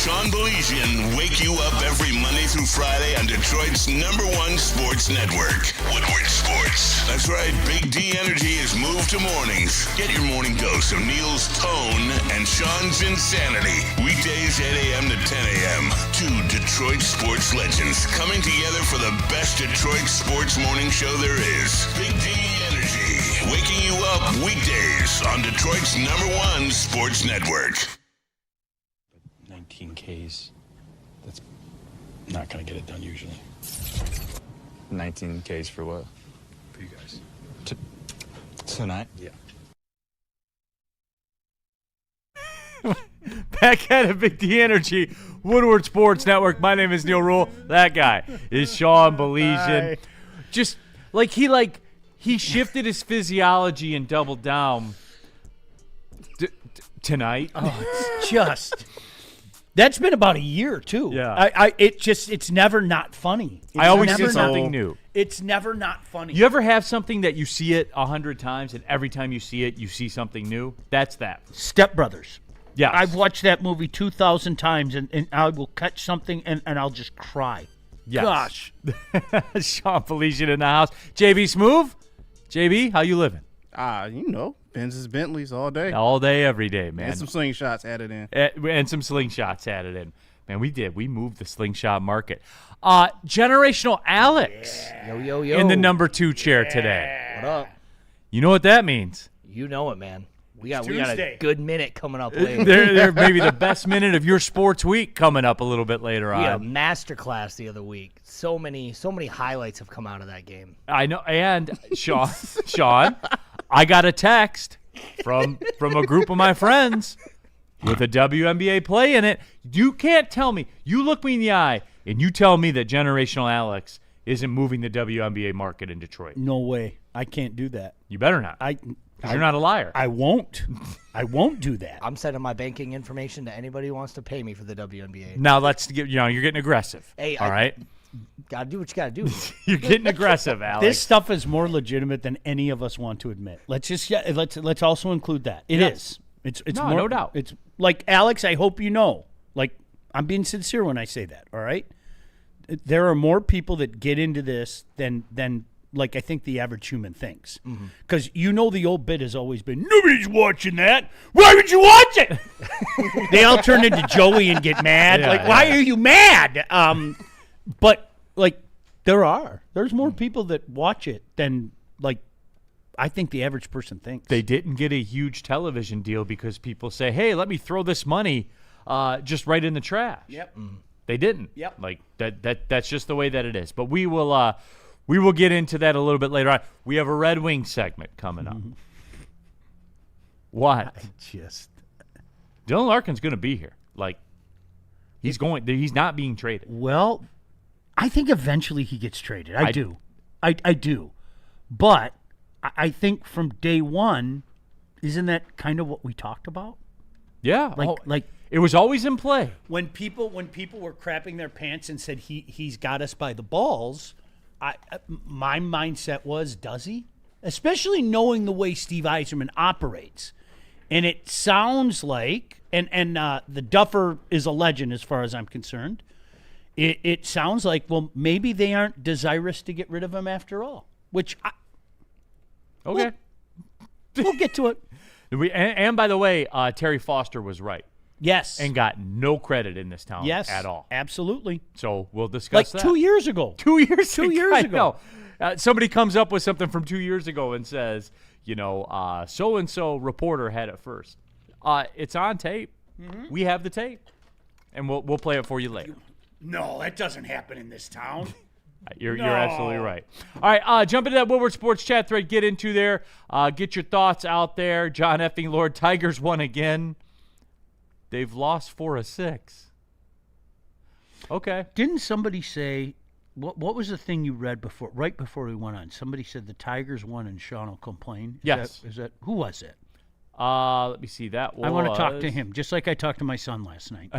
Sean Baligian wake you up every Monday through Friday on Detroit's #1 sports network, Woodward Sports. That's right, Big D Energy is moved to mornings. Get your morning dose of Neal's tone and Sean's insanity. Weekdays 8 a.m. to 10 a.m. Two Detroit sports legends coming together for the best Detroit sports morning show there is. Big D Energy, waking you up weekdays on Detroit's #1 sports network. 19 Ks. That's not going to get it done usually. 19 Ks for what? For you guys. Tonight? Yeah. Back at it, Big D Energy, Woodward Sports Network. My name is Neal Ruhl. That guy is Sean Baligian. Just he shifted his physiology and doubled down tonight. Oh, it's just. That's been about a year too. Yeah. It's never not funny. I always see something new. It's never not funny. You ever have something that you see it 100 times, and every time you see it, you see something new? That's that. Step Brothers. Yeah. I've watched that movie 2,000 times, and I will catch something, and I'll just cry. Yes. Gosh. Sean Baligian in the house. JB Smooth? JB, how you living? Benz's Bentleys all day. All day, every day, man. And some slingshots added in. And some slingshots added in. Man, we did. We moved the slingshot market. Generational Alex Yo. in the #2 chair today. What up? You know what that means? You know it, man. We got a Tuesday. good minute coming up later. There may be the best minute of your sports week coming up a little bit later We had a on. masterclass the other week. So many highlights have come out of that game. I know. And Sean, I got a text from a group of my friends with a WNBA play in it. You can't tell me. You look me in the eye and you tell me that Generational Alex isn't moving the WNBA market in Detroit. No way. I can't do that. You better not. 'Cause you're not a liar. I won't. I won't do that. I'm sending my banking information to anybody who wants to pay me for the WNBA. Now let's get. You're getting aggressive. Hey, all right. Gotta do what you gotta do. You're getting aggressive, Alex. This stuff is more legitimate than any of us want to admit. Let's also include that. It is. It's No, more, no doubt. It's like Alex. I hope you know. Like I'm being sincere when I say that. All right. There are more people that get into this than like I think the average human thinks. Because the old bit has always been, nobody's watching that. Why would you watch it? They all turn into Joey and get mad. Why are you mad? But like there's more people that watch it than like I think the average person thinks. They didn't get a huge television deal because people say, hey, let me throw this money just right in the trash. Yep. They didn't. Yep. Like that's just the way that it is. But we will get into that a little bit later on. We have a Red Wing segment coming up. What? Dylan Larkin's going to be here. Like he's not being traded. Well, I think eventually he gets traded. I do. But I think from day one, isn't that kind of what we talked about? Yeah. Like it was always in play. When people were crapping their pants and said he's got us by the balls, my mindset was, does he? Especially knowing the way Steve Yzerman operates. And it sounds like, and the Duffer is a legend as far as I'm concerned. It sounds like, well, maybe they aren't desirous to get rid of him after all. Which, okay. We'll get to it. And by the way, Terry Foster was right. Yes. And got no credit in this town at all. Absolutely. So we'll discuss that. 2 years ago. 2 years 2 years ago. Somebody comes up with something from 2 years ago and says, so-and-so reporter had it first. It's on tape. Mm-hmm. We have the tape. And we'll play it for you later. No, that doesn't happen in this town. You're absolutely right. All right, jump into that Woodward Sports chat thread. Get into there. Get your thoughts out there. John effing Lord, Tigers won again. They've lost 4 of 6. Okay. Didn't somebody say, what was the thing you read right before we went on? Somebody said the Tigers won and Sean will complain. Yes. Who was it? Let me see. That was. I want to talk to him, just like I talked to my son last night.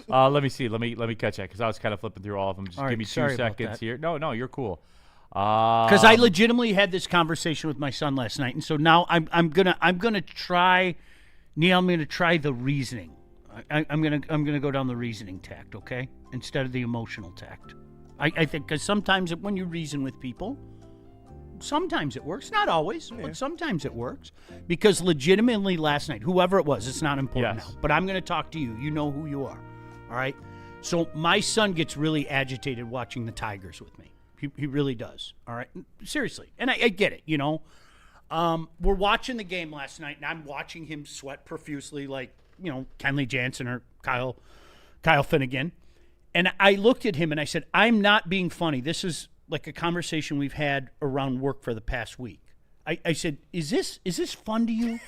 Let me see. Let me catch that because I was kind of flipping through all of them. Just all give me 2 seconds here. No, you're cool. Because I legitimately had this conversation with my son last night, and so now I'm gonna try, Neal. I'm gonna try the reasoning. I'm gonna go down the reasoning tact, okay, instead of the emotional tact. I think because sometimes when you reason with people, sometimes it works, not always, but sometimes it works. Because legitimately last night, whoever it was, it's not important now, but I'm gonna talk to you. You know who you are, all right? So my son gets really agitated watching the Tigers with me. He really does, all right? Seriously, and I get it, you know. We're watching the game last night, and I'm watching him sweat profusely like, you know, Kenley Jansen or Kyle Finnegan. And I looked at him and I said, I'm not being funny. This is like a conversation we've had around work for the past week. I said, is this fun to you?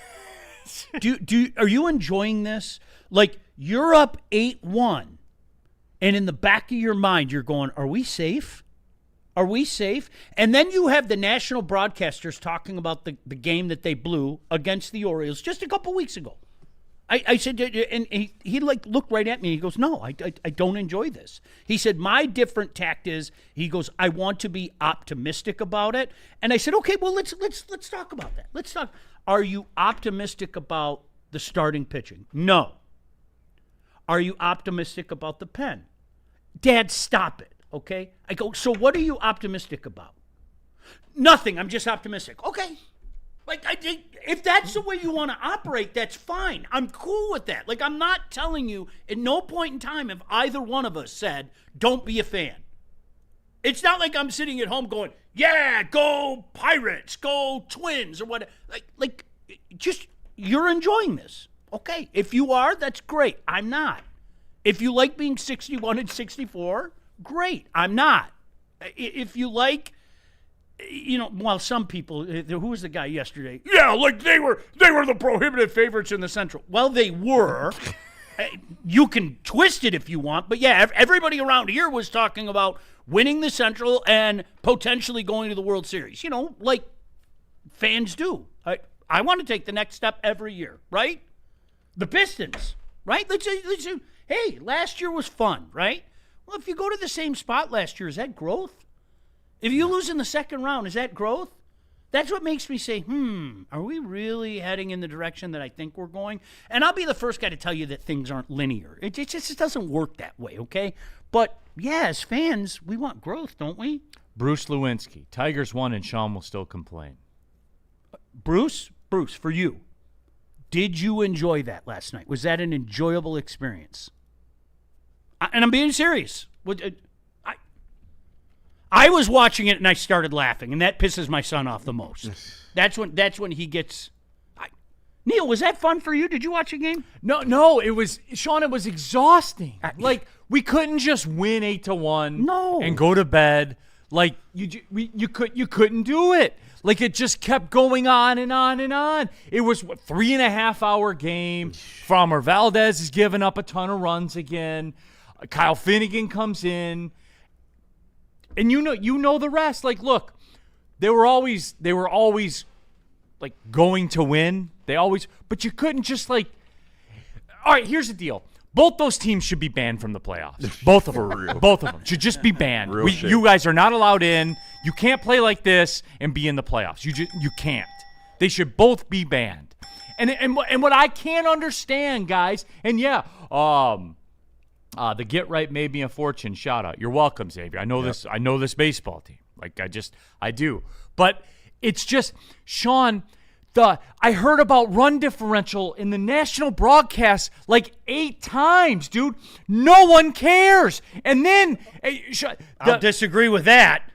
Are you enjoying this? Like, you're up 8-1, and in the back of your mind, you're going, are we safe? Are we safe? And then you have the national broadcasters talking about the game that they blew against the Orioles just a couple weeks ago. I said, and he like looked right at me. He goes, no, I don't enjoy this. He said, my different tact is, he goes, I want to be optimistic about it. And I said, okay, well, let's talk about that. Let's talk. Are you optimistic about the starting pitching? No. Are you optimistic about the pen? Dad, stop it. Okay. I go, so what are you optimistic about? Nothing. I'm just optimistic. Okay. Like, if that's the way you want to operate, that's fine. I'm cool with that. Like, I'm not telling you, at no point in time have either one of us said, don't be a fan. It's not like I'm sitting at home going, yeah, go Pirates, go Twins, or what. Like, just, you're enjoying this. Okay. If you are, that's great. I'm not. If you like being 61 and 64, great. I'm not. If you like, you know, well, some people, who was the guy yesterday? Yeah, like they were the prohibitive favorites in the Central. Well, they were. You can twist it if you want, but yeah, everybody around here was talking about winning the Central and potentially going to the World Series. You know, like fans do. I want to take the next step every year, right? The Pistons, right? Let's hey, last year was fun, right? Well, if you go to the same spot last year, is that growth? If you lose in the second round, is that growth? That's what makes me say, are we really heading in the direction that I think we're going? And I'll be the first guy to tell you that things aren't linear. It just doesn't work that way, okay? But, yeah, as fans, we want growth, don't we? Bruce Lewinsky. Tigers won, and Sean will still complain. Bruce, for you, did you enjoy that last night? Was that an enjoyable experience? And I'm being serious. I was watching it and I started laughing, and that pisses my son off the most. That's when he gets. Neal, was that fun for you? Did you watch a game? No, it was, Sean. It was exhausting. Like, we couldn't just win 8-1. No. And go to bed. Like, you couldn't do it. Like, it just kept going on and on and on. It was a 3.5-hour game. Framber Valdez is giving up a ton of runs again. Kyle Finnegan comes in. And you know the rest. Like, look, they were always like going to win. But you couldn't just like. All right, here's the deal. Both those teams should be banned from the playoffs. Both of them. Both of them should just be banned. You guys are not allowed in. You can't play like this and be in the playoffs. You can't. They should both be banned. And what I can't understand, guys, and yeah, the Get Right Made Me a Fortune shout out. You're welcome, Xavier. I know this baseball team. Like, I do. But it's just, Sean, I heard about run differential in the national broadcast like 8 times, dude. No one cares. And then I'll disagree with that.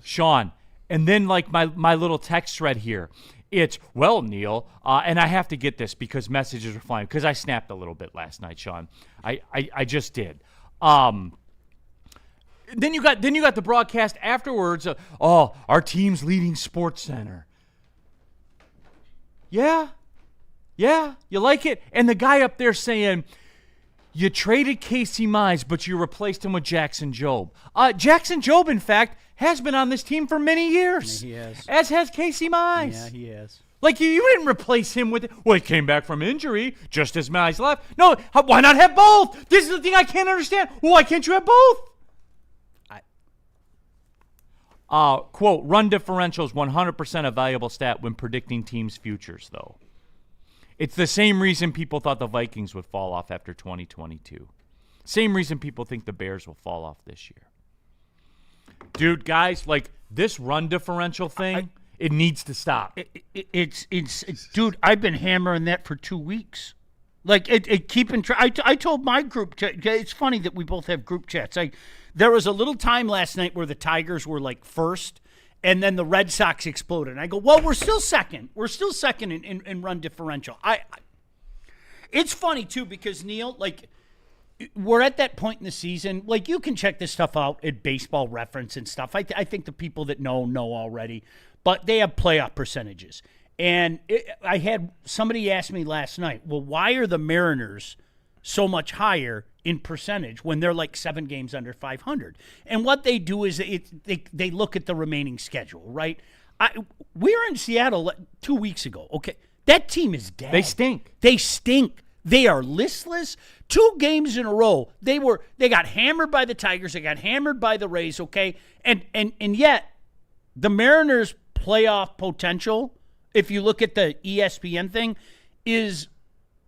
Sean, and then like my little text thread here. It's, well, Neal, and I have to get this because messages are flying, because I snapped a little bit last night, Sean. I just did. Then you got the broadcast afterwards. Our team's leading Sports Center. Yeah, you like it? And the guy up there saying, you traded Casey Mize, but you replaced him with Jackson Jobe. Jackson Jobe, in fact, has been on this team for many years. He has. As has Casey Mize. Yeah, he has. Like, you didn't replace him with... Well, he came back from injury just as Mize left. No, why not have both? This is the thing I can't understand. Why can't you have both? Quote, run differential is 100% a valuable stat when predicting teams' futures, though. It's the same reason people thought the Vikings would fall off after 2022. Same reason people think the Bears will fall off this year. Dude, guys, like this run differential thing, it needs to stop. It's dude, I've been hammering that for 2 weeks. Like keeping track. I told my group chat. It's funny that we both have group chats. There was a little time last night where the Tigers were like first, and then the Red Sox exploded. And I go, well, we're still second. We're still second in run differential. It's funny too because Neal, like, we're at that point in the season. Like, you can check this stuff out at Baseball Reference and stuff. I think the people that know already, but they have playoff percentages. And I had somebody ask me last night, well, why are the Mariners so much higher in percentage when they're like 7 games under 500? And what they do is they look at the remaining schedule, right? We were in Seattle 2 weeks ago. Okay, that team is dead. They stink. They stink. They are listless. 2 games in a row. They got hammered by the Tigers. They got hammered by the Rays. Okay, and yet the Mariners' playoff potential, if you look at the ESPN thing, is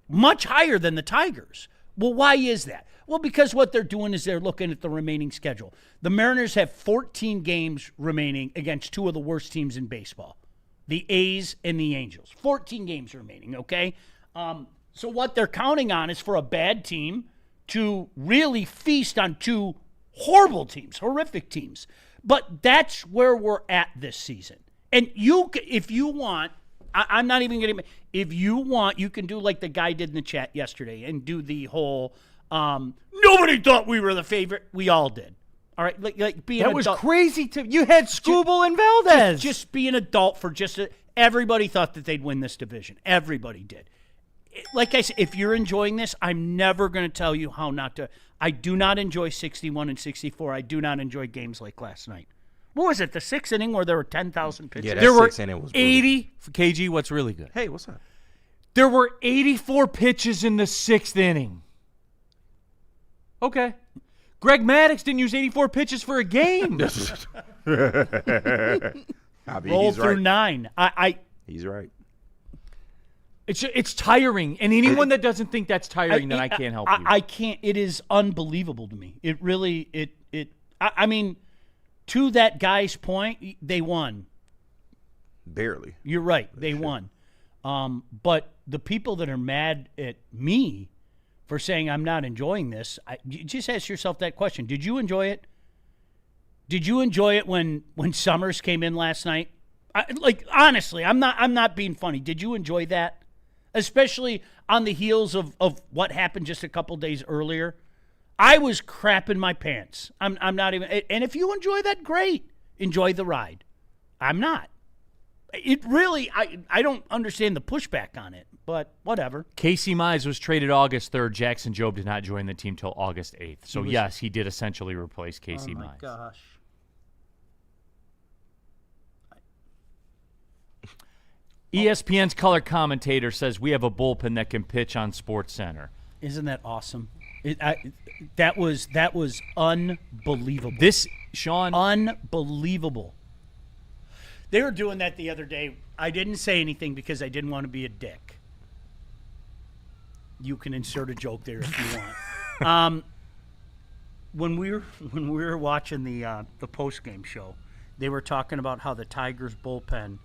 much higher than the Tigers. Well, why is that? Well, because what they're doing is they're looking at the remaining schedule. The Mariners have 14 games remaining against 2 of the worst teams in baseball, the A's and the Angels. 14 games remaining, okay? So what they're counting on is for a bad team to really feast on 2 horrible teams, horrific teams. But that's where we're at this season. And if you want, I'm not even going to, if you want, you can do like the guy did in the chat yesterday and do the whole, nobody thought we were the favorite. We all did. All right. Like being that was crazy. You had Skubal and Valdez. Just be an adult for everybody thought that they'd win this division. Everybody did. Like I said, if you're enjoying this, I'm never going to tell you how not to. I do not enjoy 61 and 64. I do not enjoy games like last night. What was it, the 6th inning where there were 10,000 pitches? Yeah, that there were 6th inning was 80. KG, what's really good? Hey, what's up? There were 84 pitches in the 6th inning. Okay. Greg Maddux didn't use 84 pitches for a game. Roll through 9. He's right. It's tiring, and anyone that doesn't think that's tiring, then I can't help you. I can't. It is unbelievable to me. It really. I mean, to that guy's point, they won. Barely. You're right. They won. But the people that are mad at me for saying I'm not enjoying this, you just ask yourself that question. Did you enjoy it? Did you enjoy it when Summers came in last night? Honestly, I'm not being funny. Did you enjoy that? Especially on the heels of what happened just a couple days earlier. I was crapping my pants. I'm not even. And if you enjoy that, great. Enjoy the ride. I'm not. It really, I don't understand the pushback on it, but whatever. Casey Mize was traded August 3rd. Jackson Jobe did not join the team till August 8th. So, yes, he did essentially replace Casey Mize. Oh, my gosh. ESPN's color commentator says we have a bullpen that can pitch on SportsCenter. Isn't that awesome? That was unbelievable. Sean. Unbelievable. They were doing that the other day. I didn't say anything because I didn't want to be a dick. You can insert a joke there if you want. When we were watching the post-game show, they were talking about how the Tigers bullpen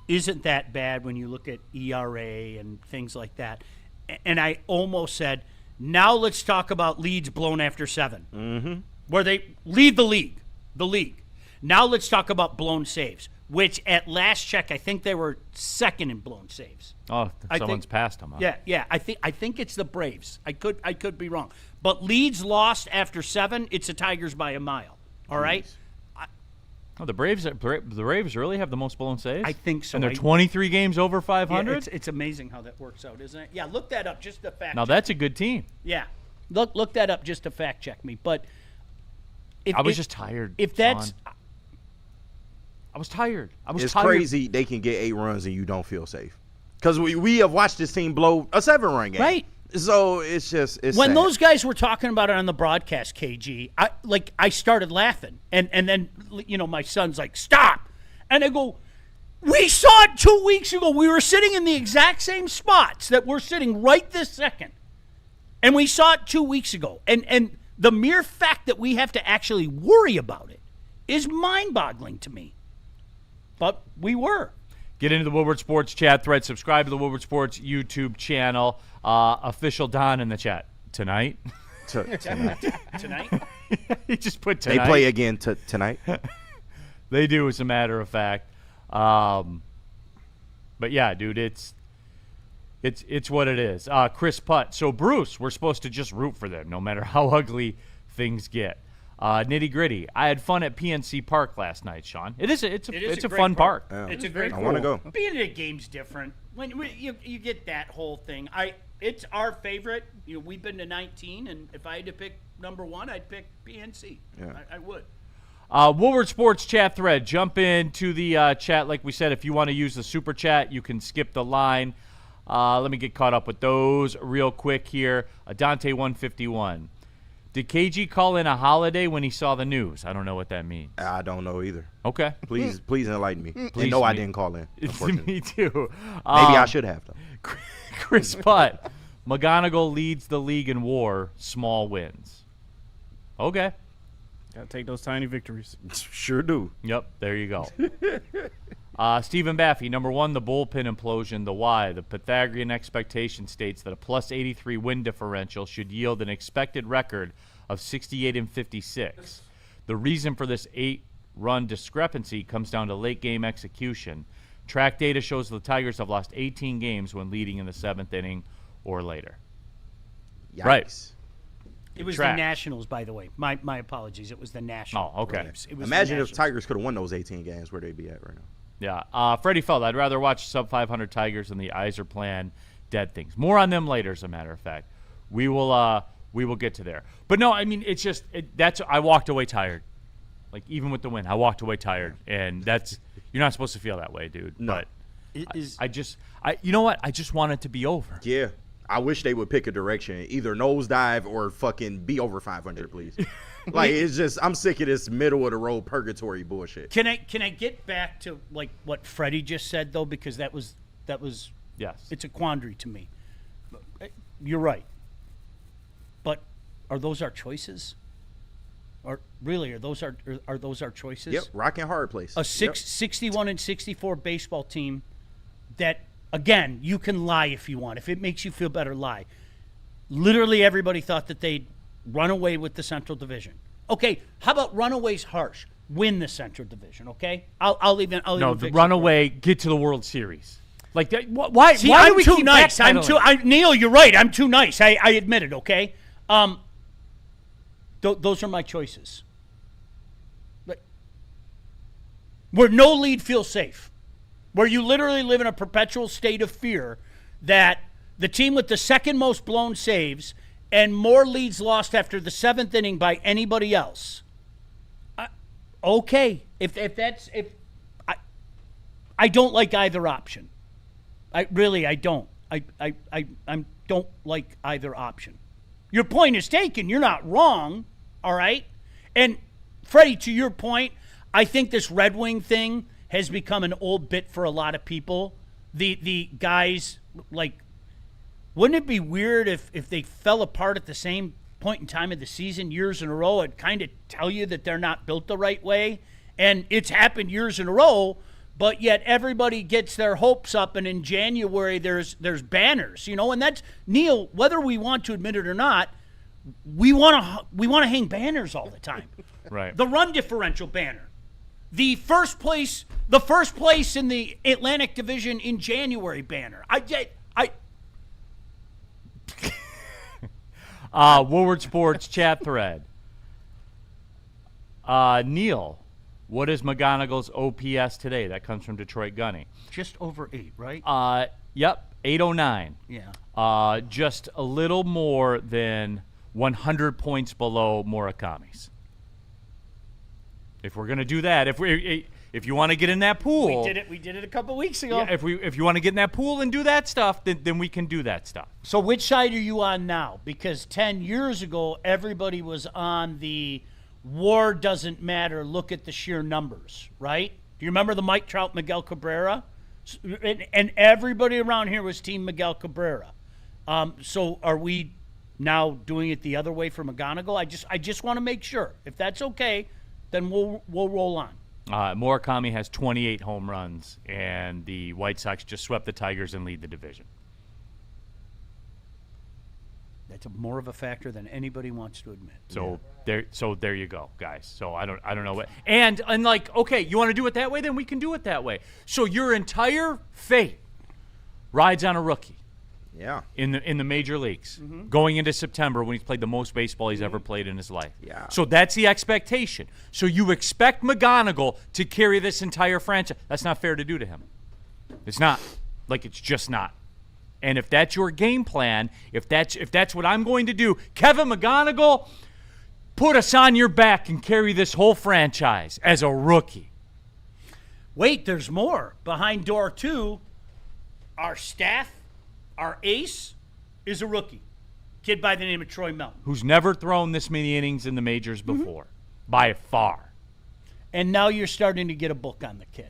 isn't that bad when you look at ERA and things like that. And I almost said, now let's talk about leads blown after 7, where they lead the league. Now let's talk about blown saves, which at last check, I think they were second in blown saves. Oh, someone's passed them. Huh? Yeah. I think it's the Braves. I could be wrong, but leads lost after 7, it's the Tigers by a mile. All right. Oh, the Braves really have the most blown saves? I think so. And they're 23 games over 500? Yeah, it's amazing how that works out, isn't it? Yeah, look that up just to fact Now, that's a good team. Yeah. Look that up just to fact check me. But I was just tired. If that's I was tired. It's crazy they can get 8 runs and you don't feel safe. Because we have watched this team blow a 7-run game. Right. So it's when sad. Those guys were talking about it on the broadcast, KG, I started laughing, and then my son's like, stop, and I go, We saw it 2 weeks ago. We were sitting in the exact same spots that we're sitting right this second. And we saw it 2 weeks ago. And the mere fact that we have to actually worry about it is mind-boggling to me. But we were. Get into the Woodward Sports chat thread. Subscribe to the Woodward Sports YouTube channel. Official Don in the chat. Tonight? Tonight? He just put tonight. They play again tonight. They do, as a matter of fact. But yeah, dude, it's what it is. Chris Putt. So Bruce, we're supposed to just root for them, no matter how ugly things get. Nitty gritty. I had fun at PNC Park last night, Sean. It's a great fun park. Yeah. It's a very I cool. want to go. Being at a game's different. When you get that whole thing. It's our favorite. We've been to 19, and if I had to pick number one, I'd pick PNC. Yeah. I would. Woodward Sports chat thread. Jump into the chat. Like we said, if you want to use the super chat, you can skip the line. Let me get caught up with those real quick here. Dante 151. Did KG call in a holiday when he saw the news? I don't know what that means. I don't know either. Okay. Please enlighten me. Please, And no, I me. didn't call in. Me too. Maybe I should have, though. Chris Putt. McGonigal leads the league in WAR. Small wins. Okay. Gotta take those tiny victories. Sure do. Yep, there you go. Stephen Baffy, number one, the bullpen implosion. The why. The Pythagorean expectation states that a plus 83 win differential should yield an expected record of 68 and 56. The reason for this 8-run discrepancy comes down to late game execution. Track data shows the Tigers have lost 18 games when leading in the 7th inning or later. Yikes. Right. It was Track. the Nationals, by the way. My apologies. It was the Nationals. Oh, okay. It was Imagine the if Nationals. Tigers could have won those 18 games, where they'd be at right now. Yeah. Freddie Feld, I'd rather watch sub 500 Tigers than the Iser plan dead things. More on them later, as a matter of fact. We will get to there. But no, I mean, it's just I walked away tired. Like, even with the win, I walked away tired, and you're not supposed to feel that way, dude. No. But It is. you know what? I just want it to be over. Yeah. I wish they would pick a direction, either nosedive or fucking be over 500, please. Like, it's just, I'm sick of this middle of the road purgatory bullshit. Can I get back to like what Freddie just said though, because that was Yes. it's a quandary to me. You're right, but are those our choices? Or really, are those our choices? Yep, rock and hard place. A 61 and 64 baseball team that, again, you can lie if you want. If it makes you feel better, lie. Literally everybody thought that they'd run away with the Central Division. Okay, how about runaways harsh? Win the Central Division, okay? I'll even No, fix the it runaway, get to the World Series. Like, why? See, why do I'm we too keep nice. backpedaling? Neal, you're right. I'm too nice. I admit it, okay? Those are my choices. But where no lead feels safe. Where you literally live in a perpetual state of fear that the team with the second most blown saves and more leads lost after the 7th inning by anybody else. Okay, I don't like either option. I don't. I don't like either option. Your point is taken. You're not wrong. All right. And Freddie, to your point, I think this Red Wing thing has become an old bit for a lot of people. The guys, like, wouldn't it be weird if they fell apart at the same point in time of the season years in a row? It'd kind of tell you that they're not built the right way. And it's happened years in a row, but yet everybody gets their hopes up, and in January there's banners, and that's, Neal, whether we want to admit it or not, we want to hang banners all the time. Right. The run differential banner. The first place in the Atlantic Division in January banner. Woodward Sports chat thread. Neal, what is McGonigal's OPS today? That comes from Detroit Gunny. Just over 8, right? Yep, 809. Yeah. Just a little more than 100 points below Murakami's. If we're gonna do that, if you want to get in that pool, We did it a couple weeks ago. yeah, if you want to get in that pool and do that stuff, then we can do that stuff. So which side are you on now? Because 10 years ago, everybody was on the war doesn't matter, look at the sheer numbers, right? You remember the Mike Trout, Miguel Cabrera? And everybody around here was Team Miguel Cabrera. So are we now doing it the other way for McGonigal? I just want to make sure. If that's okay, then we'll roll on. Murakami has 28 home runs, and the White Sox just swept the Tigers and lead the division. That's more of a factor than anybody wants to admit. So there you go, guys. So I don't know what. And like, okay, you want to do it that way? Then we can do it that way. So your entire fate rides on a rookie. Yeah. In the major leagues, going into September when he's played the most baseball he's ever played in his life. Yeah. So that's the expectation. So you expect McGonigal to carry this entire franchise. That's not fair to do to him. It's not. Like, it's just not. And if that's your game plan, if that's what I'm going to do, Kevin McGonigal, put us on your back and carry this whole franchise as a rookie. Wait, there's more. Behind door 2, our staff, our ace, is a rookie. Kid by the name of Troy Melton. Who's never thrown this many innings in the majors before, by far. And now you're starting to get a book on the kid.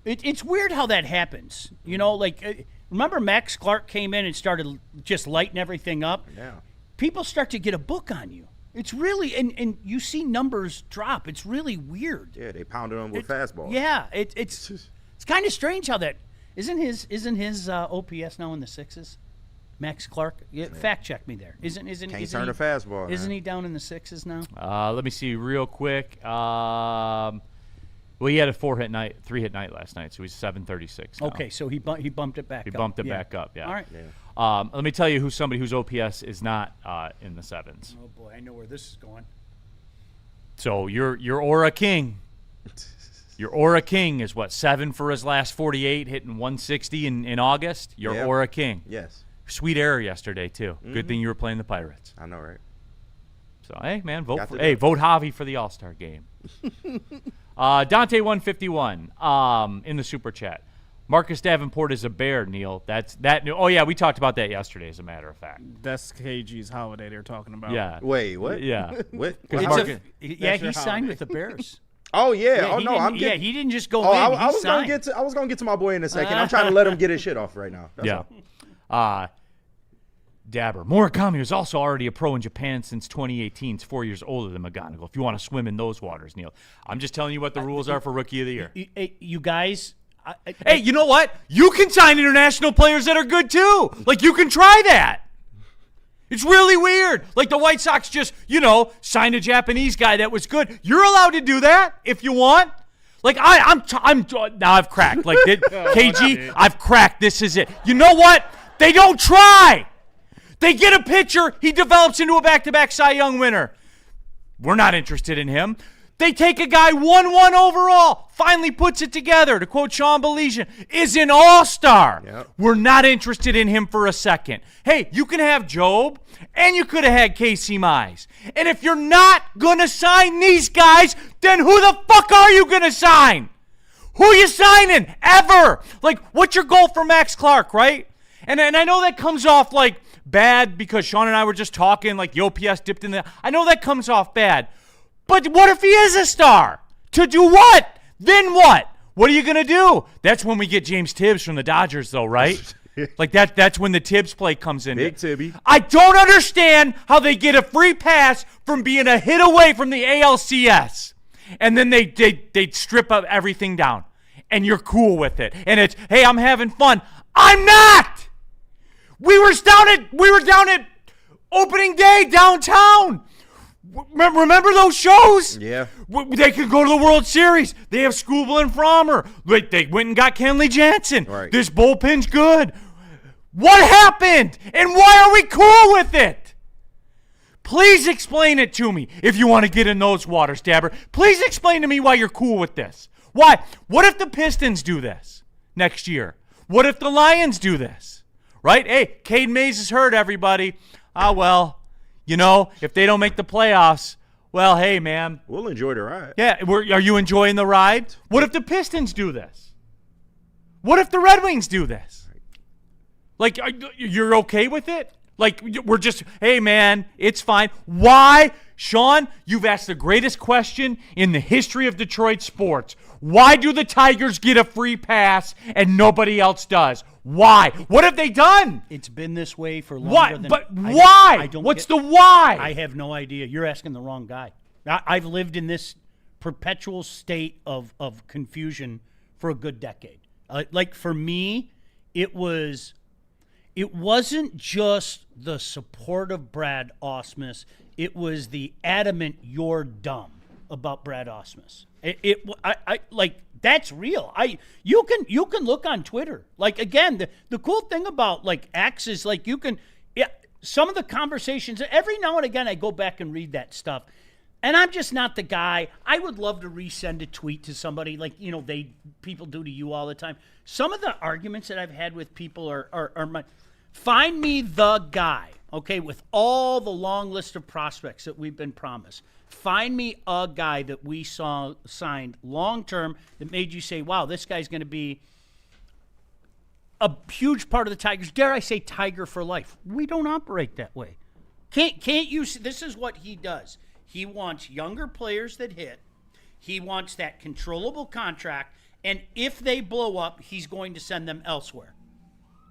It's weird how that happens. You know, like, remember Max Clark came in and started just lighting everything up? Yeah. People start to get a book on you. It's really, and you see numbers drop. It's really weird. Yeah, they pounded him with fastballs. Yeah, it's kind of strange how that isn't his OPS now in the 6s. Max Clark, fact check me there. Isn't Can't turn a fastball. Isn't man. he down in the 6s now? Let me see real quick. Well, he had a 3-hit night last night, so he's 736 now. Okay, so he bumped it back. He bumped it back up. Yeah. All right. Yeah. Let me tell you who's somebody whose OPS is not in the 7s. Oh boy, I know where this is going. So your Aura King. Your Aura King is what, 7 for his last 48, hitting 160 in August. Your Yep. Aura King. Yes. Sweet error yesterday too. Good thing you were playing the Pirates. I know, right? So hey man, vote Got for to do it. vote Javi for the All-Star game. Dante 151 in the super chat. Marcus Davenport is a Bear, Neal. That's that. Oh yeah, we talked about that yesterday. As a matter of fact. That's KG's holiday they're talking about. Yeah. Wait, what? Yeah. What? Because How- Marcus, Yeah, your he signed holiday. with the Bears. Oh yeah. Oh he no, didn't- I'm getting. he didn't just go Oh, in. I He was signed. gonna get to my boy in a second. I'm trying to let him get his shit off right now. That's yeah. all. Dabber. Murakami was also already a pro in Japan since 2018. He's 4 years older than McGonigal. If you want to swim in those waters, Neal. I'm just telling you what the rules are for Rookie of the Year. You guys. Hey, you know what? You can sign international players that are good too. Like, you can try that. It's really weird. Like, the White Sox just, signed a Japanese guy that was good. You're allowed to do that if you want. Like, I'm now I've cracked. Like, KG, I've cracked. This is it. You know what? They don't try. They get a pitcher. He develops into a back-to-back Cy Young winner. We're not interested in him. They take a guy 1-1 overall, finally puts it together. To quote Sean Baligian, is an all-star. Yep. We're not interested in him for a second. Hey, you can have Job, and you could have had Casey Mize. And if you're not going to sign these guys, then who the fuck are you going to sign? Who are you signing? Ever? Like, what's your goal for Max Clark, right? And I know that comes off like bad because Sean and I were just talking, like the OPS dipped in the. I know that comes off bad. But what if he is a star? To do what? Then what? What are you going to do? That's when we get James Tibbs from the Dodgers, though, right? Like that's when the Tibbs play comes in. Big Tibby. I don't understand how they get a free pass from being a hit away from the ALCS. And then they strip up everything down. And you're cool with it. And it's, hey, I'm having fun. I'm not! We were down at opening day downtown. Remember those shows? Yeah. They could go to the World Series. They have Skubal and Frommer. They went and got Kenley Jansen. Right. This bullpen's good. What happened? And why are we cool with it? Please explain it to me if you want to get in those waters, Dabber. Please explain to me why you're cool with this. Why? What if the Pistons do this next year? What if the Lions do this? Right? Hey, Cade Mays is hurt, everybody. Well, if they don't make the playoffs, well, hey, man. We'll enjoy the ride. Yeah, are you enjoying the ride? What if the Pistons do this? What if the Red Wings do this? Like, you're okay with it? Like, we're just, hey, man, it's fine. Why Sean, you've asked the greatest question in the history of Detroit sports. Why do the Tigers get a free pass and nobody else does? Why? What have they done? It's been this way for longer Why? than... But why? I don't What's get- the why? I have no idea. You're asking the wrong guy. I've lived in this perpetual state of confusion for a good decade. Like for me, it wasn't just the support of Brad Ausmus. It was the adamant "you're dumb" about Brad Ausmus. I like that's real. You can look on Twitter. Like again, the cool thing about like X is like you can some of the conversations every now and again I go back and read that stuff. And I'm just not the guy. I would love to resend a tweet to somebody like, people do to you all the time. Some of the arguments that I've had with people are my, find me the guy, okay, with all the long list of prospects that we've been promised. Find me a guy that we saw signed long-term that made you say, wow, this guy's going to be a huge part of the Tigers. Dare I say Tiger for life. We don't operate that way. Can't you see, this is what he does. He wants younger players that hit. He wants that controllable contract. And if they blow up, he's going to send them elsewhere.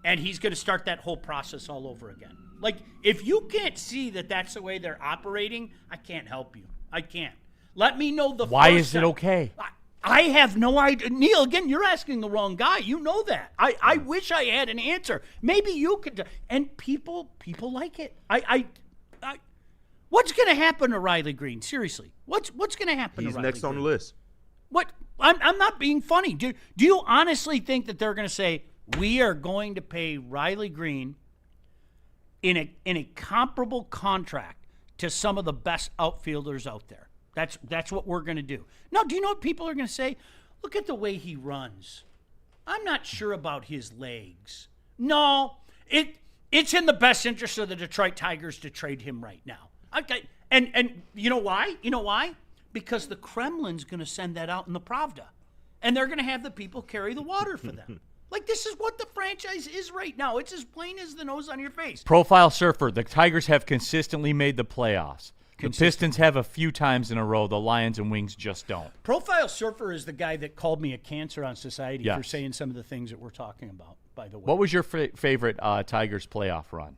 And he's going to start that whole process all over again. Like, if you can't see that that's the way they're operating, I can't help you. I can't. Let me know the Why first is it time. Okay? I have no idea. Neal, again, you're asking the wrong guy. You know that. I wish I had an answer. Maybe you could. And people like it. What's going to happen to Riley Green? Seriously, what's going to happen? He's to Riley next on the Green? list. What? I'm not being funny. Do you honestly think that they're going to say we are going to pay Riley Green in a comparable contract to some of the best outfielders out there? That's what we're going to do. Now, do you know what people are going to say? Look at the way he runs. I'm not sure about his legs. No, it's in the best interest of the Detroit Tigers to trade him right now. Okay, and you know why? You know why? Because the Kremlin's going to send that out in the Pravda, and they're going to have the people carry the water for them. Like, this is what the franchise is right now. It's as plain as the nose on your face. Profile Surfer, the Tigers have consistently made the playoffs. The Pistons have a few times in a row. The Lions and Wings just don't. Profile Surfer is the guy that called me a cancer on society Yes. for saying some of the things that we're talking about, by the way. What was your favorite Tigers playoff run?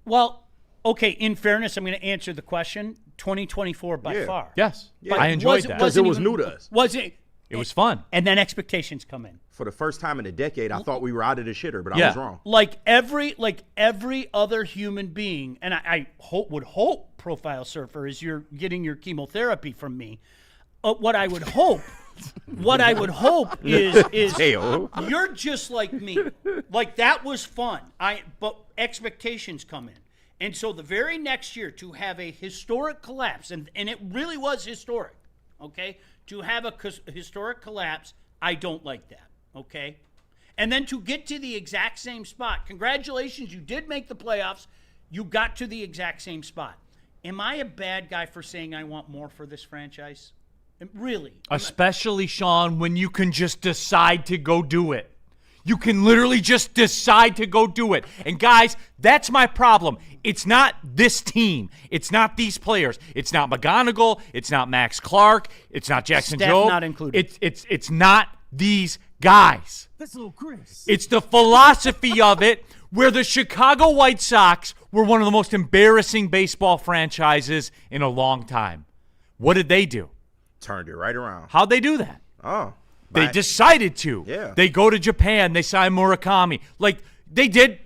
Well, okay, in fairness, I'm going to answer the question. 2024 by far. Yes. Yeah. I enjoyed that. Because it was new to us. Was it? It was fun. And then expectations come in. For the first time in a decade, I thought we were out of the shitter, but I Yeah. was wrong. Like every other human being, and I would hope, Profile Surfer, is you're getting your chemotherapy from me. What I would hope is Hell. you're just like me. Like, that was fun. But expectations come in. And so the very next year, to have a historic collapse, and it really was historic, okay? To have a historic collapse, I don't like that, okay? And then to get to the exact same spot, congratulations, you did make the playoffs. You got to the exact same spot. Am I a bad guy for saying I want more for this franchise? Really? Especially, Sean, when you can just decide to go do it. You can literally just decide to go do it. And guys, that's my problem. It's not this team. It's not these players. It's not McGonigal. It's not Max Clark. It's not Jackson Staff Jobe. not included. It's not these guys. That's little Chris. It's the philosophy of it, where the Chicago White Sox were one of the most embarrassing baseball franchises in a long time. What did they do? Turned it right around. How'd they do that? Oh. They decided to. Yeah. They go to Japan. They sign Murakami. Like, they did,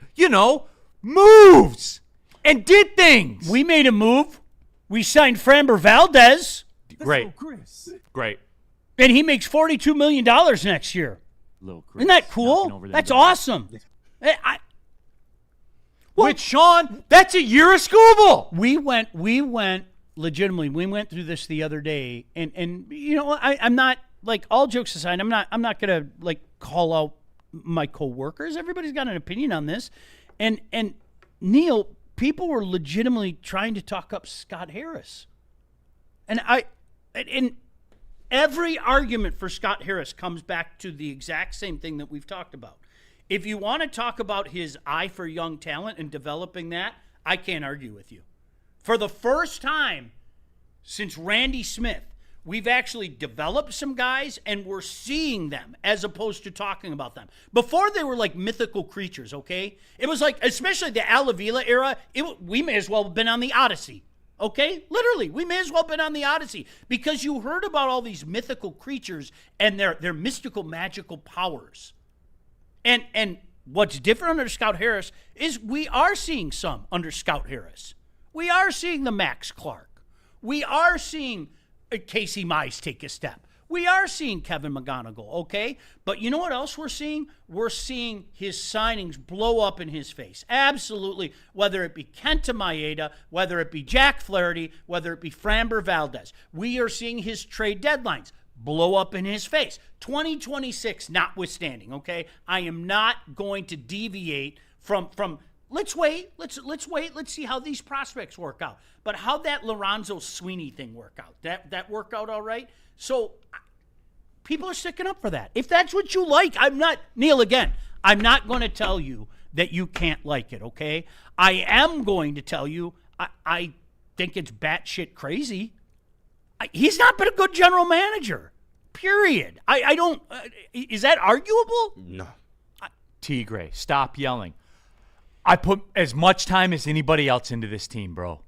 moves and did things. We made a move. We signed Framber Valdez, Great. Chris. Great. and he makes $42 million next year. Little Chris Isn't that knocking cool? over them That's doors. awesome. Which, Sean, that's a year of Scooble. We went legitimately. We went through this the other day, and I'm not, like, all jokes aside, I'm not gonna, like, call out my coworkers. Everybody's got an opinion on this, and Neal, people were legitimately trying to talk up Scott Harris, and every argument for Scott Harris comes back to the exact same thing that we've talked about. If you want to talk about his eye for young talent and developing that, I can't argue with you. For the first time since Randy Smith, we've actually developed some guys, and we're seeing them as opposed to talking about them. Before, they were like mythical creatures, okay? It was like, especially the Al Avila era, we may as well have been on the Odyssey, okay? Literally, we may as well have been on the Odyssey because you heard about all these mythical creatures and their mystical, magical powers. And what's different under Scout Harris is we are seeing some under Scout Harris. We are seeing the Max Clark. We are seeing Casey Mize take a step. We are seeing Kevin McGonigal, okay? But you know what else we're seeing? We're seeing his signings blow up in his face. Absolutely. Whether it be Kenta Maeda, whether it be Jack Flaherty, whether it be Framber Valdez. We are seeing his trade deadlines blow up in his face. 2026 notwithstanding, okay? I am not going to deviate from let's wait. Let's wait. Let's see how these prospects work out. But how'd that Lorenzo Sweeney thing work out? That work out all right? So people are sticking up for that. If that's what you like, I'm not, Neal, again, I'm not going to tell you that you can't like it, okay? I am going to tell you I think it's batshit crazy. He's not been a good general manager, period. I don't, is that arguable? No. T. Gray, stop yelling. I put as much time as anybody else into this team, bro.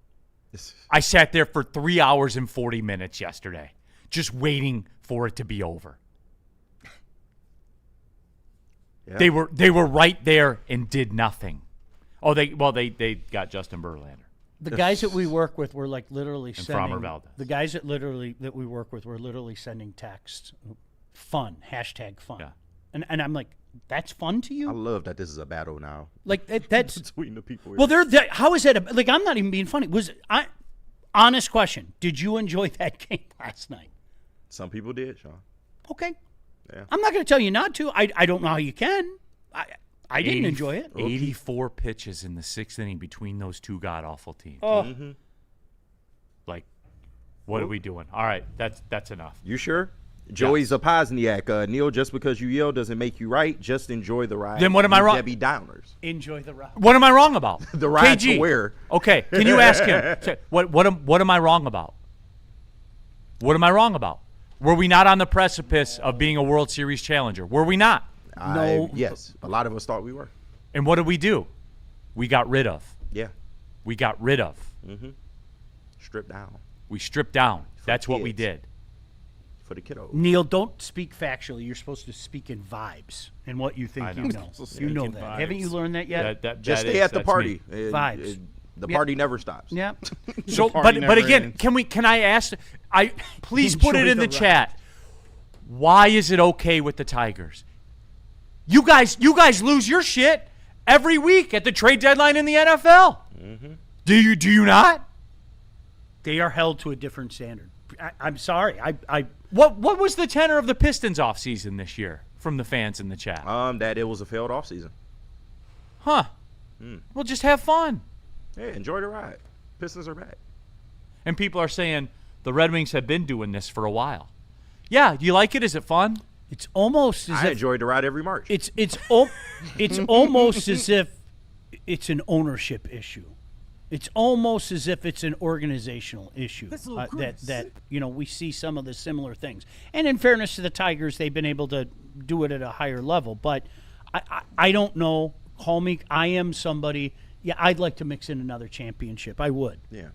I sat there for 3 hours and 40 minutes yesterday, just waiting for it to be over. Yeah. They were right there and did nothing. Oh, they got Justin Verlander. The guys that we work with were like literally and sending. Valdez. The guys that we work with were literally sending texts, fun, #fun, yeah. and I'm like, that's fun to you? I love that this is a battle now. Like that's between the people. Well, how is that? Like, I'm not even being funny. Honest question? Did you enjoy that game last night? Some people did, Sean. Okay. Yeah. I'm not going to tell you not to. I don't know how you can. I didn't enjoy it. 84 pitches in the sixth inning between those two god-awful teams. Oh. Mm-hmm. Like, what are we doing? All right, that's enough. You sure? Joey Zapozniak, Neal, just because you yell doesn't make you right. Just enjoy the ride. Then what am I wrong? Debbie Downers. Enjoy the ride. What am I wrong about? The ride KG. to where? Okay, can you ask him? What am I wrong about? What am I wrong about? Were we not on the precipice of being a World Series challenger? Were we not? No. Yes. A lot of us thought we were. And what did we do? We got rid of. Yeah. We got rid of. Mm-hmm. Stripped down. We stripped down. That's what we kids. did. For the kiddos. Neal, don't speak factually. You're supposed to speak in vibes and what you think you know. You know that. vibes. Haven't you learned that yet? Just stay at the party. Vibes. The party never stops. Yeah. So, party but never again, ends. can I ask? Please put it Enjoy in the the ride. chat. Why is it okay with the Tigers? You guys lose your shit every week at the trade deadline in the NFL. Mm-hmm. Do you not? They are held to a different standard. I'm sorry. What was the tenor of the Pistons offseason this year from the fans in the chat? That it was a failed offseason. Huh. Well, just have fun. Yeah, enjoy the ride. Pistons are back. And people are saying the Red Wings have been doing this for a while. Yeah, do you like it? Is it fun? It's almost as I if enjoyed the ride every March. it's almost as if it's an ownership issue. It's almost as if it's an organizational issue that we see some of the similar things. And in fairness to the Tigers, they've been able to do it at a higher level. But I don't know. Call me. I am somebody. Yeah, I'd like to mix in another championship. I would. Yeah.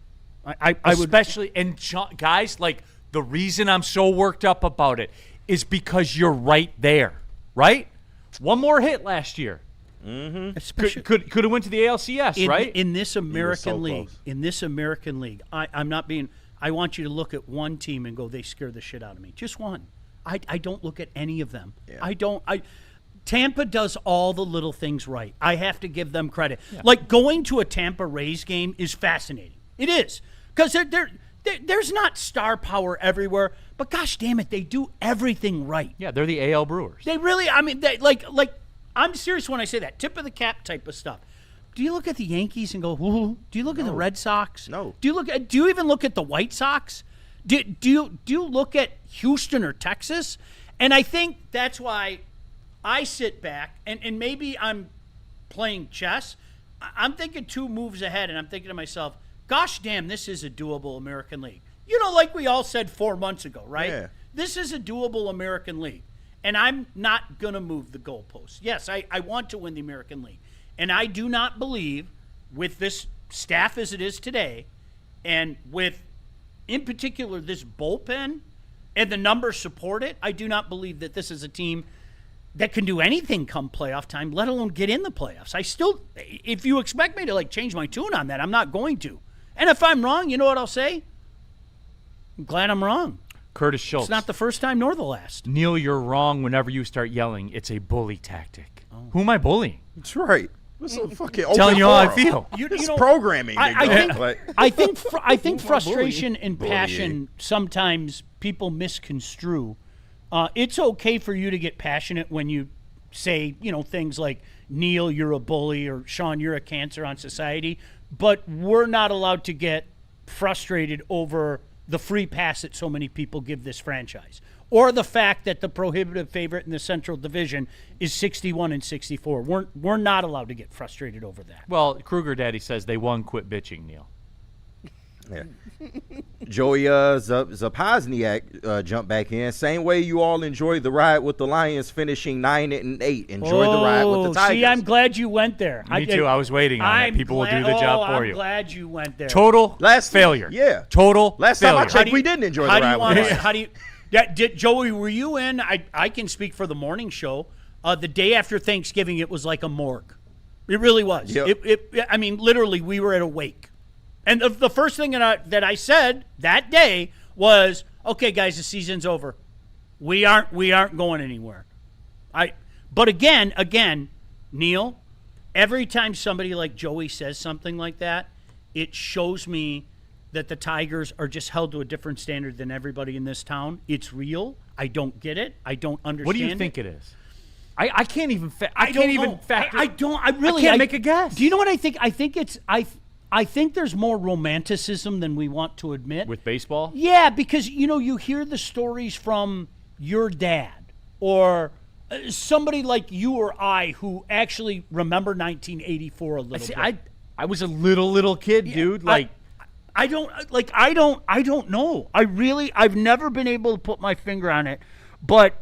I would. Especially, and guys, like, the reason I'm so worked up about it is because you're right there, right? One more hit last year. Especially Could have went to the ALCS, right? In this American league, close. I'm not being. I want you to look at one team and go, they scare the shit out of me. Just one. I don't look at any of them. Yeah. Tampa does all the little things right. I have to give them credit. Yeah. Like, going to a Tampa Rays game is fascinating. It is, because there's not star power everywhere, but gosh damn it, they do everything right. Yeah, they're the AL Brewers. They really, I mean, like I'm serious when I say that. Tip of the cap type of stuff. Do you look at the Yankees and go, ooh? Do you look at the Red Sox? No. Do you even look at the White Sox? Do you look at Houston or Texas? And I think that's why I sit back, and maybe I'm playing chess. I'm thinking two moves ahead, and I'm thinking to myself, gosh damn, this is a doable American League. You know, like we all said 4 months ago, right? Yeah. This is a doable American League. And I'm not going to move the goalposts. Yes, I want to win the American League. And I do not believe, with this staff as it is today, and with, in particular, this bullpen and the numbers support it, I do not believe that this is a team that can do anything come playoff time, let alone get in the playoffs. I still, if you expect me to, like, change my tune on that, I'm not going to. And if I'm wrong, you know what I'll say? I'm glad I'm wrong. Curtis Schultz. It's not the first time nor the last. Neal, you're wrong whenever you start yelling. It's a bully tactic. Who am I bullying? That's right. What's a fucking Telling you how I forum? feel. It's programming. I think frustration and passion sometimes people misconstrue. It's okay for you to get passionate when you say, things like, Neal, you're a bully, or Sean, you're a cancer on society. But we're not allowed to get frustrated over the free pass that so many people give this franchise, or the fact that the prohibitive favorite in the Central Division is 61-64. We're not allowed to get frustrated over that. Well, Kruger Daddy says they won. Quit bitching, Neal. Yeah. Joey Zapozniak jumped back in. Same way you all enjoyed the ride with the Lions finishing 9-8. Enjoy the ride with the Tigers. See, I'm glad you went there. Me too. I was waiting on it. People will do the job for you. I'm glad you went there. Total failure. Yeah. Total Last failure. time I checked, we didn't enjoy the ride with the Lions. How do you? Joey, were you in? I can speak for the morning show. The day after Thanksgiving, it was like a morgue. It really was. Yep. I mean, literally, we were at a wake. And the first thing that I said that day was, "Okay, guys, the season's over. We aren't going anywhere." But again, Neal, every time somebody like Joey says something like that, it shows me that the Tigers are just held to a different standard than everybody in this town. It's real. I don't get it. I don't understand. What do you think it is? I can't even. I can't even factor. I really can't make a guess. Do you know what I think? I think it's I think there's more romanticism than we want to admit. With baseball? Yeah, because, you hear the stories from your dad or somebody like you or I who actually remember 1984 a little bit. I was a little kid, dude. I don't know. I've never been able to put my finger on it. But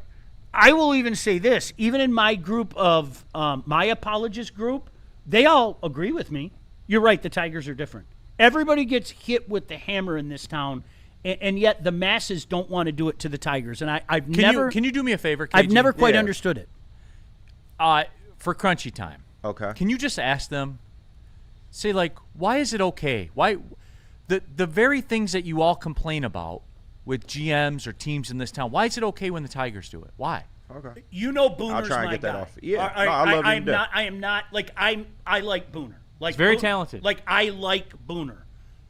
I will even say this. Even in my group of, my apologist group, they all agree with me. You're right. The Tigers are different. Everybody gets hit with the hammer in this town, and yet the masses don't want to do it to the Tigers. And I've never. Can you do me a favor, KG? I've never quite understood it. For crunchy time. Okay. Can you just ask them? Say, why is it okay? Why the very things that you all complain about with GMs or teams in this town? Why is it okay when the Tigers do it? Why? Okay. Booner's I'll try and my get that guy. off. Yeah. I love him. I am not I like Booner. He's very talented. I like Booner,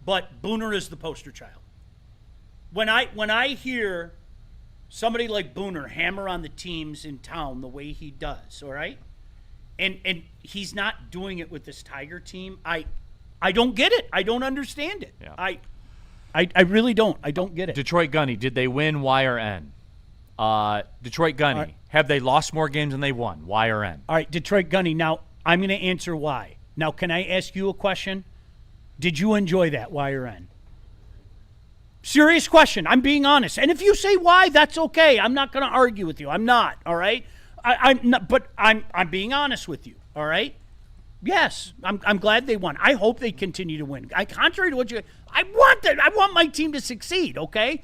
but Booner is the poster child. When I hear somebody like Booner hammer on the teams in town the way he does, all right, and he's not doing it with this Tiger team, I don't get it. I don't understand it. Yeah. I really don't. I don't get it. Detroit Gunny, did they win? Y or N? Detroit Gunny, have they lost more games than they won? Y or N? All right, Detroit Gunny. Now I'm going to answer Y. Now, can I ask you a question? Did you enjoy that, Y or N? Serious question. I'm being honest. And if you say Y, that's okay. I'm not going to argue with you. I'm not, all right? I'm not, but I'm being honest with you, all right? Yes, I'm glad they won. I hope they continue to win. Contrary to what I want my team to succeed, okay?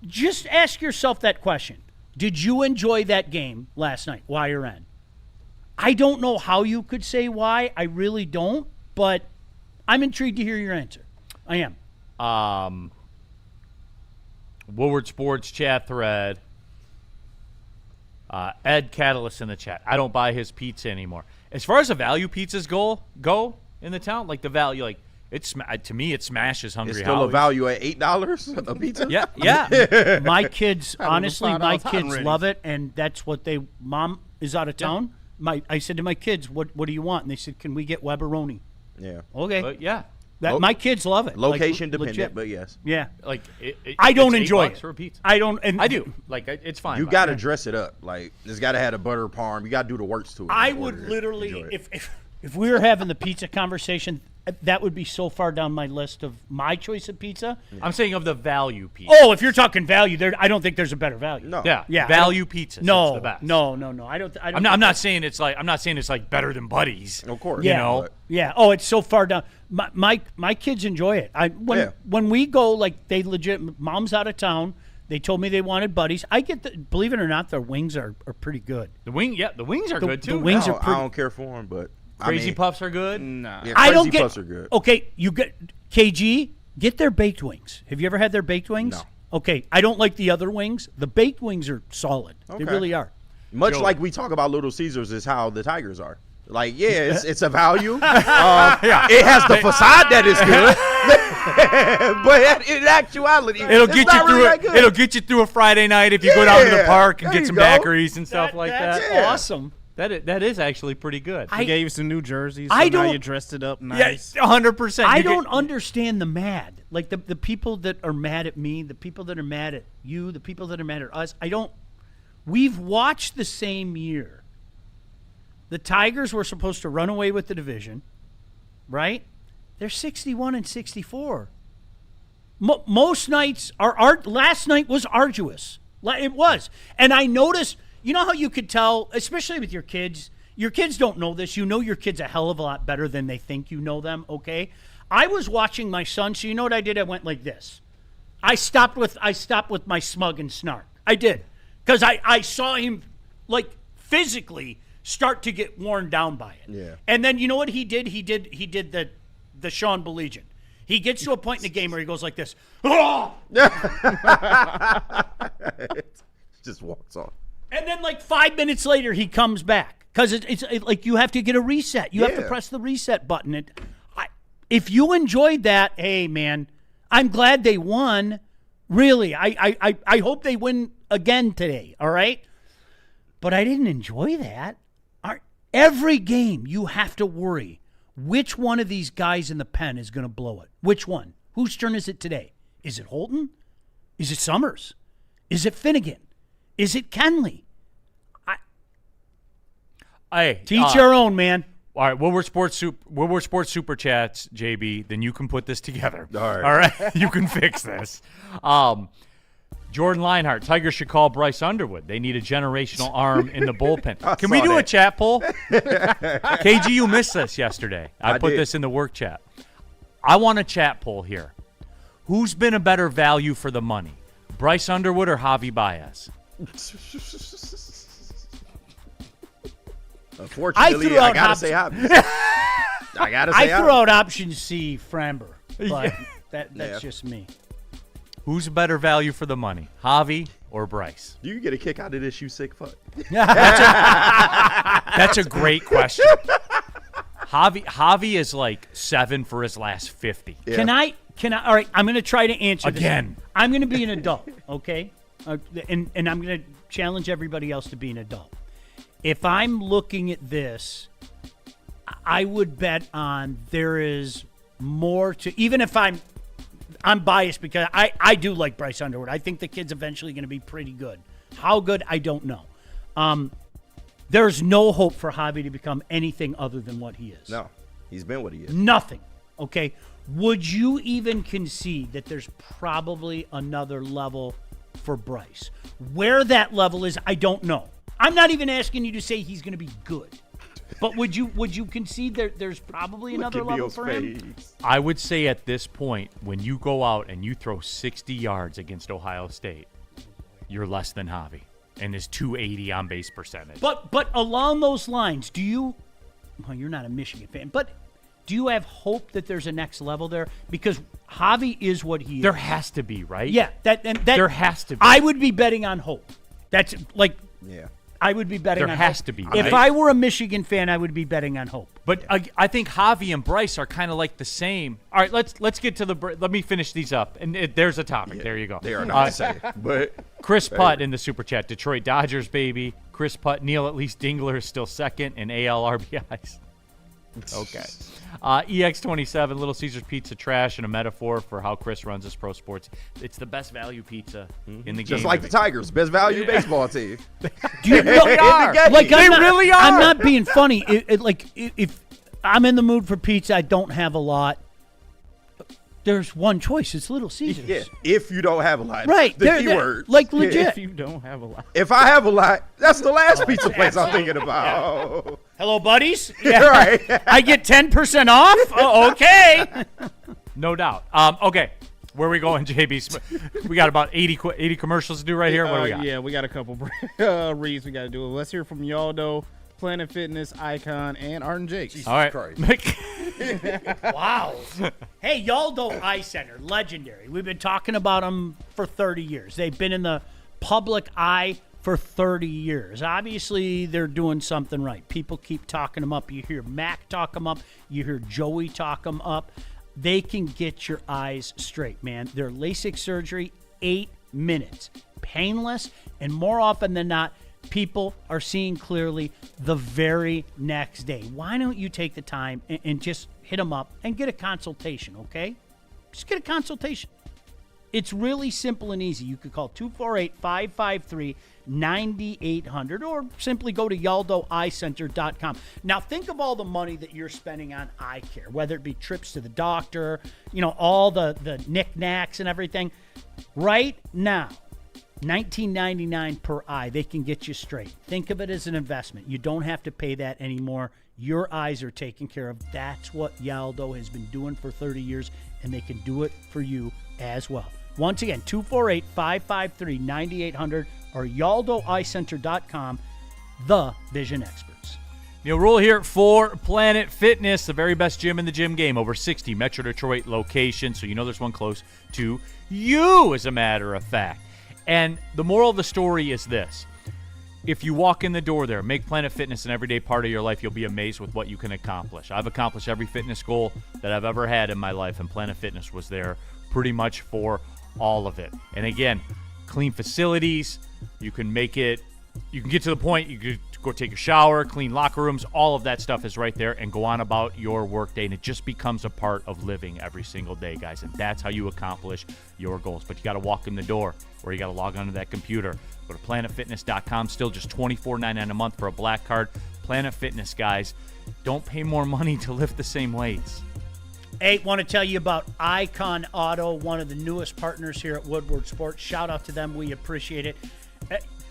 Just ask yourself that question. Did you enjoy that game last night, Y or N? I don't know how you could say why. I really don't, but I'm intrigued to hear your answer. I am. Woodward Sports chat thread. Ed Catalyst in the chat. I don't buy his pizza anymore. As far as the value pizzas go in the town, the value, to me it smashes Hungry It's still Howie's. a value at $8 a pizza. Yeah. My kids, honestly, my $5 hot kids and ready. love it, and that's what Mom is out of town. I said to my kids, what do you want? And they said, can we get Weberoni? Yeah. Okay. But yeah. My kids love it. Location dependent, legit. but yes. Yeah. I don't enjoy it. For a pizza. I don't. And I do. It's fine. You got to dress it up. It's got to have a butter parm. You got to do the works to it. I in would order to literally, enjoy it. if we were having the pizza conversation, that would be so far down my list of my choice of pizza. I'm saying of the value pizza. Oh, if you're talking value, I don't think there's a better value. No. Yeah, value pizza. No, it's the best. no. I don't. I'm not saying it's like better than Buddies. Of course. Yeah. You know? Yeah. Oh, it's so far down. My kids enjoy it. When we go, like they legit. Mom's out of town. They told me they wanted Buddies. I get believe it or not, their wings are pretty good. The wings are good too. The wings are pretty. I don't care for them, but Crazy Puffs are good. Nah. Yeah, I don't Crazy get. Puffs are good. Okay, you get KG. Get their baked wings. Have you ever had their baked wings? No. Okay, I don't like the other wings. The baked wings are solid. Okay. They really are. Much Joe. like we talk about Little Caesars is how the Tigers are. Like, yeah, it's a value. It has the facade that is good, but in actuality, It'll it's get not you through really that it. good. It'll get you through a Friday night if you go down to the Yeah, park and there get some you go. daiquiris and stuff like That's that. Yeah. awesome. That is actually pretty good. They gave you some new jerseys. So I now don't- you dressed it up Yeah, nice. 100%. I don't understand the mad. Like the people that are mad at me, the people that are mad at you, the people that are mad at us. We've watched the same year. The Tigers were supposed to run away with the division, right? They're 61-64. Most nights last night was arduous. It was. And I noticed, you know how you could tell, especially with your kids don't know this. You know your kids a hell of a lot better than they think you know them, okay? I was watching my son, so you know what I did? I went like this. I stopped with my smug and snark. I did. Because I saw him like physically start to get worn down by it. Yeah. And then you know what he did? He did the Sean Baligian. He gets to a point in the game where he goes like this. Oh! Just walks off. And then like 5 minutes later, he comes back. Because it's like you have to get a reset. You have to Yeah. press the reset button. If you enjoyed that, hey, man, I'm glad they won. Really, I hope they win again today, all right? But I didn't enjoy that. Every game, you have to worry which one of these guys in the pen is going to blow it. Which one? Whose turn is it today? Is it Holton? Is it Summers? Is it Finnegan? Is it Kenley? Hey, Teach your own, man. All right, Woodward Sports Super Chats, JB. Then you can put this together. All right. All right, you can fix this. Jordan Leinhart, Tigers should call Bryce Underwood. They need a generational arm in the bullpen. Can we saw do a that. chat poll? KG, you missed this yesterday. I put did. this in the work chat. I want a chat poll here. Who's been a better value for the money, Bryce Underwood or Javi Baez? Unfortunately, I gotta say Hopkins. I gotta say I threw Hopkins. out option C, Framber. But that's Yeah. just me. Who's a better value for the money, Javi or Bryce? Do you get a kick out of this, you sick fuck? That's a great question. Javi is like 7 for his last 50. Yeah. Can I? All right, I'm going to try to answer Again. this. I'm going to be an adult, okay? And I'm going to challenge everybody else to be an adult. If I'm looking at this, I would bet on there is more to, even if I'm biased because I do like Bryce Underwood. I think the kid's eventually going to be pretty good. How good, I don't know. There's no hope for Javi to become anything other than what he is. No, he's been what he is. Nothing. Okay. Would you even concede that there's probably another level for Bryce? Where that level is, I don't know. I'm not even asking you to say he's going to be good. But would you concede there's probably another Look at level Neal's for him? face. I would say at this point, when you go out and you throw 60 yards against Ohio State, you're less than Javi and his 280 on base percentage. But along those lines, do you? Well, you're not a Michigan fan, but do you have hope that there's a next level there? Because Javi is what he is. There has to be, right? Yeah, that There has to be. I would be betting on hope. That's like Yeah. I would be betting There on has hope. to be, If right? I were a Michigan fan, I would be betting on hope. But I think Javi and Bryce are kind of like the same. All right, let's get to let me finish these up. And there's a topic. There you go. They are not the same. But Chris Putt in the Super Chat. Detroit Dodgers, baby. Chris Putt, Neal, at least Dingler is still second in AL RBIs. Okay. EX27, Little Caesars Pizza trash and a metaphor for how Chris runs his pro sports. It's the best value pizza in the game. just like the Tigers, best value baseball team. Do you know, They are. like They really are. I'm not being funny. If I'm in the mood for pizza. I don't have a lot. There's one choice. It's Little Caesars. Yeah, if you don't have a lot. Right. The key word. Like legit. If you don't have a lot. If I have a lot, that's the last pizza place I'm thinking about. Hello, buddies. Yeah. Right. I get 10% off? Oh, okay. No doubt. Okay. Where are we going, JB? We got about 80 commercials to do right here. What do we got? Yeah, we got a couple reads we got to do. Let's hear from Yaldo, Planet Fitness, Icon, and Art and Jake. All right. Wow. Hey, Yaldo Eye Center, legendary. We've been talking about them for 30 years. They've been in the public eye for 30 years. Obviously, they're doing something right. People keep talking them up. You hear Mac talk them up. You hear Joey talk them up. They can get your eyes straight, man. Their LASIK surgery, 8 minutes. Painless, and more often than not, people are seeing clearly the very next day. Why don't you take the time and just hit them up and get a consultation, okay? Just get a consultation. It's really simple and easy. You could call 248-553-9800 or simply go to YaldoEyeCenter.com. Now, think of all the money that you're spending on eye care, whether it be trips to the doctor, all the knickknacks and everything. Right now, $19.99 per eye. They can get you straight. Think of it as an investment. You don't have to pay that anymore. Your eyes are taken care of. That's what Yaldo has been doing for 30 years, and they can do it for you as well. Once again, 248-553-9800 or YaldoEyeCenter.com, the vision experts. Neal Ruhl here for Planet Fitness, the very best gym in the gym game. Over 60 Metro Detroit locations, so there's one close to you, as a matter of fact. And the moral of the story is this. If you walk in the door there, make Planet Fitness an everyday part of your life, you'll be amazed with what you can accomplish. I've accomplished every fitness goal that I've ever had in my life, and Planet Fitness was there pretty much for all of it. And again, clean facilities. You can get to the point, you can go take a shower, clean locker rooms, all of that stuff is right there, and go on about your workday, and it just becomes a part of living every single day, guys. And that's how you accomplish your goals. But you got to walk in the door, or you got to log onto that computer. Go to planetfitness.com, still just $24.99 a month for a black card. Planet Fitness, guys. Don't pay more money to lift the same weights. Hey, want to tell you about Icon Auto, one of the newest partners here at Woodward Sports. Shout out to them. We appreciate it.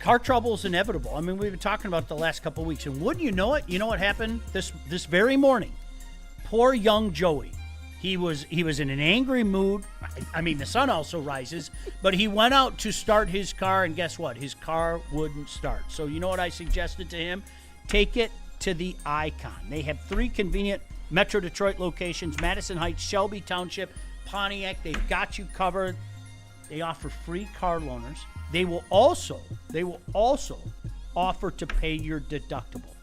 Car trouble is inevitable. I mean, we've been talking about it the last couple of weeks, and wouldn't you know it? You know what happened this very morning? Poor young Joey. He was in an angry mood. I mean, the sun also rises, but he went out to start his car, and guess what? His car wouldn't start. So you know what I suggested to him? Take it to the Icon. They have 3 convenient Metro Detroit locations: Madison Heights, Shelby Township, Pontiac. They've got you covered. They offer free car loaners. They will also offer to pay your deductible.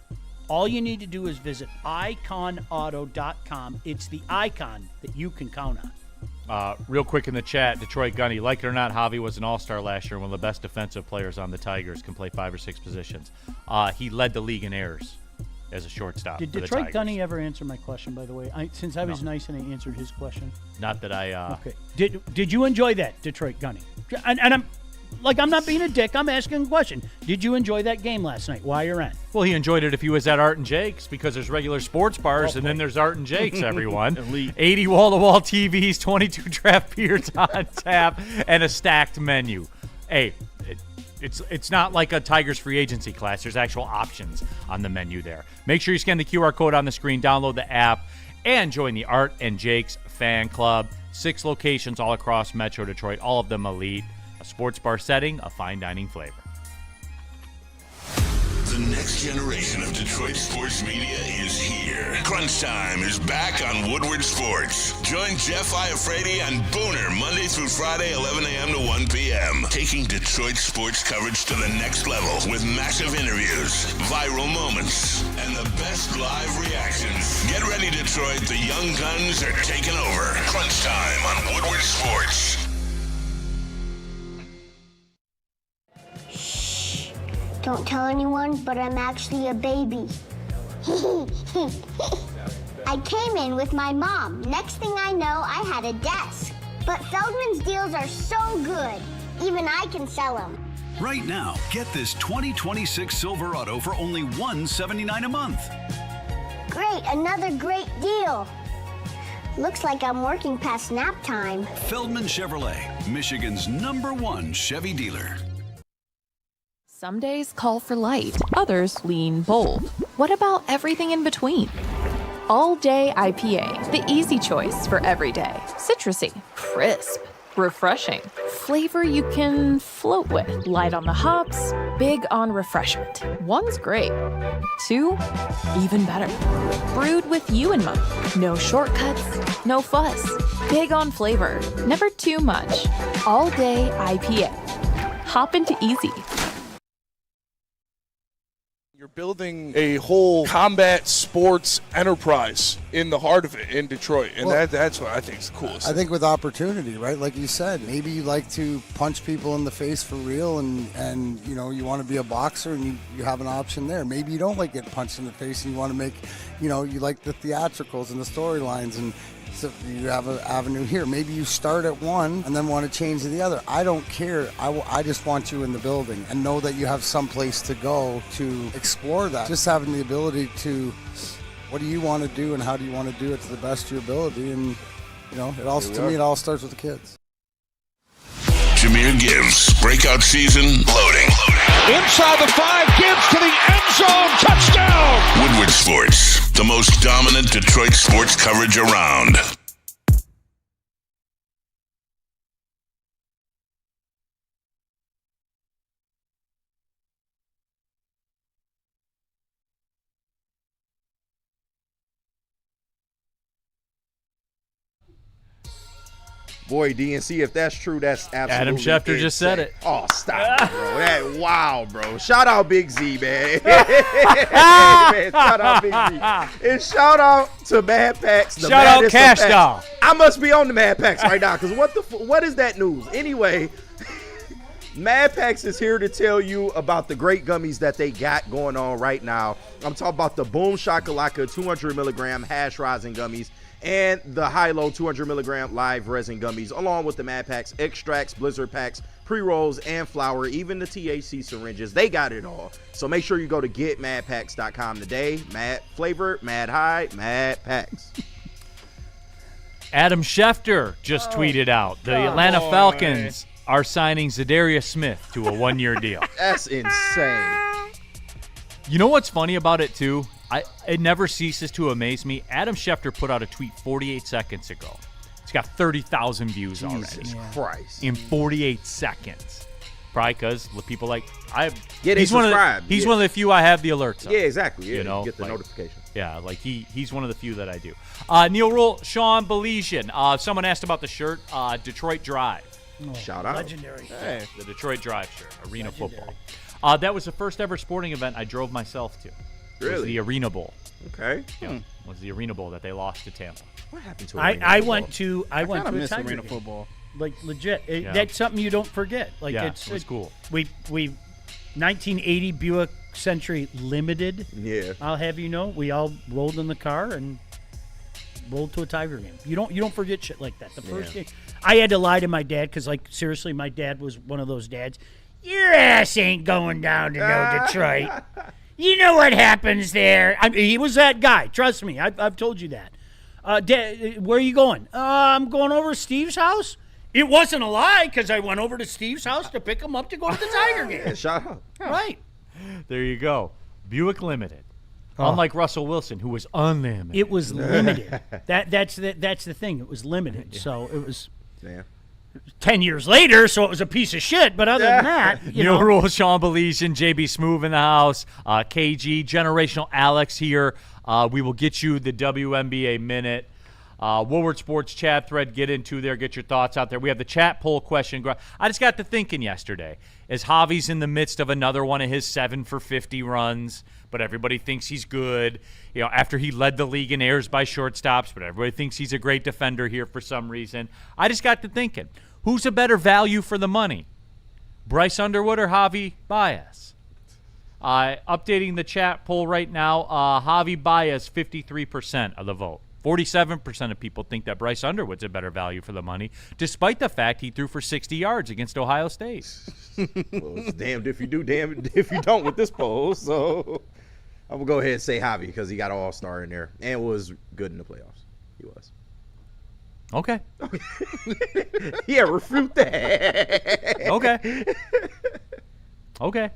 All you need to do is visit iconauto.com. It's the Icon that you can count on. Real quick in the chat, Detroit Gunny, like it or not, Javi was an all-star last year, one of the best defensive players on the Tigers, can play 5 or 6 positions. He led the league in errors as a shortstop. Did for Detroit the Gunny ever answer my question, by the way? Since I was nice and I answered his question. Not that I... Okay. Did you enjoy that, Detroit Gunny? And I'm not being a dick. I'm asking a question. Did you enjoy that game last night while you're in? Well, he enjoyed it if he was at Art and Jake's, because there's regular sports bars, and then there's Art and Jake's, everyone. Elite. 80 wall-to-wall TVs, 22 draft beers on tap, and a stacked menu. Hey, it's not like a Tigers free agency class. There's actual options on the menu there. Make sure you scan the QR code on the screen, download the app, and join the Art and Jake's fan club. 6 locations all across Metro Detroit, all of them elite. A sports bar setting, a fine dining flavor. The next generation of Detroit sports media is here. Crunch Time is back on Woodward Sports. Join Jeff Iafrate and Booner Monday through Friday, 11 a.m. to 1 p.m. Taking Detroit sports coverage to the next level with massive interviews, viral moments, and the best live reactions. Get ready, Detroit. The young guns are taking over. Crunch Time on Woodward Sports. Don't tell anyone, but I'm actually a baby. I came in with my mom. Next thing I know, I had a desk. But Feldman's deals are so good, even I can sell them. Right now, get this 2026 Silverado for only $179 a month. Great. great, another great deal. Looks like I'm working past nap time. Feldman Chevrolet, Michigan's #1 Chevy dealer. Some days call for light, others lean bold. What about everything in between? All Day IPA, the easy choice for every day. Citrusy, crisp, refreshing. Flavor you can float with. Light on the hops, big on refreshment. One's great. 2, even better. Brewed with you in mind. No shortcuts, no fuss. Big on flavor, never too much. All Day IPA. Hop into easy. You're building a whole combat sports enterprise in the heart of it in Detroit, and that's what I think is the coolest. I think with opportunity, right? Like you said, maybe you like to punch people in the face for real, and you know, you want to be a boxer, and you have an option there. Maybe you don't like getting punched in the face, and you want to make, you know, you like the theatricals and the storylines, and so you have an avenue here. Maybe you start at one and then want to change to the other. I don't care. I just want you in the building and know that you have some place to go to explore that. Just having the ability to, what do you want to do and how do you want to do it to the best of your ability? And, you know, it all starts with the kids. Jahmyr Gibbs, breakout season, loading. Inside the 5, Gibbs to the end zone, touchdown! Woodward Sports, the most dominant Detroit sports coverage around. Boy, DNC, if that's true, that's absolutely Adam Schefter insane. just said it. Oh, stop it, bro. Wow, bro. Shout out Big Z, man. Man, shout out Big Z. And shout out to Mad Packs. Shout out Cash Doll. I must be on the Mad Packs right now, because what is that news? Anyway, Mad Packs is here to tell you about the great gummies that they got going on right now. I'm talking about the Boom Shakalaka 200 milligram hash rosin gummies and the high-low 200 milligram live resin gummies, along with the Mad Packs extracts, blizzard packs, pre-rolls, and flour, even the THC syringes. They got it all. So make sure you go to getmadpacks.com today. Mad flavor, Mad High, Mad Packs. Adam Schefter just tweeted out the Atlanta Falcons are signing Zadarius Smith to a 1-year deal. That's insane. You know what's funny about it, too? It never ceases to amaze me. Adam Schefter put out a tweet 48 seconds ago. It's got 30,000 views already. Jesus Christ. In 48 seconds. Probably because people like he's one of the few I have the alerts on. Yeah, exactly. Yeah, you know, get the notification. Yeah, like he's one of the few that I do. Neal, Ruhl, Sean Baligian. Someone asked about the shirt. Detroit Drive. Shout out. Legendary. Hey. The Detroit Drive shirt. Arena football. That was the first ever sporting event I drove myself to. Really? It was the Arena Bowl. Okay. Yeah, was the Arena Bowl that they lost to Tampa. What happened to I went to a miss Tiger Arena game. football. Like legit. That's something you don't forget. Like it was cool. We 1980 Buick Century Limited. Yeah. I'll have you know, we all rolled in the car and rolled to a Tiger game. You don't forget shit like that. The first game, I had to lie to my dad because, like, seriously, my dad was one of those dads. Your ass ain't going down to no Detroit. You know what happens there. He was that guy. Trust me. I've told you that. Dad, where are you going? I'm going over to Steve's house. It wasn't a lie because I went over to Steve's house to pick him up to go to the Tiger game. Shout out. Right. There you go. Buick Limited. Unlike Russell Wilson, who was unlimited. It was limited. That's the thing. It was limited. So it was 10 years later, so it was a piece of shit. But other than that, Neal Ruhl, Sean Baligian, JB Smoove in the house, KG, Generational Alex here. We will get you the WNBA minute. Woodward Sports chat thread, get into there, get your thoughts out there. We have the chat poll question. I just got to thinking yesterday, as Javi's in the midst of another one of his 7 for 50 runs, but everybody thinks he's good. You know, after he led the league in errors by shortstops, but everybody thinks he's a great defender here for some reason. I just got to thinking, who's a better value for the money? Bryce Underwood or Javi Baez? Updating the chat poll right now, Javi Baez, 53% of the vote. 47% of people think that Bryce Underwood's a better value for the money, despite the fact he threw for 60 yards against Ohio State. Well, it's damned if you do, damned if you don't with this poll. So I'm gonna go ahead and say Javi because he got an all-star in there and was good in the playoffs. He was. Okay. Yeah, refute that. Okay. Okay.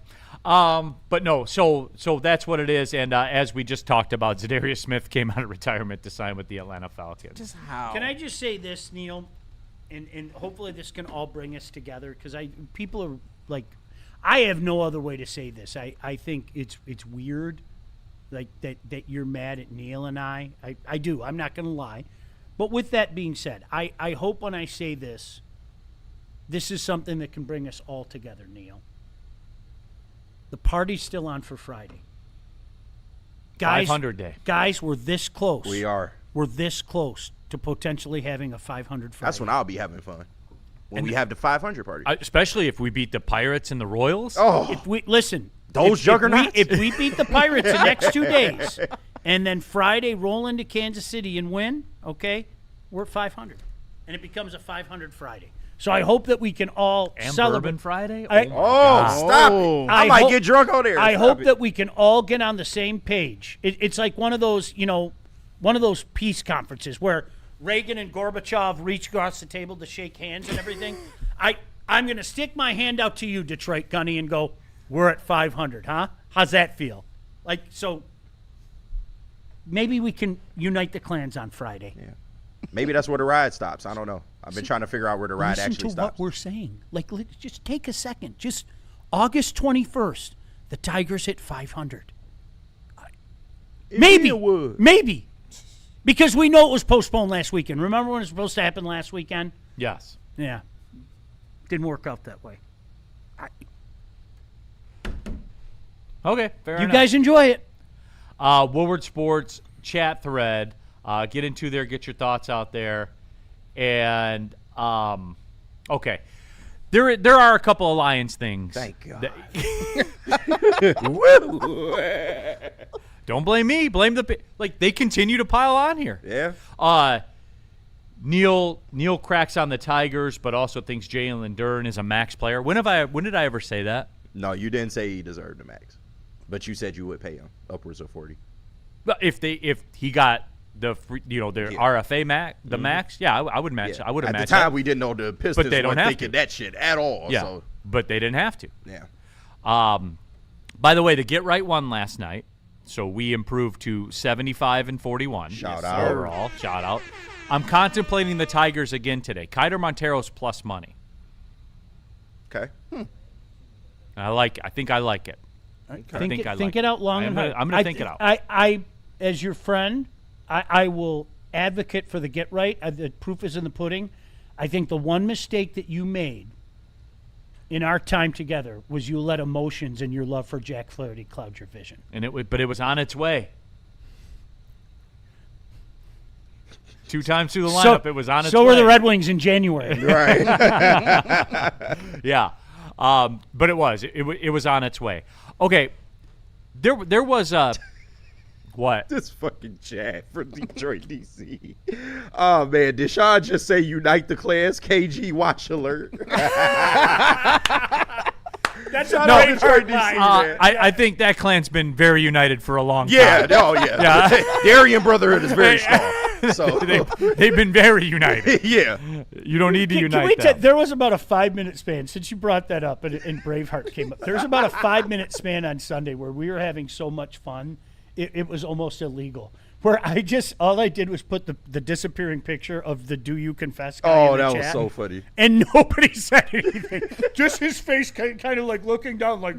But no, so that's what it is. And as we just talked about, Zadarius Smith came out of retirement to sign with the Atlanta Falcons. Just how? Can I just say this, Neal? And hopefully this can all bring us together because people are like, I have no other way to say this. I think it's weird, like that you're mad at Neal and I do. I'm not going to lie. But with that being said, I hope when I say this is something that can bring us all together, Neal. The party's still on for Friday. Guys, 500 day. Guys, we're this close. We are. We're this close to potentially having a 500 Friday. That's when I'll be having fun. When we have the 500 party. Especially if we beat the Pirates and the Royals. Oh. If we listen, those juggernauts. If we beat the Pirates the next 2 days, and then Friday roll into Kansas City and win, okay, we're at 500, and it becomes a 500 Friday. So I hope that we can all and celebrate. Bourbon Friday. Stop it! I might get drunk on there. I hope that we can all get on the same page. It's like one of those, one of those peace conferences where Reagan and Gorbachev reach across the table to shake hands and everything. I'm going to stick my hand out to you, Detroit Gunny, and go, we're at 500, huh? How's that feel? Like, so maybe we can unite the clans on Friday. Yeah. Maybe that's where the ride stops. I don't know. I've been trying to figure out where the ride Listen actually to stops. what we're saying. Like, just take a second. Just August 21st, the Tigers hit 500. Maybe. Because we know it was postponed last weekend. Remember when it was supposed to happen last weekend? Yes. Yeah. Didn't work out that way. Okay, fair enough. You guys enjoy it. Woodward Sports chat thread. Get into there, get your thoughts out there. And, okay. There are a couple of Lions things. Thank God. Don't blame me. Blame they continue to pile on here. Yeah. Neal cracks on the Tigers, but also thinks Jalen Duren is a max player. When did I ever say that? No, you didn't say he deserved the max, but you said you would pay him upwards of 40. But if he got the RFA max, max, yeah, I would match. Yeah. I would have matched. At the time, that. we didn't know the Pistons but they don't weren't have thinking to. that shit at all. Yeah, So. but they didn't have to. Yeah. By the way, the Get Right won last night, so we improved to 75 and 41. Shout out overall. Shout out. I'm contemplating the Tigers again today. Kiter Montero's plus money. Okay. I think I like it. Think it out long and hard. I'm going to think it out. I, as your friend, I will advocate for the Get Right. The proof is in the pudding. I think the one mistake that you made in our time together was you let emotions and your love for Jack Flaherty cloud your vision. But it was on its way. 2 times through the lineup, it was on its way. So were the Red Wings in January. Right. Yeah. But it was on its way. Okay. There was a what? This fucking chat from Detroit, D.C. Oh, man. Did Sean just say unite the clans? KG watch alert. That's a great Detroit, D.C., man. I think that clan's been very united for a long time. Yeah. The Aryan Brotherhood is very strong. So they've been very united. Yeah. You don't need to unite them. There was about a 5-minute span, since you brought that up and Braveheart came up. There was about a 5-minute span on Sunday where we were having so much fun, it was almost illegal. Where all I did was put the disappearing picture of the Do You Confess guy in the that chat, was so funny. and nobody said anything. Just his face kind of like looking down like,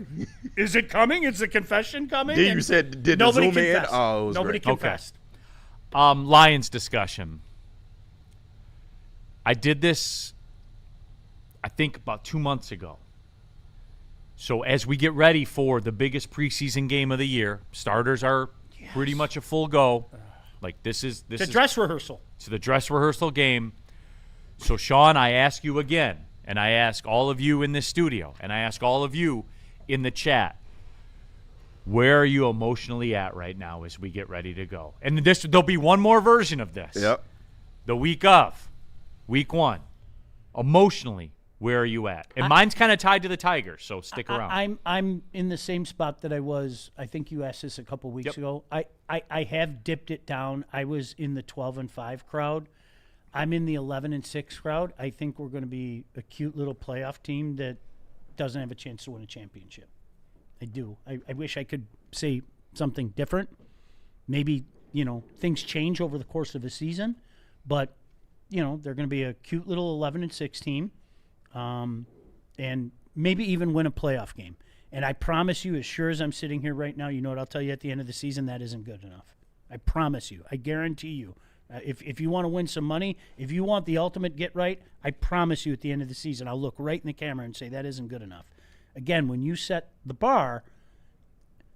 is it coming? Is the confession coming? You said, did nobody the zoom in? confessed. Oh, it was Nobody great. confessed. Lions discussion. I did this, I think, about 2 months ago. So as we get ready for the biggest preseason game of the year, starters are pretty much a full go. Like this is dress rehearsal. It's the dress rehearsal game. So Sean, I ask you again, and I ask all of you in this studio, and I ask all of you in the chat, where are you emotionally at right now as we get ready to go? And there'll be one more version of this. Yep. The week of, week 1. Emotionally, Where are you at? And mine's kind of tied to the Tigers, so stick around. I'm in the same spot that I was. I think you asked this a couple weeks ago. I have dipped it down. I was in the 12-5 crowd. I'm in the 11-6 crowd. I think we're going to be a cute little playoff team that doesn't have a chance to win a championship. I do. I wish I could say something different. Maybe, things change over the course of a season, but, they're going to be a cute little 11-6 team. And maybe even win a playoff game. And I promise you, as sure as I'm sitting here right now, you know what I'll tell you at the end of the season? That isn't good enough. I promise you. I guarantee you. If you want to win some money, if you want the ultimate get right, I promise you at the end of the season, I'll look right in the camera and say that isn't good enough. Again, when you set the bar,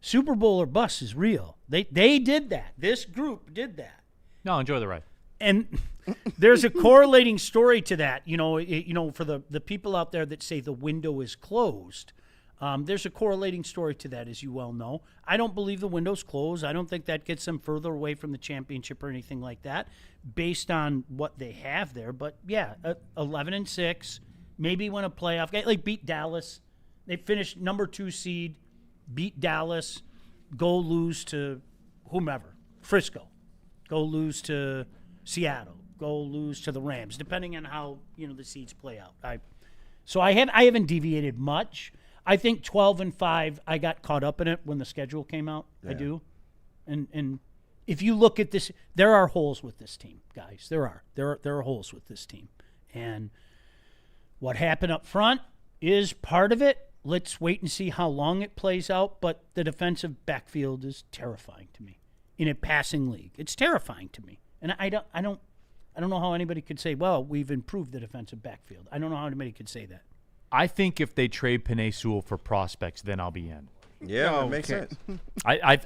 Super Bowl or bust is real. They did that. This group did that. No, enjoy the ride. And there's a correlating story to that. For the people out there that say the window is closed, there's a correlating story to that, as you well know. I don't believe the window's closed. I don't think that gets them further away from the championship or anything like that, based on what they have there. But yeah, 11-6, maybe win a playoff game, like beat Dallas. They finished number 2 seed, beat Dallas, go lose to whomever, Frisco, go lose to Seattle, go lose to the Rams, depending on how the seeds play out. I haven't deviated much. I think 12-5. I got caught up in it when the schedule came out. Yeah. I do, and if you look at this, there are holes with this team, guys. There are holes with this team, and what happened up front is part of it. Let's wait and see how long it plays out. But the defensive backfield is terrifying to me in a passing league. It's terrifying to me. And I don't know how anybody could say, well, we've improved the defensive backfield. I don't know how anybody could say that. I think if they trade Penei Sewell for prospects, then I'll be in. Yeah, it makes sense. I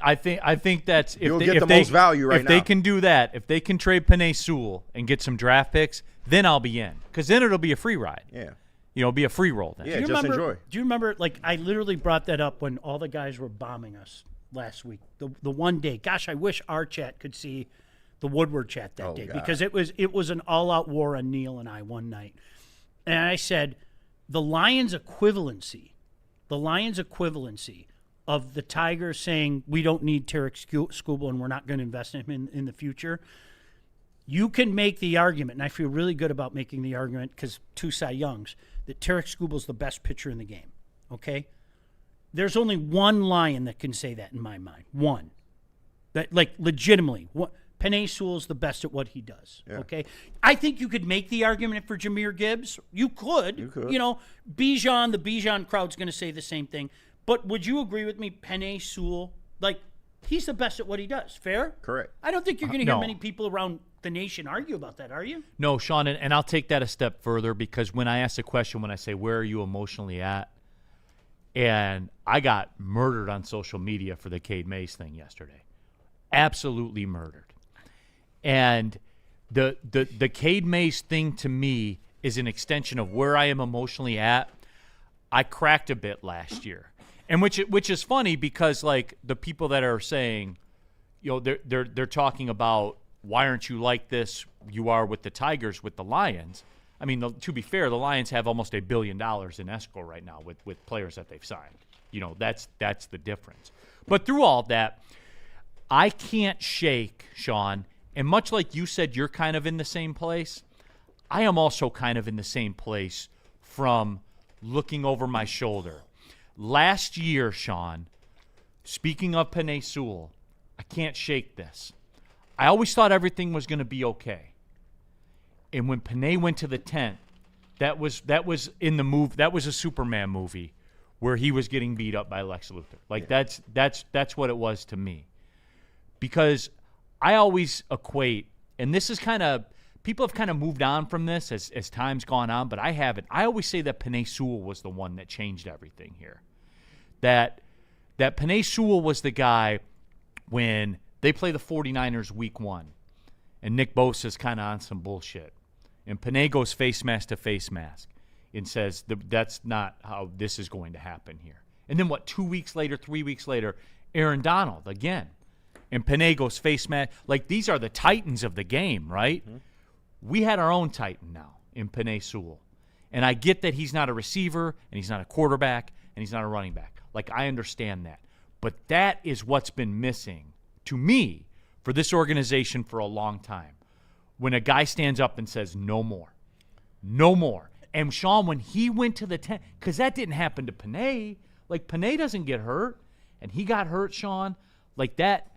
think that's if you'll they, get if the they, most value right if now. If they can do that, if they can trade Penei Sewell and get some draft picks, then I'll be in. Because then it'll be a free ride. Yeah. It'll be a free roll then. Yeah, just enjoy. Do you remember, I literally brought that up when all the guys were bombing us last week. The one day. Gosh, I wish our chat could see the Woodward chat that day. God. Because it was an all-out war on Neal and I one night. And I said, the Lions' equivalency of the Tigers saying we don't need Tarek Skubal and we're not going to invest in him in the future, you can make the argument, and I feel really good about making the argument because 2 Cy Youngs, that Tarek Skubal's the best pitcher in the game, okay? There's only one Lion that can say that in my mind. One. That, legitimately. Penei Sewell's the best at what he does, okay? I think you could make the argument for Jahmyr Gibbs. You could. Bijan, the Bijan crowd's going to say the same thing. But would you agree with me, Penei Sewell, he's the best at what he does, fair? Correct. I don't think you're going to hear many people around the nation argue about that, are you? No, Sean, and I'll take that a step further because when I ask the question, when I say, where are you emotionally at? And I got murdered on social media for the Cade Mays thing yesterday. Absolutely murdered. And the Cade Mays thing to me is an extension of where I am emotionally at. I cracked a bit last year. And which is funny because the people that are saying, they're talking about why aren't you like this? You are with the Tigers, with the Lions. I mean, to be fair, the Lions have almost $1 billion in escrow right now with players that they've signed. That's the difference. But through all that, I can't shake, Sean, and much like you said you're kind of in the same place, I am also kind of in the same place from looking over my shoulder. Last year, Sean, speaking of Penei Sewell, I can't shake this. I always thought everything was going to be okay. And when Penei went to the tent, that was in the move. That was a Superman movie where he was getting beat up by Lex Luthor. That's what it was to me. Because I always equate, and this is people have kind of moved on from this as time's gone on, but I haven't. I always say that Penei Sewell was the one that changed everything here. That Penei Sewell was the guy when they play the 49ers week 1, and Nick Bosa's kind of on some bullshit. And Penei goes face mask to face mask and says, that's not how this is going to happen here. And then 2 weeks later, 3 weeks later, Aaron Donald again. And Penei goes face mask. These are the titans of the game, right? Mm-hmm. We had our own titan now in Penei Sewell. And I get that he's not a receiver and he's not a quarterback and he's not a running back. Like, I understand that. But that is what's been missing to me for this organization for a long time. When a guy stands up and says, no more. No more. And Sean, when he went to the 10, because that didn't happen to Panay. Like, Panay doesn't get hurt, and he got hurt, Sean. Like, that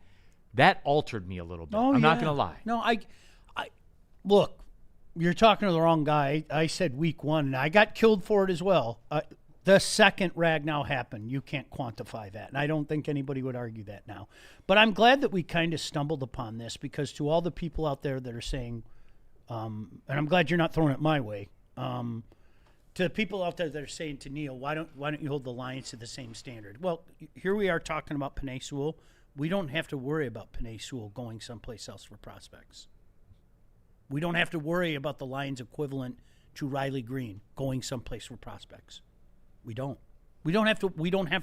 altered me a little bit. I'm not going to lie. No, I look, you're talking to the wrong guy. I said week 1, and I got killed for it as well. The second Ragnow happened, you can't quantify that, and I don't think anybody would argue that now. But I'm glad that we kind of stumbled upon this, because to all the people out there that are saying, and I'm glad you're not throwing it my way, to the people out there that are saying to Neal, why don't you hold the Lions to the same standard? Well, here we are talking about Penei Sewell. We don't have to worry about Penei Sewell going someplace else for prospects. We don't have to worry about the Lions equivalent to Riley Green going someplace for prospects. We don't. We don't have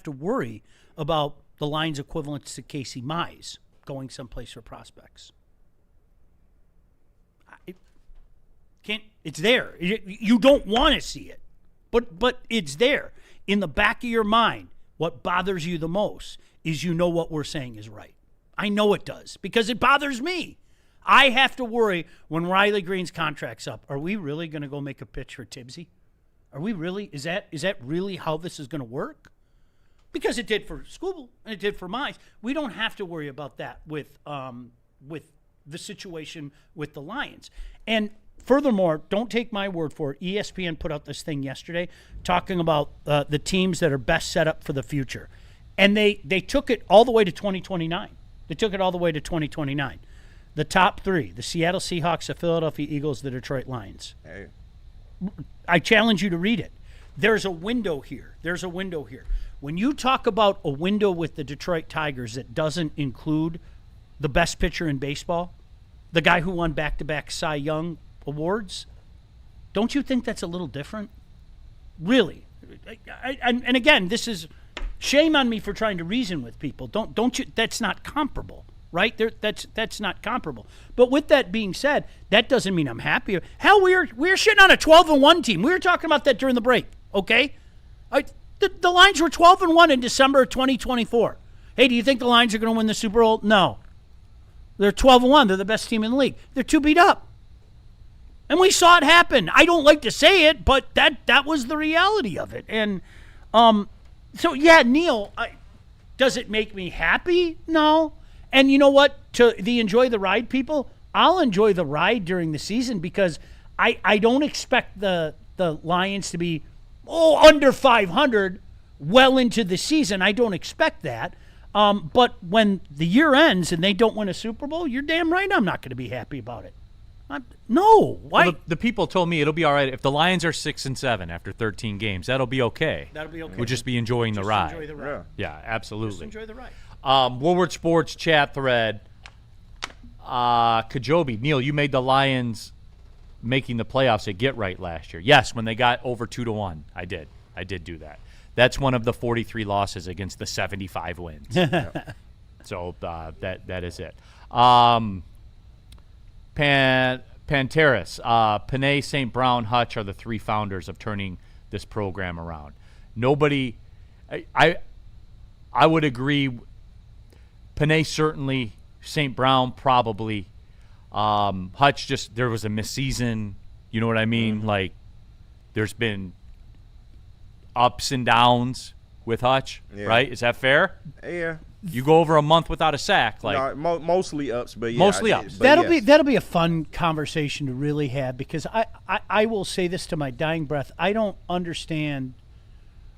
to worry about the Lions equivalent to Casey Mize going someplace for prospects. It's there. You don't want to see it, but it's there. In the back of your mind, what bothers you the most is you know what we're saying is right. I know it does, because it bothers me. I have to worry when Riley Green's contract's up. Are we really going to go make a pitch for Tibbsy? Are we really? Is that really how this is going to work? Because it did for Scooble and it did for Mize. We don't have to worry about that with the situation with the Lions. And furthermore, don't take my word for it. ESPN put out this thing yesterday talking about the teams that are best set up for the future. And they took it all the way to 2029. They took it all the way to 2029. The top 3, the Seattle Seahawks, the Philadelphia Eagles, the Detroit Lions. Hey. I challenge you to read it. There's a window here. When you talk about a window with the Detroit Tigers that doesn't include the best pitcher in baseball, the guy who won back-to-back Cy Young awards, don't you think that's a little different? Really? And again, this is shame on me for trying to reason with people. Don't you? That's not comparable, right? That's not comparable. But with that being said, that doesn't mean I'm happy. Hell, we're shitting on a 12-1 team. We were talking about that during the break. Okay, the Lions were 12-1 in December of 2024. Hey, do you think the Lions are going to win the Super Bowl? No. They're 12-1. They're the best team in the league. They're 2 beat up. And we saw it happen. I don't like to say it, but that was the reality of it. And so, yeah, Neal, does it make me happy? No. And you know what? To the enjoy the ride people, I'll enjoy the ride during the season, because I don't expect the Lions to be, under 500 well into the season. I don't expect that. But when the year ends and they don't win a Super Bowl, you're damn right I'm not going to be happy about it. No. Why? Well, the people told me it'll be all right if the Lions are 6-7 after 13 games. That'll be okay. That'll be okay. We'll just be enjoying the ride. Enjoy the ride. Yeah, absolutely. Just enjoy the ride. Woodward Sports chat thread. Kajobi, Neal, you made the Lions making the playoffs at Get Right last year. Yes, when they got over 2-1. I did do that. That's one of the 43 losses against the 75 wins. So that is it. Panteris, Panay, St. Brown, Hutch are the 3 founders of turning this program around. Nobody, I would agree. Panay certainly, St. Brown probably. Hutch there was a misseason. You know what I mean? Mm-hmm. Like, there's been ups and downs with Hutch, right? Is that fair? Yeah. You go over a month without a sack, like no, mostly ups, but yeah, mostly ups. That'll be a fun conversation to really have, because I will say this to my dying breath. I don't understand,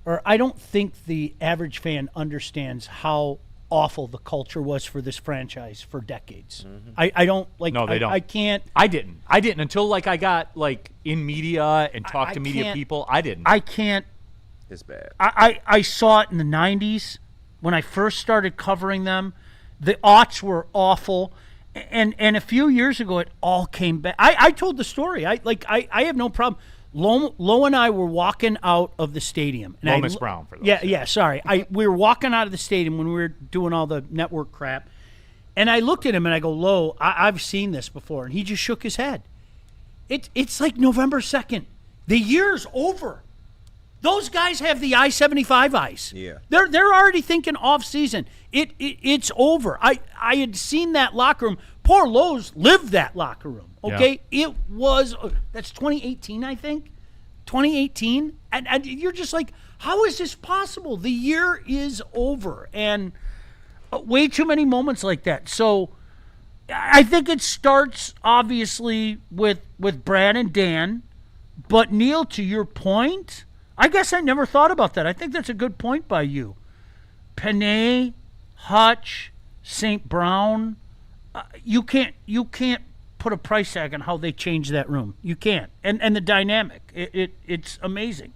or I don't think the average fan understands how awful the culture was for this franchise for decades. Mm-hmm. I don't like. No, they don't. I can't. I didn't until I got in media and talked to media people. I didn't. I can't. It's bad. I saw it in the 90s. When I first started covering them, the aughts were awful, and a few years ago it all came back. I told the story. I have no problem. Lo and I were walking out of the stadium. Lomas Brown for those. Yeah. Sorry, we were walking out of the stadium when we were doing all the network crap, and I looked at him and I go, "Lo, I've seen this before," and he just shook his head. It's like November 2nd. The year's over. Those guys have the I-75 eyes. Yeah. They're already thinking off season. It's over. I had seen that locker room. Poor Lowe's lived that locker room. Okay? Yeah. It was that's 2018, I think. 2018. And you're just like, how is this possible? The year is over. And way too many moments like that. So I think it starts obviously with Brad and Dan. But Neal, to your point, I guess I never thought about that. I think that's a good point by you. Panay, Hutch, St. Brown, you can't put a price tag on how they change that room. You can't. And the dynamic, it's amazing.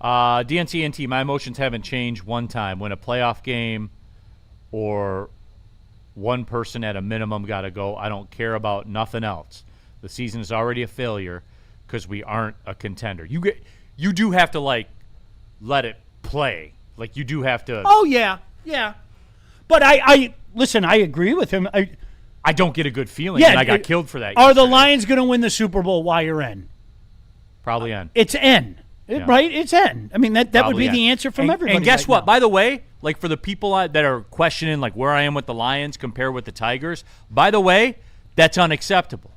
DNCNT, my emotions haven't changed one time. When a playoff game or one person at a minimum got to go, I don't care about nothing else. The season is already a failure because we aren't a contender. You do have to, like, let it play. Like, you do have to. Oh, yeah. But I listen, I agree with him. I don't get a good feeling, and I got killed for that. Are the Lions going to win the Super Bowl? Y or N? Probably N. It's N, right? It's N. I mean, that would be the answer from everybody. And guess right what? now. By the way, like, for the people that are questioning, like, where I am with the Lions compared with the Tigers, by the way, that's unacceptable.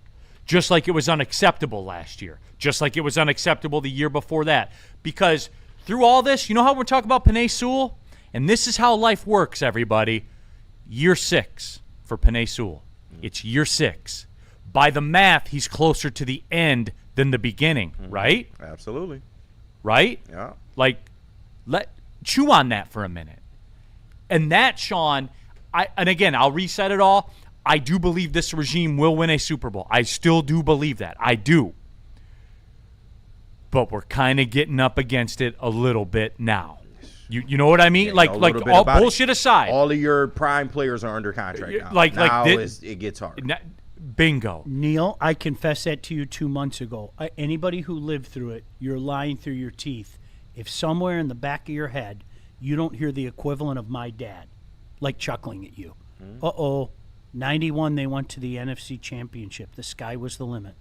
Just like it was unacceptable last year. Just like it was unacceptable the year before that. Because through all this, you know how we're talking about Penei Sewell? And this is how life works, everybody. Year 6 for Penei Sewell. It's year 6. By the math, he's closer to the end than the beginning, right? Absolutely. Right? Yeah. Like, chew on that for a minute. And that, Sean, and again, I'll reset it all. I do believe this regime will win a Super Bowl. I still do believe that. I do. But we're kind of getting up against it a little bit now. You know what I mean? Yeah, like all bullshit aside. All of your prime players are under contract now. It gets hard. Bingo. Neal, I confessed that to you 2 months ago. Anybody who lived through it, you're lying through your teeth. If somewhere in the back of your head you don't hear the equivalent of my dad, like chuckling at you. 91, they went to the NFC Championship. The sky was the limit.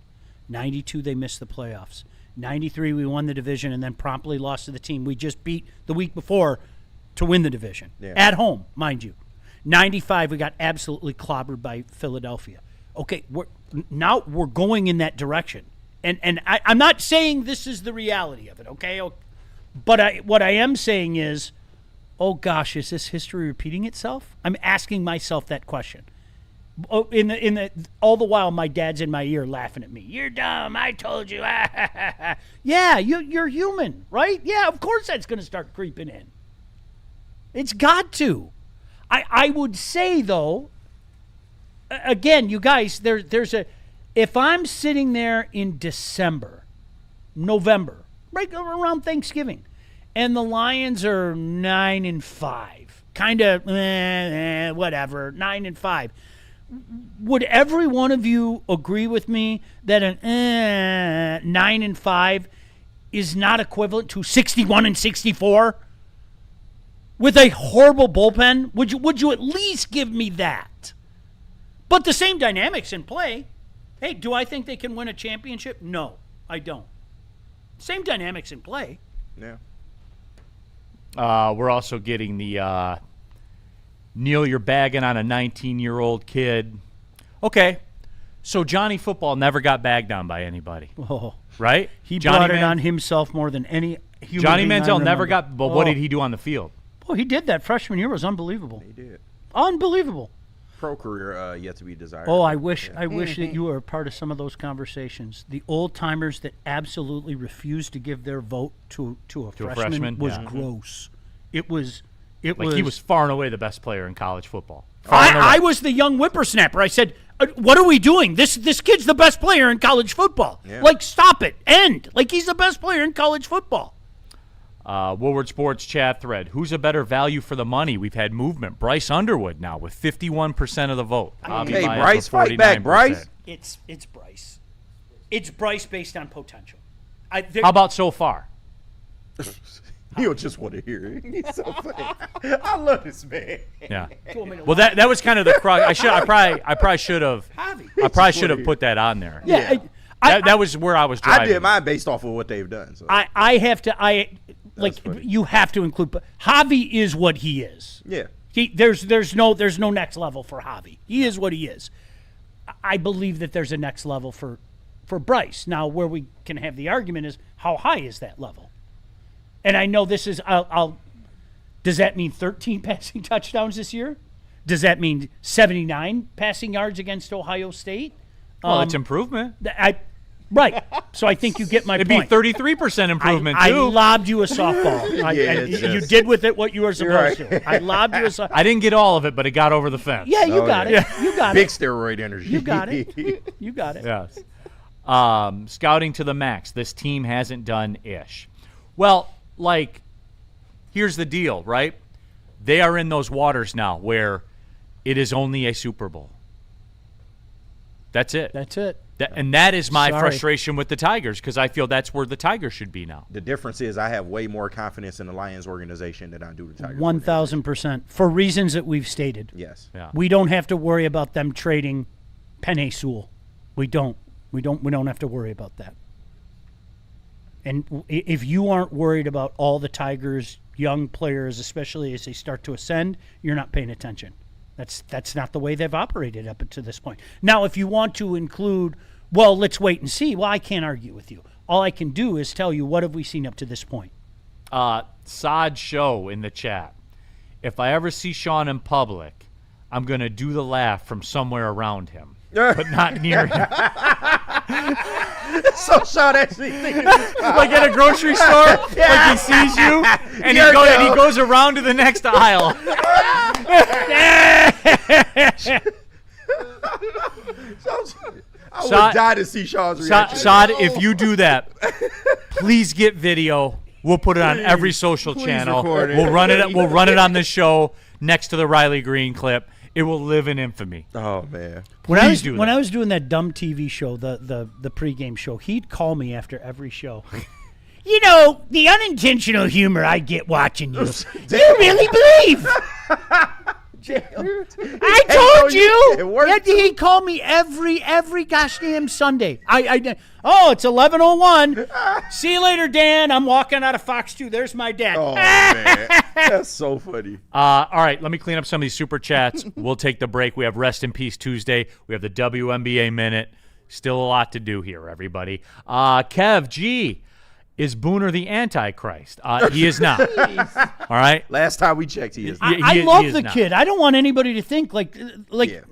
92, they missed the playoffs. 93, we won the division and then promptly lost to the team we just beat the week before to win the division. Yeah. At home, mind you. 95, we got absolutely clobbered by Philadelphia. Okay, now we're going in that direction. And I'm not saying this is the reality of it, okay? But what I am saying is, oh gosh, is this history repeating itself? I'm asking myself that question. All the while, my dad's in my ear laughing at me. You're dumb. I told you. Yeah, you're human, right? Yeah, of course that's going to start creeping in. It's got to. I would say, though, again, you guys, if I'm sitting there in December, November, right around Thanksgiving, and the Lions are 9-5, kind of whatever, 9-5. Would every one of you agree with me that an 9-5 is not equivalent to 61-64 with a horrible bullpen? Would you at least give me that? But the same dynamics in play. Hey, do I think they can win a championship? No, I don't. Same dynamics in play. Yeah. We're also getting the Neal, you're bagging on a 19-year-old kid. Okay, so Johnny Football never got bagged on by anybody, right? He brought it on himself more than any human Johnny being Manziel I never remember. got, but what did he do on the field? Oh, he did that freshman year was unbelievable. He did. Unbelievable. Pro career yet to be desired. Oh, I wish that you were a part of some of those conversations. The old timers that absolutely refused to give their vote to a freshman was gross. It was. He was far and away the best player in college football. I was the young whippersnapper. I said, what are we doing? This kid's the best player in college football. Yeah. Like, stop it. End. Like, he's the best player in college football. Woodward Sports chat thread. Who's a better value for the money? We've had movement. Bryce Underwood now with 51% of the vote. Hey, Bryce, fight back, Bryce. It's Bryce. It's Bryce based on potential. How about so far? You'll just want to hear it. He's so funny. I love this man. Yeah. Well, that was kind of the crux. I probably should have. I probably should have put that on there. Yeah. That was where I was driving. I did mine based off of what they've done. So. You have to include. Javi is what he is. Yeah. There's no next level for Javi. He is what he is. I believe that there's a next level for Bryce. Now, where we can have the argument is how high is that level? And I know this is. Does that mean 13 passing touchdowns this year? Does that mean 79 passing yards against Ohio State? Well, it's improvement. Right. So I think you get my It'd point. It'd be 33% improvement, I too. lobbed you a softball. You did with it what you were supposed to. I lobbed you a softball. I didn't get all of it, but it got over the fence. Yeah, you got it. You got Big it. steroid energy. You got it. You got it. Yes. Scouting to the max. This team hasn't done ish. Well, here's the deal, right? They are in those waters now where it is only a Super Bowl. That's it. That's it. And that is my frustration with the Tigers because I feel that's where the Tigers should be now. The difference is I have way more confidence in the Lions organization than I do the Tigers. 1,000% for reasons that we've stated. Yes. Yeah. We don't have to worry about them trading Penei Sewell. We don't have to worry about that. And if you aren't worried about all the Tigers' young players, especially as they start to ascend, you're not paying attention. That's not the way they've operated up to this point. Now, if you want to include, well, let's wait and see. Well, I can't argue with you. All I can do is tell you what have we seen up to this point. Sod Show in the chat. If I ever see Sean in public, I'm going to do the laugh from somewhere around him, but not near him. So Sean actually thinking like at a grocery store, like he sees you, and he goes around to the next aisle. I would die to see Sean's reaction. Sod, if you do that, please get video. We'll put it on every social channel. We'll run it. We'll run it on the show next to the Riley Green clip. It will live in infamy. Oh man! When I was doing that dumb TV show, the pregame show, he'd call me after every show. You know, the unintentional humor I get watching you. Do you really believe? I told you. He'd call me every gosh damn Sunday. It's 11:01. See you later, Dan. I'm walking out of Fox 2. There's my dad. Oh man, that's so funny. All right, let me clean up some of these super chats. We'll take the break. We have Rest in Peace Tuesday. We have the WNBA Minute. Still a lot to do here, everybody. Kev G. Is Booner the Antichrist? He is not. All right? Last time we checked, he is not. I love the kid. I don't want anybody to think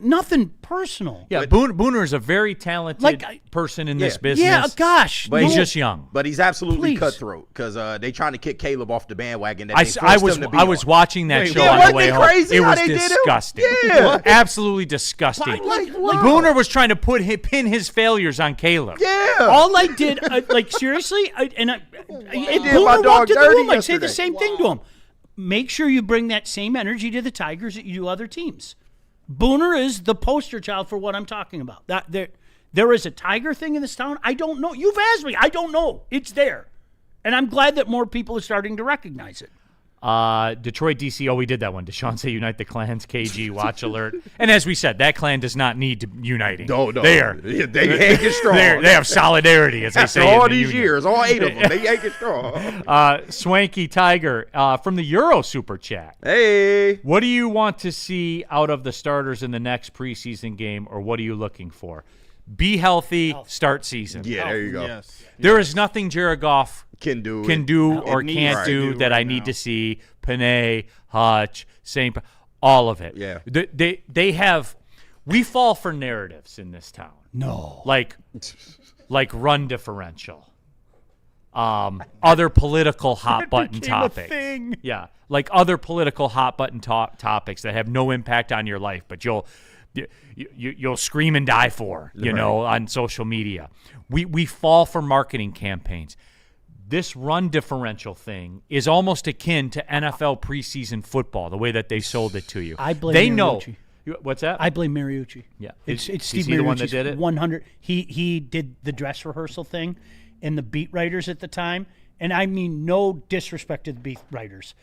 nothing personal. Yeah, Booner is a very talented person in this business. Yeah, gosh. But he's just young. But he's absolutely cutthroat because they trying to kick Caleb off the bandwagon. That I was watching that show on the way home. Crazy it was they disgusting. Yeah. Absolutely disgusting. Booner was trying to pin his failures on Caleb. Yeah. All I did, seriously, Booner my dog walked in the dirty room, I'd say the yesterday. same thing to him. Make sure you bring that same energy to the Tigers that you do other teams. Booner is the poster child for what I'm talking about. There is a Tiger thing in this town. I don't know. You've asked me. I don't know. It's there. And I'm glad that more people are starting to recognize it. Detroit, DC. Oh, we did that one. Deshaun say unite the clans. KG, watch alert. And as we said, that clan does not need to uniting. No. They hang it strong. They have solidarity, as they say. After all in the these union. years, all 8 of them, they hang it strong. Swanky Tiger from the Euro Super Chat. Hey. What do you want to see out of the starters in the next preseason game, or what are you looking for? Be healthy, start season. Yeah, there you go. Yes. There is nothing Jared Goff can do or can't do that I need to see. Panay, Hutch, St. All of it. Yeah. They have – we fall for narratives in this town. No. Like run differential. Other political hot-button topics. Yeah, like other political hot-button topics that have no impact on your life, but you'll scream and die for, on social media. We fall for marketing campaigns. This run differential thing is almost akin to NFL preseason football, the way that they sold it to you. I blame They Mariucci. know. What's that? I blame Mariucci. Yeah. It's Is Steve he Mariucci's the one that did it? 100. He did the dress rehearsal thing and the beat writers at the time. And I mean no disrespect to the beat writers.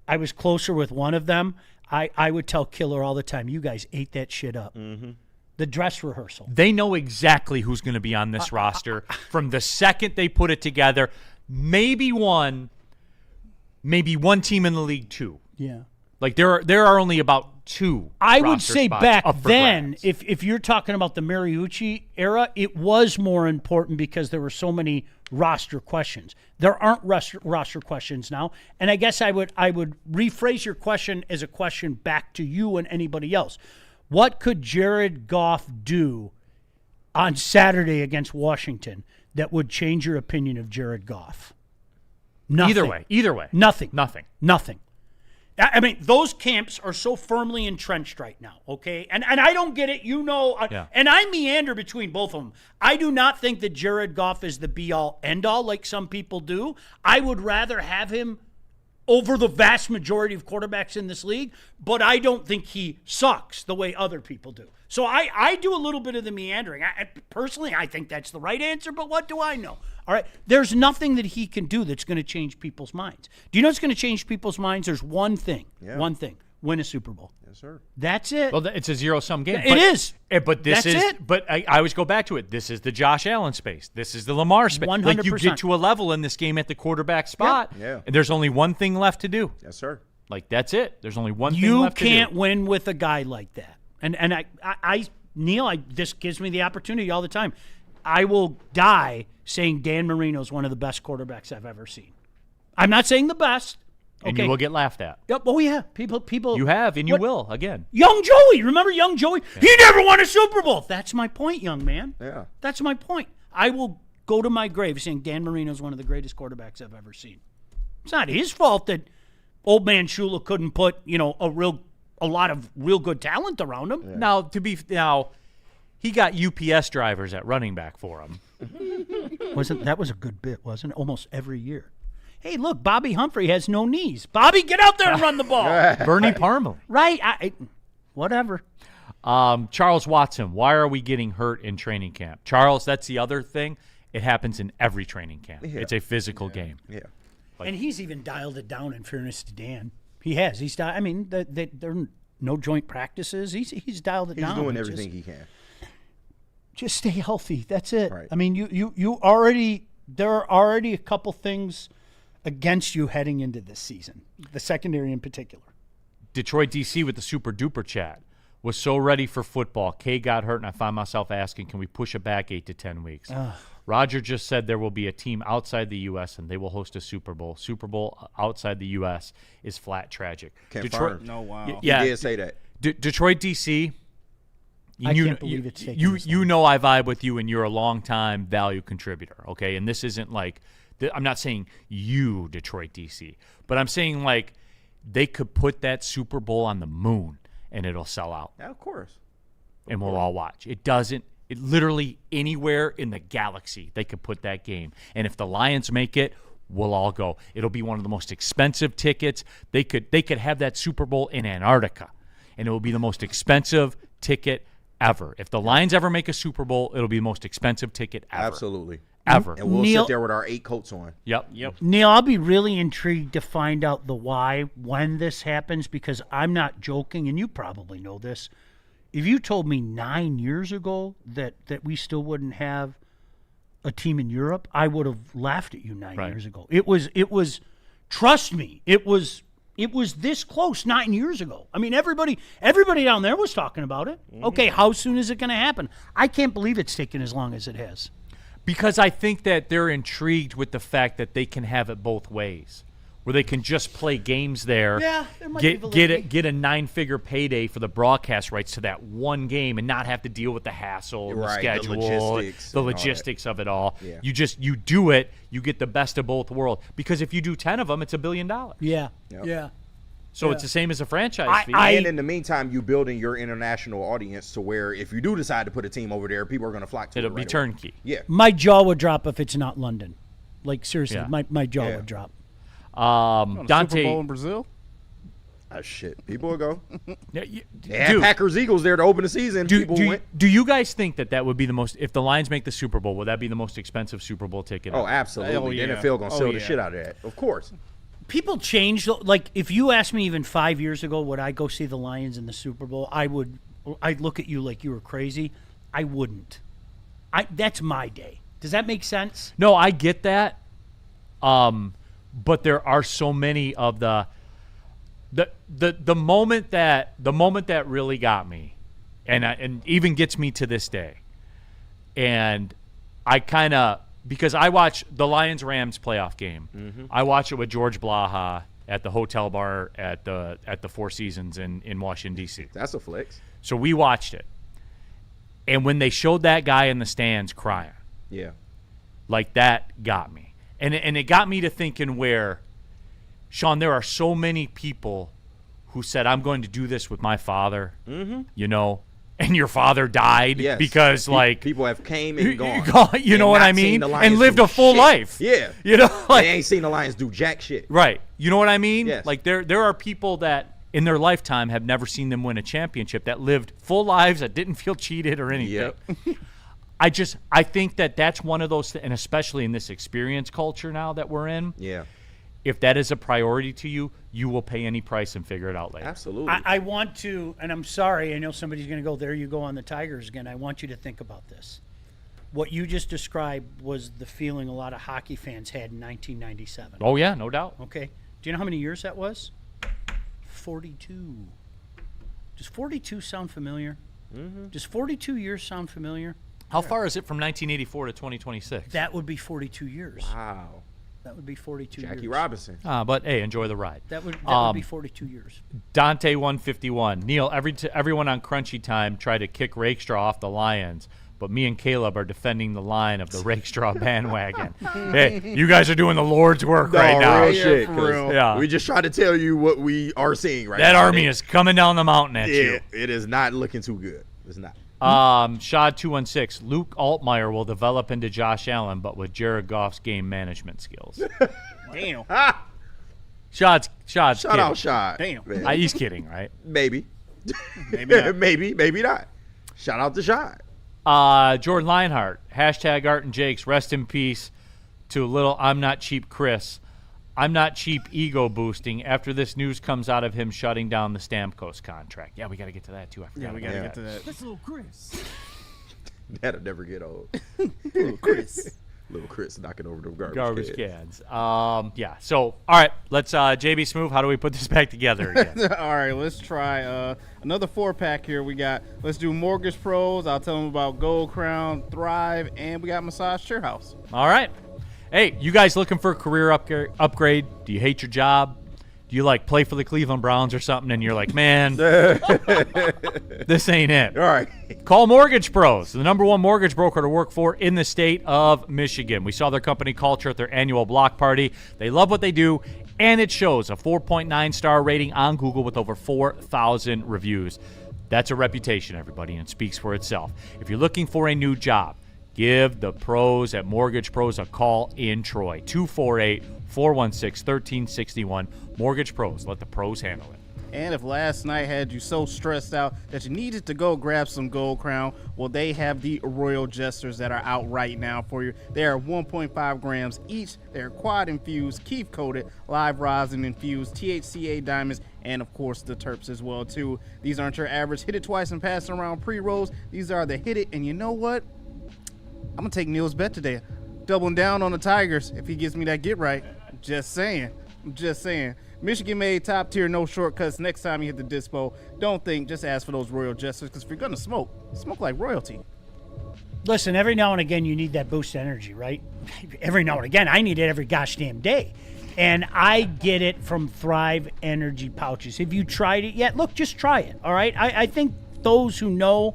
I was closer with one of them. I would tell Killer all the time, you guys ate that shit up. Mm-hmm. The dress rehearsal. They know exactly who's going to be on this roster from the second they put it together. Maybe one team in the league, two. Yeah. Like there are only about two. I would say back then, grabs. if you're talking about the Mariucci era, it was more important because there were so many roster questions. There aren't roster questions now, and I guess I would rephrase your question as a question back to you and anybody else. What could Jared Goff do on Saturday against Washington that would change your opinion of Jared Goff? Nothing. Either way. Nothing. I mean, those camps are so firmly entrenched right now, okay? And I don't get it, and I meander between both of them. I do not think that Jared Goff is the be-all, end-all like some people do. I would rather have him over the vast majority of quarterbacks in this league, but I don't think he sucks the way other people do. So I do a little bit of the meandering. Personally, I think that's the right answer, but what do I know? All right, there's nothing that he can do that's going to change people's minds. Do you know what's going to change people's minds? There's one thing. Yeah. One thing. Win a Super Bowl. Yes, sir. That's it. Well, it's a zero-sum game. It is. But this That's is. it. But I always go back to it. This is the Josh Allen space. This is the Lamar space. 100%. Like you get to a level in this game at the quarterback spot. Yeah. And there's only one thing left to do. Yes, sir. Like that's it. There's only one thing left to do. You can't win with a guy like that. And Neal, this gives me the opportunity all the time. I will die saying Dan Marino's one of the best quarterbacks I've ever seen. I'm not saying the best. And you will get laughed at. Yep. Oh, yeah. People. You have, and you will, again. Young Joey. Remember Young Joey? Yeah. He never won a Super Bowl. That's my point, young man. Yeah. That's my point. I will go to my grave saying Dan Marino's one of the greatest quarterbacks I've ever seen. It's not his fault that old man Shula couldn't put, a lot of real good talent around him. Yeah. Now, he got UPS drivers at running back for him. That was a good bit, wasn't it? Almost every year. Hey, look, Bobby Humphrey has no knees. Bobby, get out there and run the ball. Bernie Parmalee. Right. Whatever. Charles Watson, why are we getting hurt in training camp? Charles, that's the other thing. It happens in every training camp. Yeah. It's a physical game. Yeah. And he's even dialed it down, in fairness to Dan. He has. There are no joint practices. He's dialed it down. He's doing everything he can. Just stay healthy. That's it. Right. I mean, there are already a couple things against you heading into this season, the secondary in particular. Detroit DC with the super duper chat was so ready for football. Kay got hurt, and I find myself asking, can we push it back 8 to 10 weeks? Roger just said there will be a team outside the U.S. and they will host a Super Bowl. Super Bowl outside the U.S. is flat tragic. Detroit. No, wow. Yeah, he did say that. Detroit DC. I can't believe it's taking this long. You know I vibe with you, and you're a long-time value contributor, okay? And this isn't like I'm not saying you, Detroit DC, but I'm saying like they could put that Super Bowl on the moon, and it'll sell out. Yeah, of course. And we'll all watch. It literally anywhere in the galaxy they could put that game. And if the Lions make it, we'll all go. It'll be one of the most expensive tickets. They could have that Super Bowl in Antarctica, and it will be the most expensive ticket ever. If the Lions ever make a Super Bowl, it'll be the most expensive ticket ever. Absolutely. Ever. And we'll sit there with our 8 coats on. Yep. Neal, I'll be really intrigued to find out the why when this happens, because I'm not joking, and you probably know this. If you told me 9 years ago that we still wouldn't have a team in Europe, I would have laughed at you 9 years ago. It was trust me, it was this close 9 years ago. I mean, everybody down there was talking about it. Mm-hmm. Okay, how soon is it going to happen? I can't believe it's taken as long as it has. Because I think that they're intrigued with the fact that they can have it both ways, where they can just play games there, get a 9-figure payday for the broadcast rights to that one game, and not have to deal with the hassle, and the schedule, the logistics of it all. Yeah. You do it, you get the best of both worlds. Because if you do 10 of them, it's $1 billion. Yeah, yep. Yeah. So it's the same as a franchise fee. And in the meantime, you building your international audience to where if you do decide to put a team over there, people are going to flock to it. It'll be turnkey. Yeah. My jaw would drop if it's not London. Like, seriously, my jaw would drop. Dante. Super Bowl in Brazil? Shit. People will go. Dude, Packers Eagles there to open the season. Do you guys think that would be the most, if the Lions make the Super Bowl, would that be the most expensive Super Bowl ticket? Oh, absolutely. The NFL going to sell the shit out of that. Of course. People change. Like, if you asked me even 5 years ago, would I go see the Lions in the Super Bowl, I would I'd look at you like you were crazy. I wouldn't. That's my day. Does that make sense? No, I get that. But there are so many of the moment that really got me, and even gets me to this day. And I kind of, because I watch the Lions-Rams playoff game. Mm-hmm. I watch it with George Blaha at the hotel bar at the Four Seasons in Washington, D.C. That's a flex. So we watched it. And when they showed that guy in the stands crying, yeah, like that got me. And it got me to thinking where, Sean, there are so many people who said, I'm going to do this with my father, you know, and your father died because, like, people have came and gone. You know what I mean? And lived a full life. Yeah. You know, like, they ain't seen the Lions do jack shit. Right. You know what I mean? Yes. Like, there are people that in their lifetime have never seen them win a championship, that lived full lives, that didn't feel cheated or anything. Yep. I think that's one of those, and especially in this experience culture now that we're in. Yeah. If that is a priority to you, you will pay any price and figure it out later. Absolutely. I want to, and I'm sorry, I know somebody's going to go, there you go on the Tigers again. I want you to think about this. What you just described was the feeling a lot of hockey fans had in 1997. Oh, yeah, no doubt. Okay. Do you know how many years that was? 42. Does 42 sound familiar? Mm-hmm. Does 42 years sound familiar? How far is it from 1984 to 2026? That would be 42 years. Wow. That would be 42 years. Jackie Robinson. But, hey, enjoy the ride. That would be 42 years. Dante 151. Neal, everyone on Crunchy Time tried to kick Rakestraw off the Lions, but me and Caleb are defending the line of the Rakestraw bandwagon. Hey, you guys are doing the Lord's work right now. Real shit, for real. Yeah. We just try to tell you what we are seeing right now. That army is coming down the mountain at you. It is not looking too good. It's not. Shad 216. Luke Altmaier will develop into Josh Allen, but with Jared Goff's game management skills. Damn. Shad's Shout kidding. out Shad. Damn. He's kidding, right? Maybe. Maybe not. maybe not. Shout out to Shad. Jordan Lionheart. Hashtag Art and Jakes. Rest in peace to little I'm not cheap Chris. I'm not cheap ego boosting after this news comes out of him shutting down the Stamkos contract. Yeah, we got to get to that too. I forgot. Yeah, we got to get to that. That's little Chris. That'll never get old. Little Chris. Little Chris knocking over the Garbage cans. Yeah. So, all right. Let's JB Smoove. How do we put this back together again? All right, let's try another 4-pack here. Let's do Mortgage Pros. I'll tell them about Gold Crown, Thrive, and we got Massage Chair House. All right. Hey, you guys looking for a career upgrade? Do you hate your job? Do you play for the Cleveland Browns or something and you're like, man, this ain't it. All right. Call Mortgage Pros, the #1 mortgage broker to work for in the state of Michigan. We saw their company culture at their annual block party. They love what they do, and it shows. A 4.9-star rating on Google with over 4,000 reviews. That's a reputation, everybody, and it speaks for itself. If you're looking for a new job, give the pros at Mortgage Pros a call in Troy. 248-416-1361. Mortgage Pros. Let the pros handle it. And if last night had you so stressed out that you needed to go grab some Gold Crown, well, they have the Royal Jesters that are out right now for you. They are 1.5 grams each. They're quad infused, keef coated, live rosin infused, THCA diamonds, and of course the terps as well too. These aren't your average hit it twice and pass it around pre-rolls. These are the hit it, and you know what? I'm going to take Neal's bet today. Doubling down on the Tigers if he gives me that get right. Just saying. Michigan made top tier, no shortcuts. Next time you hit the dispo, don't think, just ask for those Royal Jesters, because if you're going to smoke like royalty. Listen, every now and again you need that boost of energy, right? Every now and again. I need it every gosh damn day. And I get it from Thrive Energy pouches. Have you tried it yet? Look, just try it, all right? I think those who know.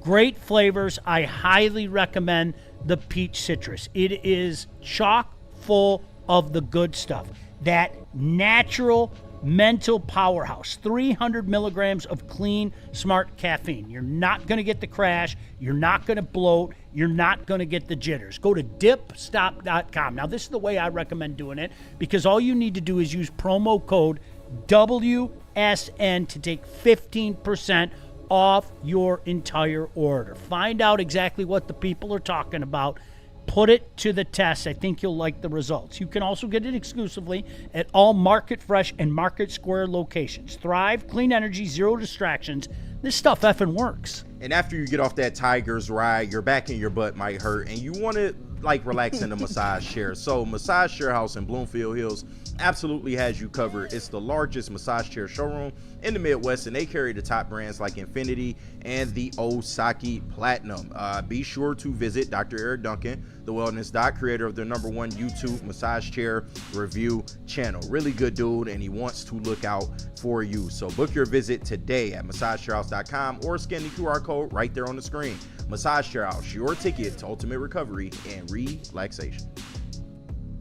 Great flavors. I highly recommend the peach citrus. It is chock full of the good stuff. That natural mental powerhouse. 300 milligrams of clean, smart caffeine. You're not going to get the crash. You're not going to bloat. You're not going to get the jitters. Go to dipstop.com. Now, this is the way I recommend doing it, because all you need to do is use promo code WSN to take 15% off your entire order. Find out exactly what the people are talking about. Put it to the test. I think you'll like the results. You can also get it exclusively at all Market Fresh and Market Square locations. Thrive, clean energy, zero distractions. This stuff effing works. And after you get off that Tigers ride, your back and your butt might hurt, and you want to like relax in a massage chair. So Massage Chair House in Bloomfield Hills absolutely has you covered. It's the largest massage chair showroom in the Midwest, and they carry the top brands like Infinity and the Osaki Platinum. Be sure to visit Dr. Eric Duncan, the wellness doc, creator of the #1 YouTube massage chair review channel. Really good dude, and he wants to look out for you. So book your visit today at massagechairhouse.com or scan the QR code right there on the screen. Massage Chair House, your ticket to ultimate recovery and relaxation.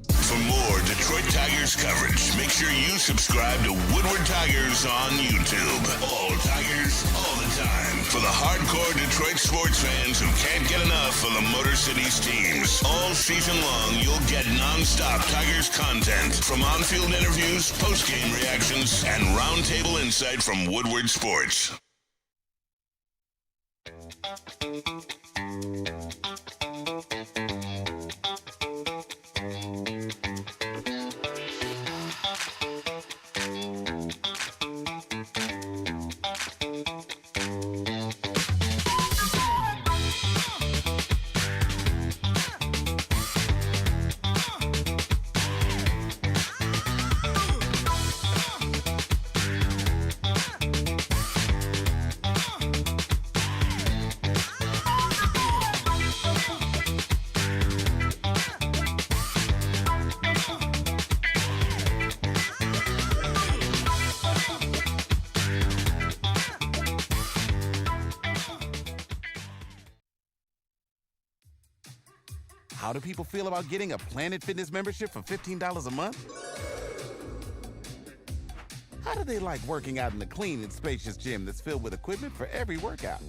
For more Detroit Tigers coverage, make sure you subscribe to Woodward Tigers on YouTube. All Tigers, all the time. For the hardcore Detroit sports fans who can't get enough of the Motor City's teams. All season long, you'll get non-stop Tigers content from on-field interviews, post-game reactions, and roundtable insight from Woodward Sports. How do people feel about getting a Planet Fitness membership for $15 a month? How do they like working out in a clean and spacious gym that's filled with equipment for every workout?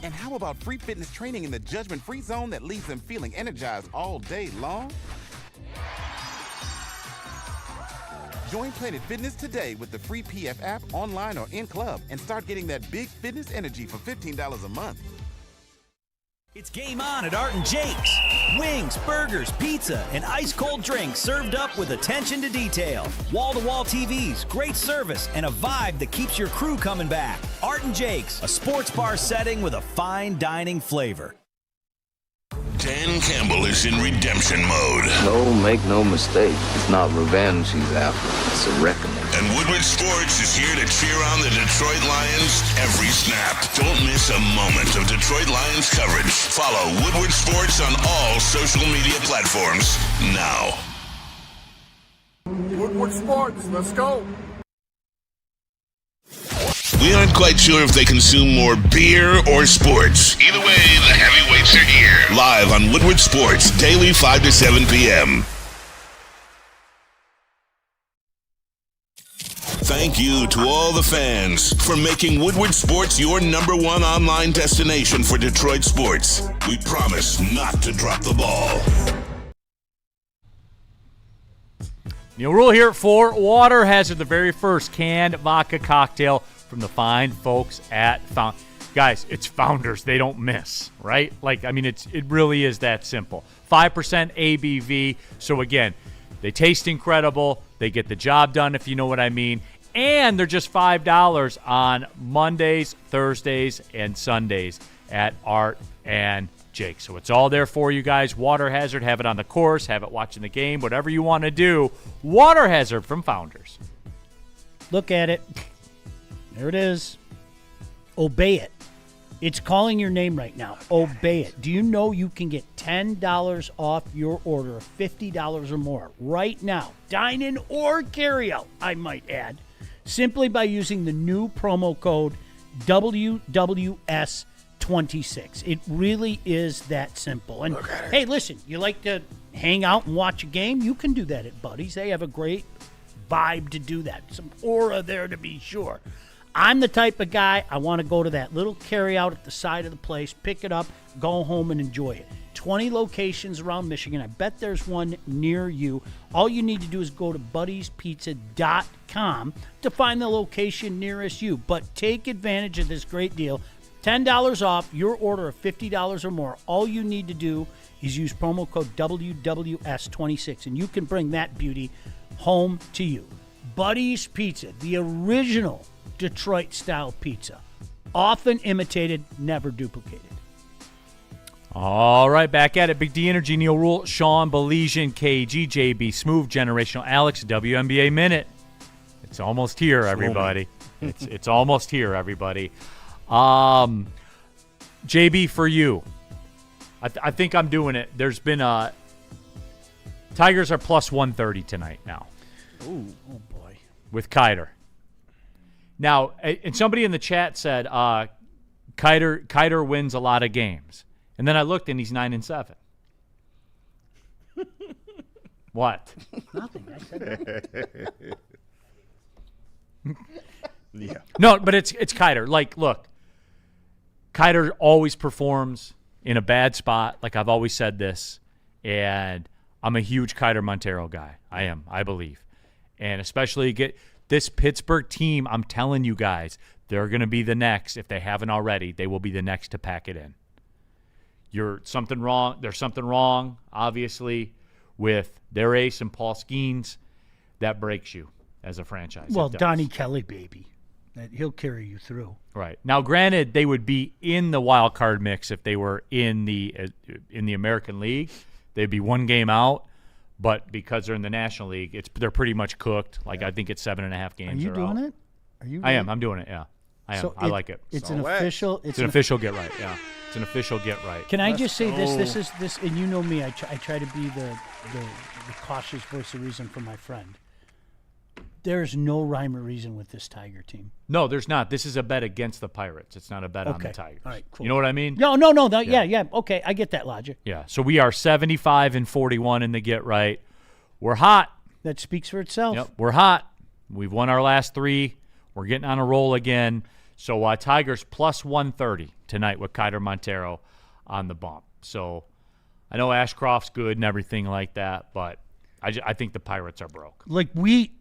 And how about free fitness training in the judgment-free zone that leaves them feeling energized all day long? Join Planet Fitness today with the free PF app, online or in club, and start getting that big fitness energy for $15 a month. It's game on at Art & Jake's. Wings, burgers, pizza, and ice-cold drinks served up with attention to detail. Wall-to-wall TVs, great service, and a vibe that keeps your crew coming back. Art & Jake's, a sports bar setting with a fine dining flavor. Dan Campbell is in redemption mode. No, make no mistake. It's not revenge he's after. It's a reckoning. And Woodward Sports is here to cheer on the Detroit Lions every snap. Don't miss a moment of Detroit Lions coverage. Follow Woodward Sports on all social media platforms now. Woodward Sports, let's go. We aren't quite sure if they consume more beer or sports. Either way, the heavyweights are here. Live on Woodward Sports, daily 5 to 7 p.m. Thank you to all the fans for making Woodward Sports your #1 online destination for Detroit sports. We promise not to drop the ball. Neal Ruhl here for Water Hazard, the very first canned vodka cocktail from the fine folks at Guys, it's Founders. They don't miss, right? It really is that simple. 5% ABV. So again, they taste incredible. They get the job done, if you know what I mean. And they're just $5 on Mondays, Thursdays, and Sundays at Art and Jake. So it's all there for you guys. Water Hazard, have it on the course, have it watching the game, whatever you want to do. Water Hazard from Founders. Look at it. There it is. Obey it. It's calling your name right now. Obey it. Do you know you can get $10 off your order of $50 or more right now? Dine-in or carry-out, I might add. Simply by using the new promo code WWS26. It really is that simple. And hey, listen, you like to hang out and watch a game? You can do that at Buddy's. They have a great vibe to do that. Some aura there to be sure. I'm the type of guy, I want to go to that little carry-out at the side of the place, pick it up, go home and enjoy it. 20 locations around Michigan. I bet there's one near you. All you need to do is go to buddyspizza.com to find the location nearest you. But take advantage of this great deal. $10 off your order of $50 or more. All you need to do is use promo code WWS26, and you can bring that beauty home to you. Buddy's Pizza, the original Detroit-style pizza. Often imitated, never duplicated. All right, back at it. Big D Energy, Neal, Ruhl, Sean, Baligian, KG, JB, Smooth, Generational Alex, WNBA Minute. It's almost here, everybody. It's almost here, everybody. JB, for you, I think I'm doing it. There's been Tigers are plus 130 tonight now. Ooh, oh boy. With Kiter. Now, and somebody in the chat said Kiter wins a lot of games. And then I looked, and he's 9-7. What? Nothing. I said that. Yeah. No, but it's Kiter. Like, look, Kiter always performs in a bad spot. Like, I've always said this. And I'm a huge Kiter Montero guy. I am, I believe. And especially get this Pittsburgh team, I'm telling you guys, they're going to be the next. If they haven't already, they will be the next to pack it in. There's something wrong, obviously, with their ace and Paul Skeens. That breaks you as a franchise. Well, Donnie Kelly, baby. He'll carry you through. Right. Now, granted, they would be in the wild card mix if they were in the American League. They'd be one game out, but because they're in the National League, they're pretty much cooked. Like, I think it's 7.5 games. Are you doing out. it? Are you? I am. I'm doing it, yeah. I am. So I like it. It's an official. It's an official get right, yeah. It's an official get right. Can I just say this? This is this, and you know me. I try to be the cautious voice of reason for my friend. There's no rhyme or reason with this Tiger team. No, there's not. This is a bet against the Pirates. It's not a bet on the Tigers. All right, cool. You know what I mean? No. Yeah. Okay, I get that logic. Yeah. So we are 75-41 in the get right. We're hot. That speaks for itself. Yep, we're hot. We've won our last 3. We're getting on a roll again. So Tigers plus 130 tonight with Kiter Montero on the bump. So I know Ashcroft's good and everything like that, but I think the Pirates are broke. Like,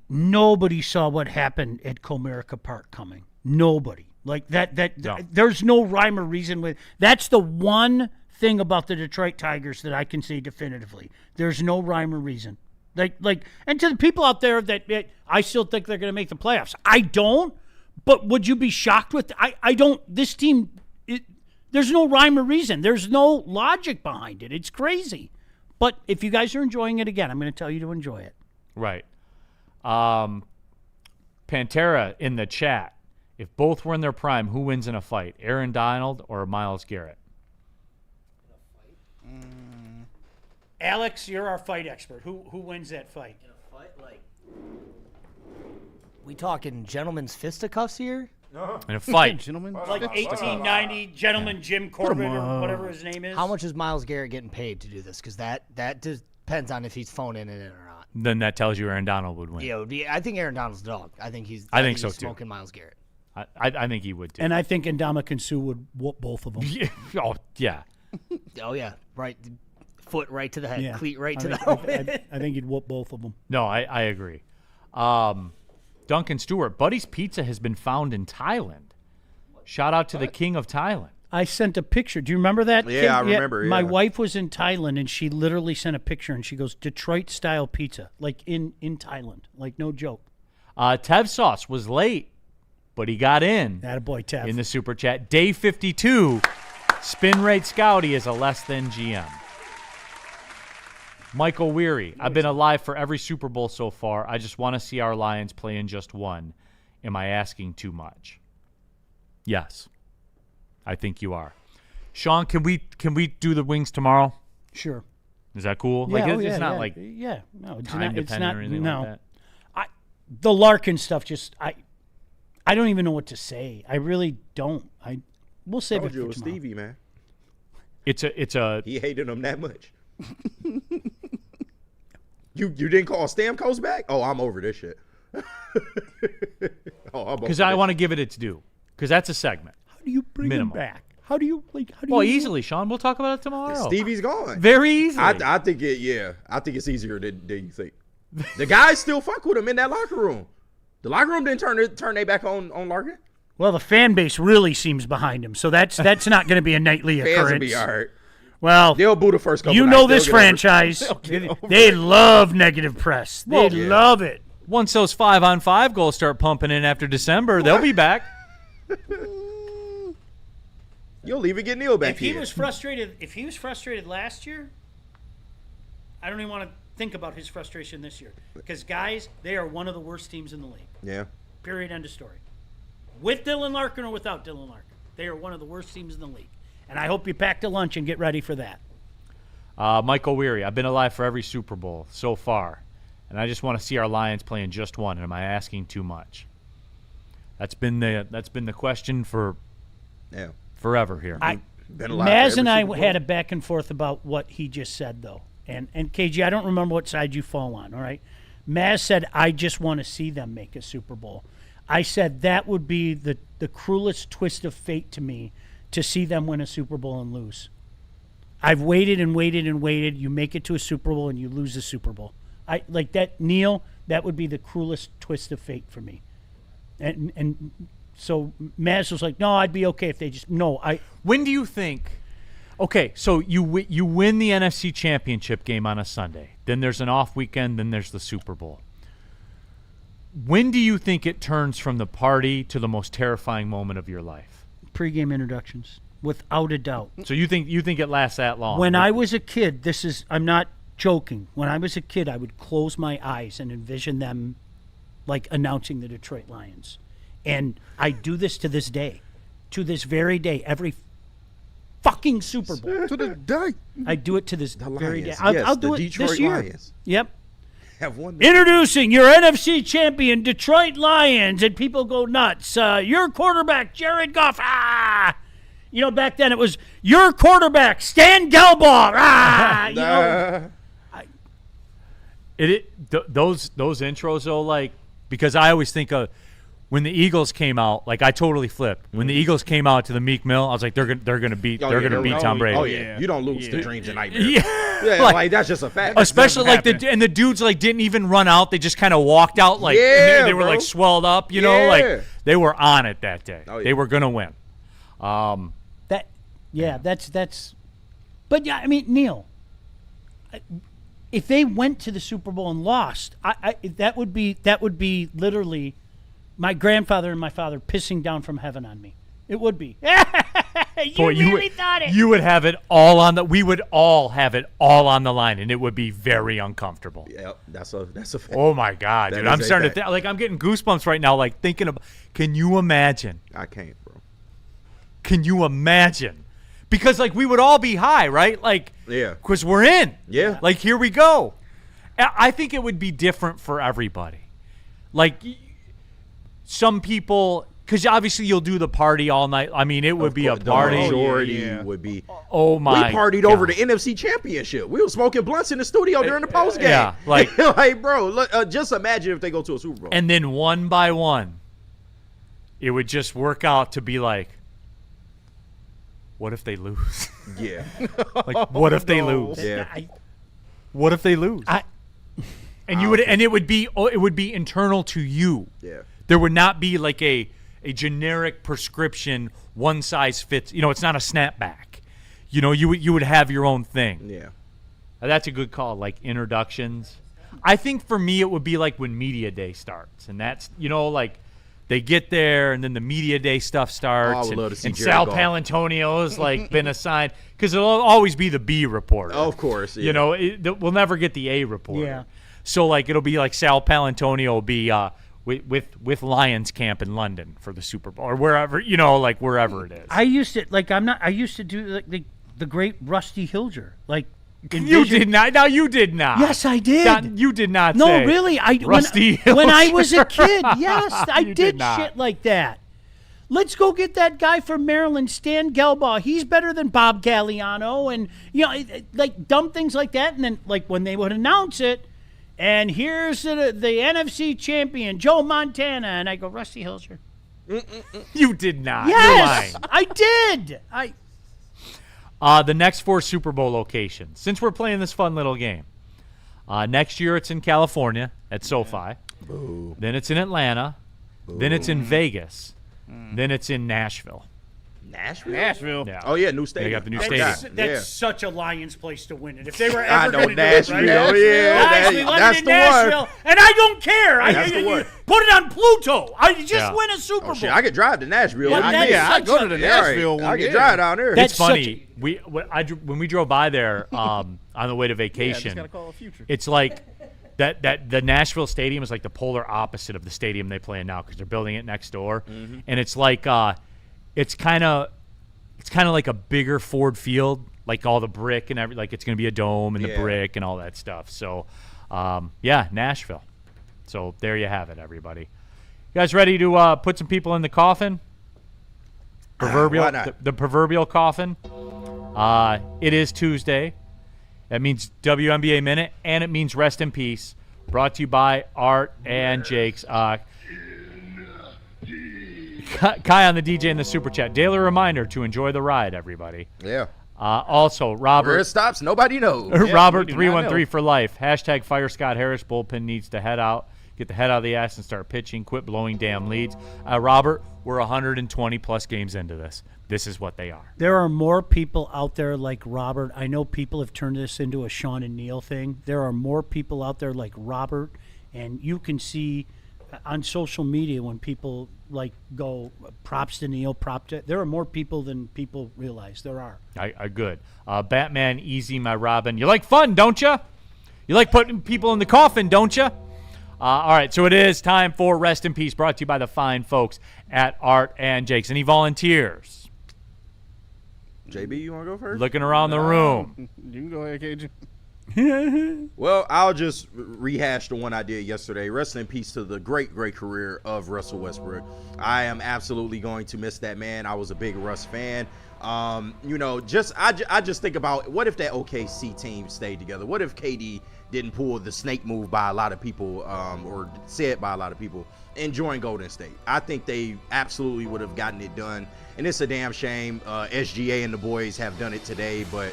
nobody saw what happened at Comerica Park coming. Nobody. Like no. There's no rhyme or reason with. That's the one thing about the Detroit Tigers that I can say definitively. There's no rhyme or reason. Like, and to the people out there that I still think they're going to make the playoffs. I don't. But would you be shocked with? I don't. This team. There's no rhyme or reason. There's no logic behind it. It's crazy. But if you guys are enjoying it again, I'm going to tell you to enjoy it. Right. Pantera in the chat. If both were in their prime, who wins in a fight? Aaron Donald or Myles Garrett? Alex, you're our fight expert. Who wins that fight? In a fight, like, we talking gentlemen's fisticuffs here? In a fight. Gentlemen, like 1890, gentleman Jim Corbett or whatever his name is. How much is Myles Garrett getting paid to do this? Because that depends on if he's phoning it in or not. Then that tells you Aaron Donald would win. Yeah, I think Aaron Donald's the dog. I think he's. I think so he's too. Smoking Myles Garrett. I think he would too. And I think Ndamukong Suh would whoop both of them. Oh yeah. Oh yeah, right. Foot right to the head, cleat right to the head. I think he'd whoop both of them. No, I agree. Duncan Stewart, Buddy's Pizza has been found in Thailand. Shout out to the king of Thailand. I sent a picture. Do you remember that? Yeah, I remember. My wife was in Thailand, and she literally sent a picture, and she goes, Detroit-style pizza, like in Thailand. Like, no joke. Tev Sauce was late, but he got in. Attaboy, Tev. In the Super Chat. Day 52, spin rate Scouty is a less than GM. Michael Weary, I've been alive for every Super Bowl so far. I just want to see our Lions play in just one. Am I asking too much? Yes, I think you are. Sean, can we do the wings tomorrow? Sure. Is that cool? Yeah, like it's not like no, it's time not. dependent It's not. or anything No, like that. The Larkin stuff. Just I don't even know what to say. I really don't. We'll save it for tomorrow. Stevie, man. It's a. He hated him that much. You didn't call Stamkos back? Oh, I'm over this shit. Because I want to give it its due. Because that's a segment. How do you bring him back? How do you Well, easily, Sean. We'll talk about it tomorrow. Stevie's gone. Very easily. I think it. Yeah, I think it's easier than you think. The guys still fuck with him in that locker room. The locker room didn't turn their back on Larkin. Well, the fan base really seems behind him, so that's not going to be a nightly occurrence. Fans will be all right. Well, they'll boo the first couple. You nights. know this franchise. They love negative press. They love it. Once those 5-on-5 goals start pumping in after December, they'll be back. You'll even get Neal back If he was frustrated last year, I don't even want to think about his frustration this year. Because, guys, they are one of the worst teams in the league. Yeah. Period, end of story. With Dylan Larkin or without Dylan Larkin, they are one of the worst teams in the league. And I hope you pack a lunch and get ready for that. Michael Weary, I've been alive for every Super Bowl so far, and I just want to see our Lions play in just one. Am I asking too much? That's been the question for forever here. Maz and I had a back and forth about what he just said, though. And KG, I don't remember what side you fall on, all right? Maz said, I just want to see them make a Super Bowl. I said that would be the cruelest twist of fate to me to see them win a Super Bowl and lose. I've waited and waited and waited. You make it to a Super Bowl and you lose the Super Bowl. I like that, Neal. That would be the cruelest twist of fate for me. And so Maz was like, "No, I'd be okay if they just no." When do you think? Okay, so you win the NFC Championship game on a Sunday. Then there's an off weekend. Then there's the Super Bowl. When do you think it turns from the party to the most terrifying moment of your life? Pre-game introductions. Without a doubt. So you think it lasts that long? When I was a kid, I'm not joking. When I was a kid, I would close my eyes and envision them like announcing the Detroit Lions. And I do this to this day. To this very day. Every fucking Super Bowl. To the day. I do it to this very day. Lions. I'll do it Detroit this year. Lions. Yep. Have won Introducing your NFC champion, Detroit Lions. And people go nuts. Your quarterback, Jared Goff. Ah! You know, back then it was your quarterback, Stan Gelbaugh. Ah, you know, those intros though, like, because I always think of when the Eagles came out, like I totally flipped. When the Eagles came out to the Meek Mill, I was like, they're gonna beat Tom Brady. Oh yeah, you don't lose to dreams and nightmares. Yeah, like that's just a fact. Especially like the dudes like didn't even run out; they just kind of walked out like and they were like swelled up. You know, like they were on it that day. Oh, yeah. They were gonna win. That's. But yeah, I mean, Neal, if they went to the Super Bowl and lost, that would be literally my grandfather and my father pissing down from heaven on me. It would be. You thought it. You would have it all on the. We would all have it all on the line, and it would be very uncomfortable. Yeah, that's a fact. Oh my God, dude! I'm starting to think. Like I'm getting goosebumps right now. Like thinking about. Can you imagine? I can't, bro. Can you imagine? Because, like, we would all be high, right? Like, because we're in. Yeah. Like, here we go. I think it would be different for everybody. Like, some people, because obviously you'll do the party all night. I mean, it would be a party. The majority would be. Oh, my We partied over the NFC Championship. We were smoking blunts in the studio during the post game. Yeah. Like, like bro, look, just imagine if they go to a Super Bowl. And then one by one, it would just work out to be like, what if they lose? Yeah. Like, what if they lose? Yeah. What if they lose? It would be internal to you. Yeah. There would not be like a generic prescription, one size fits. You know, it's not a snapback. You know, you would have your own thing. Yeah. That's a good call. Like introductions. I think for me it would be like when media day starts, and that's like. They get there, and then the media day stuff starts. I would love to see and Jared Sal Goff. Palantonio's like been assigned because it'll always be the B reporter. Of course, yeah. You know, we'll never get the A reporter. Yeah. So like it'll be like Sal Palantonio will be with Lions camp in London for the Super Bowl or wherever wherever it is. I used to do like the great Rusty Hilger. Like you did not. No, you did not. Yes, I did. You did not. No, say really. Rusty when I Hilger. was a kid, yes, I did not. shit like that. Let's go get that guy from Maryland, Stan Gelbaugh. He's better than Bob Galliano, and like dumb things like that. And then like when they would announce it, and here's the NFC champion, Joe Montana, and I go Rusty Hilger. You did not. Yes, You're lying. I did. The next 4 Super Bowl locations, since we're playing this fun little game. Next year it's in California at SoFi. Boo. Then it's in Atlanta. Boo. Then it's in Vegas. Then it's in Nashville. Nashville. Yeah. Oh yeah, new stadium. They got the new That's stadium. such a Lions place to win it. If they were I ever know, going to do it, Nashville. right? Yeah, Guys, we won that's it in the one. Nashville, and I don't care. That's the one. Put it on Pluto. I just Yeah. win a Super Bowl. Shit, I could drive to Nashville. But that's I such go a- to the Yeah, right. Nashville one. I could yeah. drive down there. That's It's funny. When we drove by there on the way to Yeah, vacation, just gotta call a future. it's like that the Nashville stadium is like the polar opposite of the stadium they play in now because they're building it next door, and it's like it's kind of like a bigger Ford Field, like all the brick and every like it's gonna be a dome and the brick and all that stuff. So yeah, Nashville. So there you have it, everybody. You guys ready to put some people in the coffin? Proverbial, why not? the proverbial coffin. It is Tuesday. That means WNBA Minute, and it means Rest in Peace. Brought to you by Art and Jake's. Kai on the DJ in the Super Chat. Daily reminder to enjoy the ride, everybody. Yeah. Also, Robert. Where it stops, nobody knows. Robert we do not 313 know. for life. Hashtag fire Scott Harris. Bullpen needs to head out. Get the head out of the ass and start pitching. Quit blowing damn leads. Robert, we're 120 plus games into this. This is what they are. There are more people out there like Robert. I know people have turned this into a Sean and Neal thing. There are more people out there like Robert, and you can see on social media when people like go props to Neal, there are more people than people realize. There are. Good. Batman, easy, my Robin. You like fun, don't you? You like putting people in the coffin, don't you? All right, so it is time for Rest in Peace, brought to you by the fine folks at Art and Jake's. Any volunteers? JB, you want to go first? Looking around the room. You can go ahead, KJ. Well, I'll just rehash the one I did yesterday. Rest in peace to the great career of Russell Westbrook. I am absolutely going to miss that man. I was a big Russ fan. I just think about what if that OKC team stayed together? What if KD didn't pull the snake move by a lot of people, or said by a lot of people, and join Golden State? I think they absolutely would have gotten it done, and it's a damn shame. SGA and the boys have done it today, but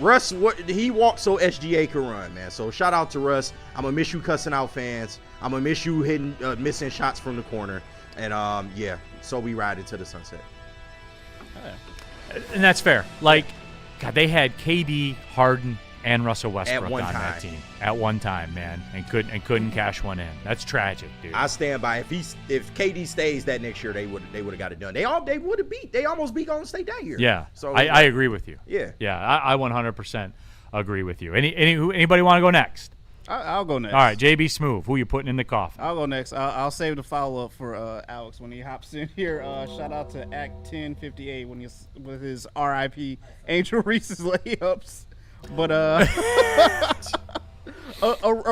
Russ, he walked so SGA could run, man. So shout out to Russ. I'm gonna miss you cussing out fans. I'm gonna miss you missing shots from the corner, and so we ride it to the sunset. And that's fair. Like, God, they had KD, Harden, and Russell Westbrook on that team at one time, man, and couldn't cash one in. That's tragic, dude. I stand by. If KD stays that next year, they would have got it done. They almost beat Golden State that year. Yeah. So I agree with you. Yeah. Yeah. I 100% agree with you. Anybody want to go next? I'll go next. All right, JB Smoove, who you putting in the coffin? I'll go next. I'll save the follow-up for Alex when he hops in here. Shout out to Act 1058 with his RIP Angel Reese's layups. But a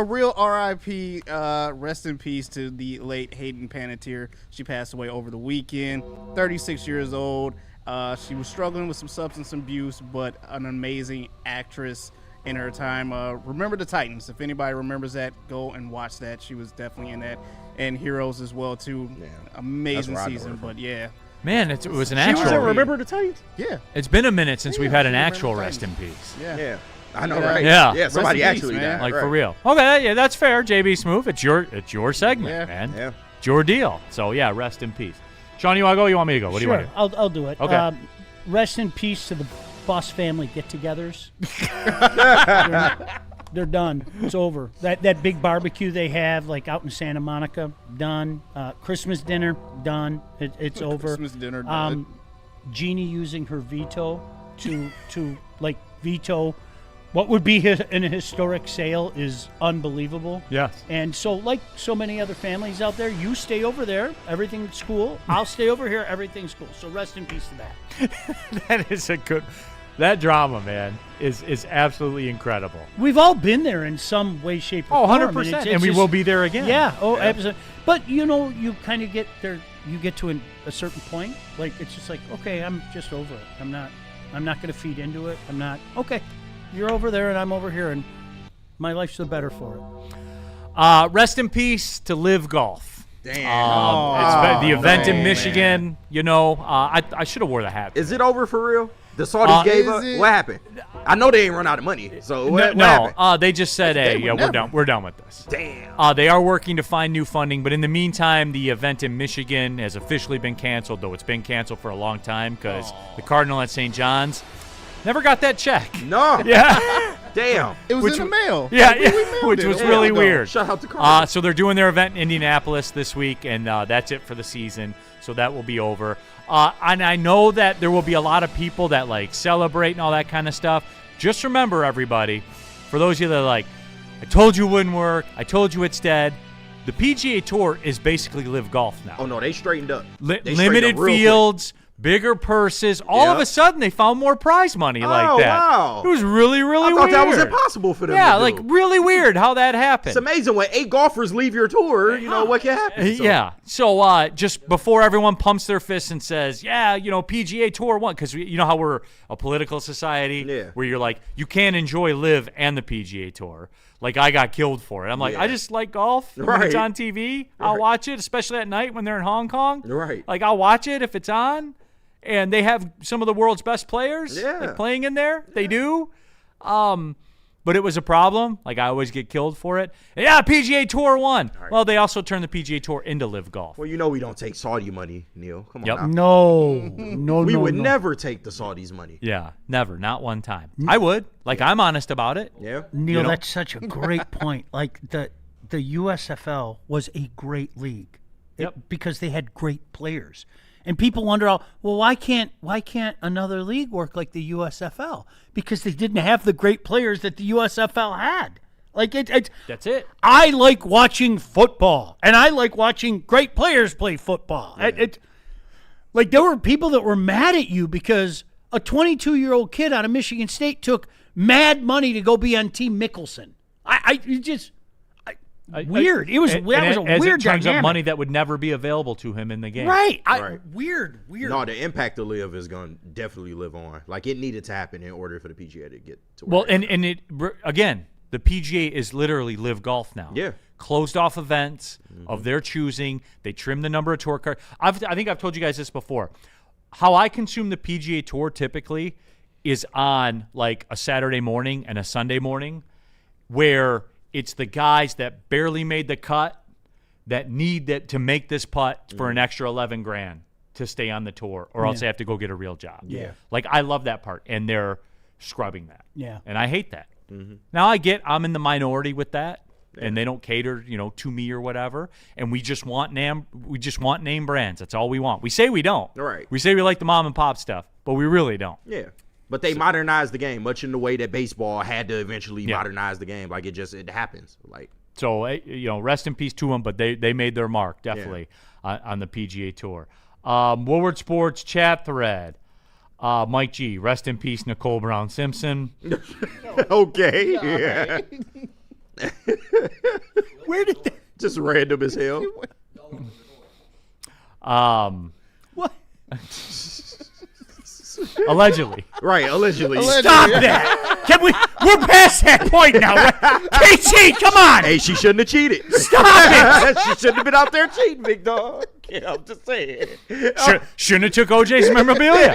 real RIP, rest in peace to the late Hayden Panettiere. She passed away over the weekend, 36 years old. She was struggling with some substance abuse, but an amazing actress in her time. Remember the Titans. If anybody remembers that, go and watch that. She was definitely in that. And Heroes as well, too. Yeah. Amazing season, but yeah. Man, it was an actual. She was in Remember the Titans? Yeah. It's been a minute since we've had an actual rest in peace. Yeah. I know, right? Yeah. Yeah, somebody actually died. Like, right. for real. Okay, yeah, that's fair, JB Smoove. It's your segment, man. Yeah. It's your deal. So, yeah, rest in peace. Sean, you want to go or you want me to go? What do you want to do? I'll do it. Okay. Rest in peace to the Boss family get-togethers. They're done. It's over. That big barbecue they have, like out in Santa Monica, done. Christmas dinner, done. It's over. Christmas dinner done. Jeannie using her veto to like veto what would be an historic sale is unbelievable. Yes. And so, like so many other families out there, you stay over there, everything's cool. I'll stay over here, everything's cool. So rest in peace to that. That is a good. That drama, man, is absolutely incredible. We've all been there in some way, shape, or form. 100%. And we will be there again. Yeah. Oh, absolutely. But, you kind of get there. You get to a certain point. Like, it's just like, okay, I'm just over it. I'm not going to feed into it. I'm not. Okay, you're over there and I'm over here. And my life's the better for it. Rest in peace to Live Golf. Damn. It's the event in Michigan. Man. I should have wore the hat. Is it over for real? The Saudis gave Is up. it? What happened? I know they ain't run out of money. So what happened? They just said, "Hey, yeah, we're done with this." Damn. They are working to find new funding, but in the meantime, the event in Michigan has officially been canceled. Though it's been canceled for a long time because the Cardinal at St. John's never got that check. No. Yeah. Damn. It was in the mail. Yeah, We mailed which it was a really while ago. weird. Shout out to Cardinal. So they're doing their event in Indianapolis this week, and that's it for the season. So that will be over. And I know that there will be a lot of people that like celebrate and all that kind of stuff. Just remember, everybody, for those of you that are like, I told you it wouldn't work. I told you it's dead. The PGA Tour is basically live golf now. Oh, no, they straightened up. They straightened Limited up real fields, bigger purses. All of a sudden, they found more prize money like that. Wow. It was really, really weird. I thought that was impossible for them Yeah, to do. like really weird how that happened. It's amazing when 8 golfers leave your tour, you know, what can happen. So. Yeah. So just before everyone pumps their fists and says, yeah, PGA Tour won, because you know how we're a political society where you're like, you can't enjoy live and the PGA Tour. Like, I got killed for it. I'm like, I just like golf. When it's on TV, I'll watch it, especially at night when they're in Hong Kong. Right. Like, I'll watch it if it's on. And they have some of the world's best players like, playing in there. They do. But it was a problem. Like, I always get killed for it. Yeah, PGA Tour won. Right. Well, they also turned the PGA Tour into live golf. Well, you know we don't take Saudi money, Neal. Come on Yep. now. We would never take the Saudis' money. Yeah, never. Not one time. I would. Like, I'm honest about it. Yeah. Neal, that's such a great point. Like, the USFL was a great league because they had great players. And people wonder, well, why can't another league work like the USFL? Because they didn't have the great players that the USFL had. Like that's it. I like watching football, and I like watching great players play football. Yeah. Like there were people that were mad at you because a 22-year-old kid out of Michigan State took mad money to go be on Team Mickelson. Weird. It was a weird it turns dynamic. up money that would never be available to him in the game. Right. Right. Weird. No, the impact of live is going to definitely live on. Like, it needed to happen in order for the PGA to get to where again, the PGA is literally live golf now. Yeah. Closed off events of their choosing. They trimmed the number of tour cards. I think I've told you guys this before. How I consume the PGA Tour typically is on like a Saturday morning and a Sunday morning where it's the guys that barely made the cut that need to make this putt for an extra $11,000 to stay on the tour, or else they have to go get a real job. Yeah. Like, I love that part, and they're scrubbing that. Yeah. And I hate that. Now, I'm in the minority with that, and they don't cater, to me or whatever, and we just want name brands. That's all we want. We say we don't. Right. We say we like the mom and pop stuff, but we really don't. Yeah. But they modernized the game, much in the way that baseball had to eventually modernize the game. Like, it happens. Like, so rest in peace to them. But they made their mark definitely on the PGA Tour. Woodward Sports chat thread. Mike G, rest in peace, Nicole Brown Simpson. Okay. Yeah. Where did that? Just random as hell. What? Allegedly. Right, allegedly. Stop that. We're past that point now. Right? KC, come on. Hey, she shouldn't have cheated. Stop it. She shouldn't have been out there cheating, big dog. Yeah, I'm just saying. Shouldn't have took OJ's memorabilia.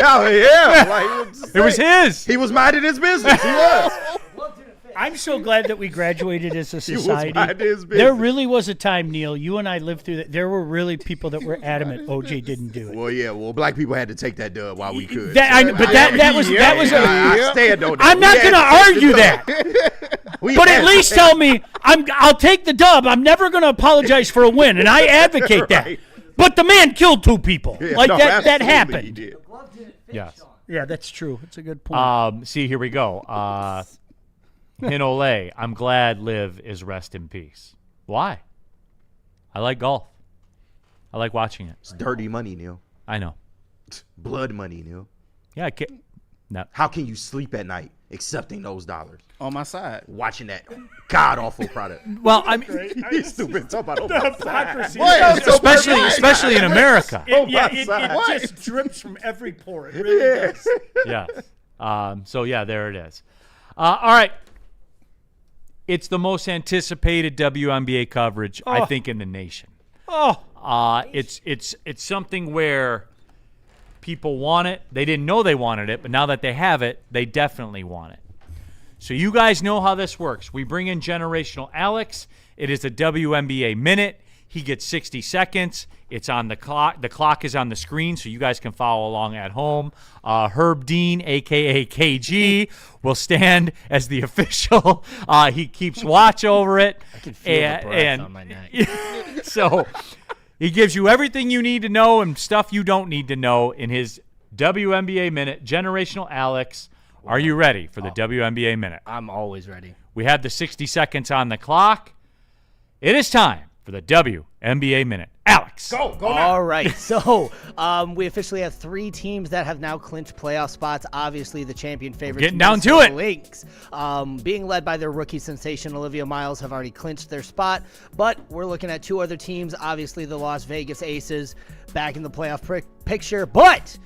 It was his. He was minding his business. He was. I'm so glad that we graduated as a society. minding his business. There really was a time, Neal, you and I lived through that. There were really people that were adamant OJ didn't do it. Well, yeah. Well, black people had to take that dub while we could. That was. I stand on that. I'm not going to argue that. But at least tell me I'll take the dub. I'm never going to apologize for a win, and I advocate that. Right. But the man killed two people. That happened. He did. Yes. Yeah, that's true. It's a good point. See, here we go. Hinole, I'm glad Liv is rest in peace. Why? I like golf. I like watching it. It's dirty money, Neal. I know. Blood money, Neal. Yeah, I can't. No. How can you sleep at night accepting those dollars? On my side. Watching that god-awful product. Well, I mean, he's stupid. Talk about hypocrisy. Especially in America. It just drips from every pore. It really does. Yes. So, yeah, there it is. All right. It's the most anticipated WNBA coverage, I think, in the nation. It's something where People want it. They didn't know they wanted it, but now that they have it, they definitely want it. So you guys know how this works. We bring in Generational Alex. It is a WNBA minute. He gets 60 seconds. It's on the clock. The clock is on the screen, so you guys can follow along at home. Herb Dean, a.k.a. KG, will stand as the official. He keeps watch over it. I can feel the breath on my neck. So he gives you everything you need to know and stuff you don't need to know in his WNBA minute. Generational Alex, are you ready for the WNBA minute? I'm always ready. We have the 60 seconds on the clock. It is time for the WNBA minute. Alex. Go now. All right. So we officially have 3 teams that have now clinched playoff spots. Obviously, the champion favorites. Getting down to it. Lynx, being led by their rookie sensation, Olivia Miles, have already clinched their spot. But we're looking at 2 other teams. Obviously, the Las Vegas Aces back in the playoff picture. But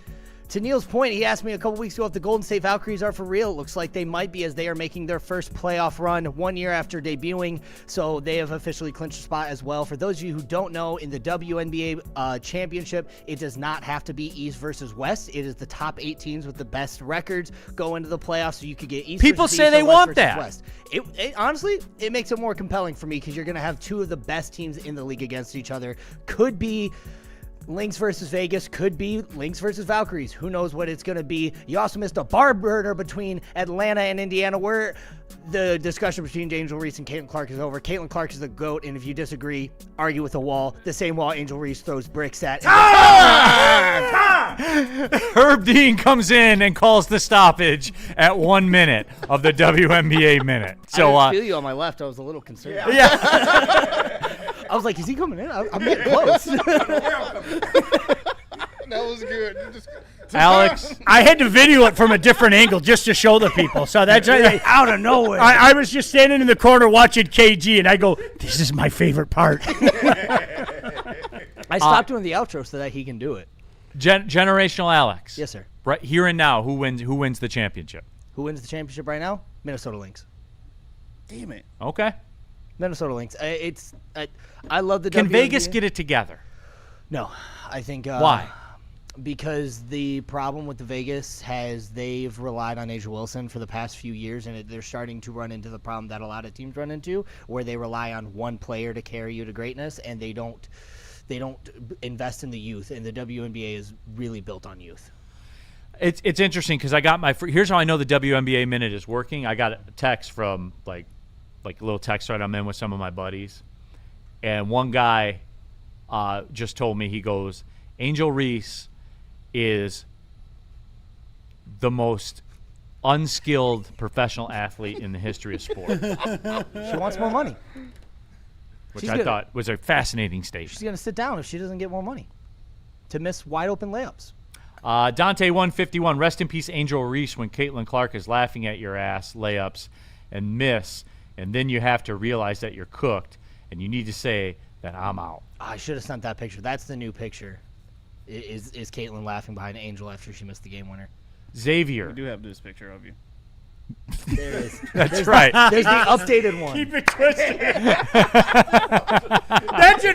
to Neal's point, he asked me a couple weeks ago if the Golden State Valkyries are for real. It looks like they might be, as they are making their first playoff run 1 year after debuting. So they have officially clinched a spot as well. For those of you who don't know, in the WNBA championship, it does not have to be East versus West. It is the top 8 teams with the best records go into the playoffs. So you could get East People versus say East they or West want versus that. West. It honestly, it makes it more compelling for me because you're going to have 2 of the best teams in the league against each other. Could be Lynx versus Vegas, could be Lynx versus Valkyries. Who knows what it's going to be. You also missed a bar burner between Atlanta and Indiana, where the discussion between Angel Reese and Caitlin Clark is over. Caitlin Clark is the GOAT, and if you disagree, argue with the wall. The same wall Angel Reese throws bricks at. Herb Dean comes in and calls the stoppage at 1 minute of the WNBA minute. So I feel you on my left. I was a little concerned. I was like, is he coming in? I'm getting close. That was good. Alex, I had to video it from a different angle just to show the people. So that's out of nowhere. I was just standing in the corner watching KG, and I go, "This is my favorite part." I stopped doing the outro so that he can do it. Generational Alex. Yes, sir. Right here and now, who wins the championship? Who wins the championship right now? Minnesota Lynx. Damn it. Okay. Minnesota Lynx. I love the Can WNBA. Vegas get it together? No, I think. Why? Because the problem with the Vegas they've relied on Asia Wilson for the past few years, and they're starting to run into the problem that a lot of teams run into, where they rely on one player to carry you to greatness, and they don't invest in the youth. And the WNBA is really built on youth. It's interesting because I got here's how I know the WNBA minute is working. I got a text from like a little text thread I'm in with some of my buddies, and one guy just told me, he goes, Angel Reese is the most unskilled professional athlete in the history of sport. She wants more money. Which I thought was a fascinating statement. She's going to sit down if she doesn't get more money to miss wide open layups. Dante 151, rest in peace, Angel Reese, when Caitlin Clark is laughing at your ass layups and miss, and then you have to realize that you're cooked, and you need to say that I'm out. I should have sent that picture. That's the new picture. Is Caitlin laughing behind Angel after she missed the game winner? Xavier. We do have this picture of you. There it is. That's right. There's the updated one. Keep it twisted. That's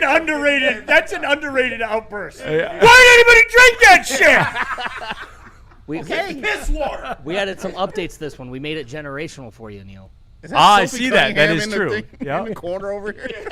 an underrated outburst. Why did anybody drink that shit? Piss water. We added some updates to this one. We made it generational for you, Neal. I see that. That is true. Yeah. In the corner over here.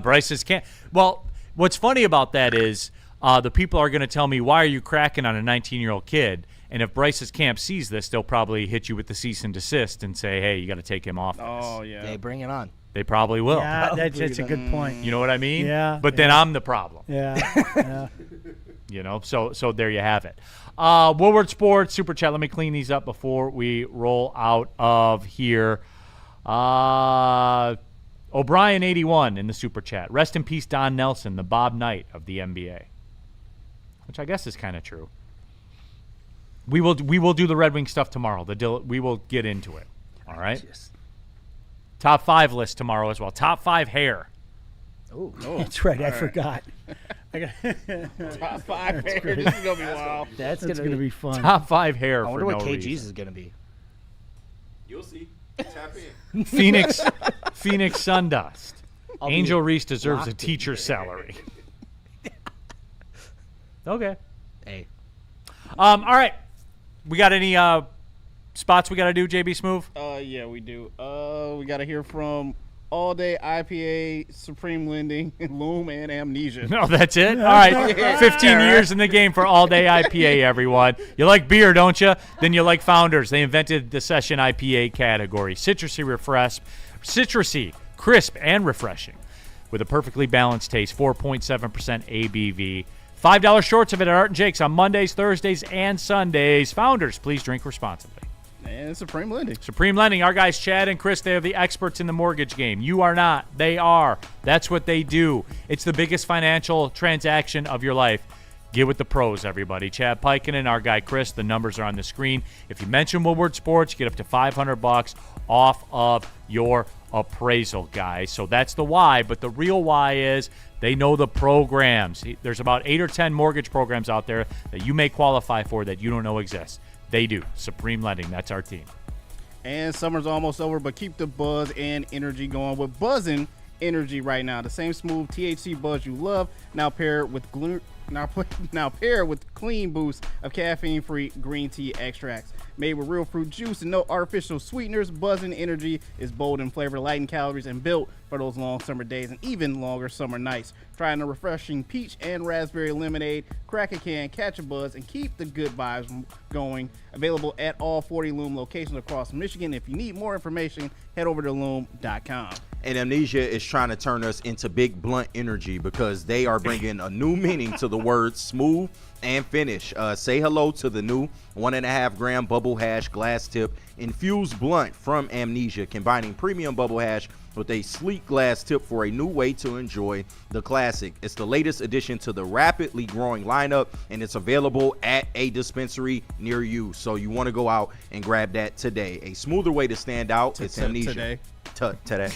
Bryce's can't. Well, what's funny about that is the people are going to tell me, why are you cracking on a 19-year-old kid? And if Bryce's camp sees this, they'll probably hit you with the cease and desist and say, hey, you got to take him off this. Oh, yeah. They bring it on. They probably will. Yeah, that's a good point. You know what I mean? Yeah. But then I'm the problem. Yeah. You know, so there you have it. Woodward Sports, Super Chat. Let me clean these up before we roll out of here. O'Brien 81 in the Super Chat. Rest in peace, Don Nelson, the Bob Knight of the NBA. Which I guess is kind of true. We will do the Red Wing stuff tomorrow. We will get into it. All right? Top 5 list tomorrow as well. Top 5 hair. Oh, that's right. I forgot. Top 5 hair. This is going to be wild. That's going to be fun. Top 5 hair. I wonder for what no KG's reason. is going to be. You'll see. Tap in. Phoenix Sundust. I'll Angel be Reese deserves a locked in. teacher's salary. Okay. Hey, All right. We got any spots we got to do, JB Smooth? Yeah, we do. We got to hear from All Day IPA, Supreme Lending, Loom, and Amnesia. No, that's it? All right. 15 years in the game for All Day IPA, everyone. You like beer, don't you? Then you like Founders. They invented the Session IPA category. Citrusy, crisp, and refreshing. With a perfectly balanced taste, 4.7% ABV. $5 shorts of it at Art and Jake's on Mondays, Thursdays, and Sundays. Founders, please drink responsibly. And Supreme Lending. Supreme Lending, our guys Chad and Chris, they are the experts in the mortgage game. You are not. They are. That's what they do. It's the biggest financial transaction of your life. Get with the pros, everybody. Chad Piken and our guy Chris, the numbers are on the screen. If you mention Woodward Sports, you get up to $500 off of your appraisal, guys. So that's the why, but the real why is they know the programs. There's about 8 or 10 mortgage programs out there that you may qualify for that you don't know exist. They do. Supreme Lending, that's our team. And summer's almost over, but keep the buzz and energy going with Buzzin' Energy right now. The same smooth THC buzz you love, now paired with clean boost of caffeine-free green tea extracts. Made with real fruit juice and no artificial sweeteners, Buzzin' Energy is bold in flavor, light in calories, and built for those long summer days and even longer summer nights. Try a refreshing peach and raspberry lemonade. Crack a can, catch a buzz, and keep the good vibes going. Available at all 40 Loom locations across Michigan. If you need more information, head over to loom.com. And Amnesia is trying to turn us into Big Blunt Energy because they are bringing a new meaning to the words smooth and finish. Say hello to the new 1.5 gram bubble hash glass tip infused blunt from Amnesia, combining premium bubble hash with a sleek glass tip for a new way to enjoy the classic. It's the latest addition to the rapidly growing lineup, and it's available at a dispensary near you. So you want to go out and grab that today. A smoother way to stand out. It's Amnesia. Today.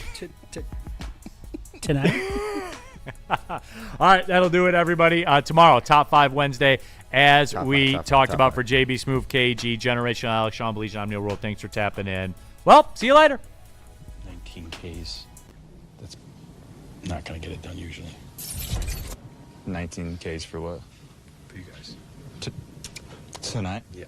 Tonight. All right, that'll do it, everybody. Tomorrow, Top 5 Wednesday, as we talked about for JB Smooth, KG, Generation Alex, Sean Baligian, I'm Neal Ruhl. Thanks for tapping in. Well, see you later. 19 Ks. That's not going to get it done usually. 19 Ks for what? For you guys. Tonight? Yeah.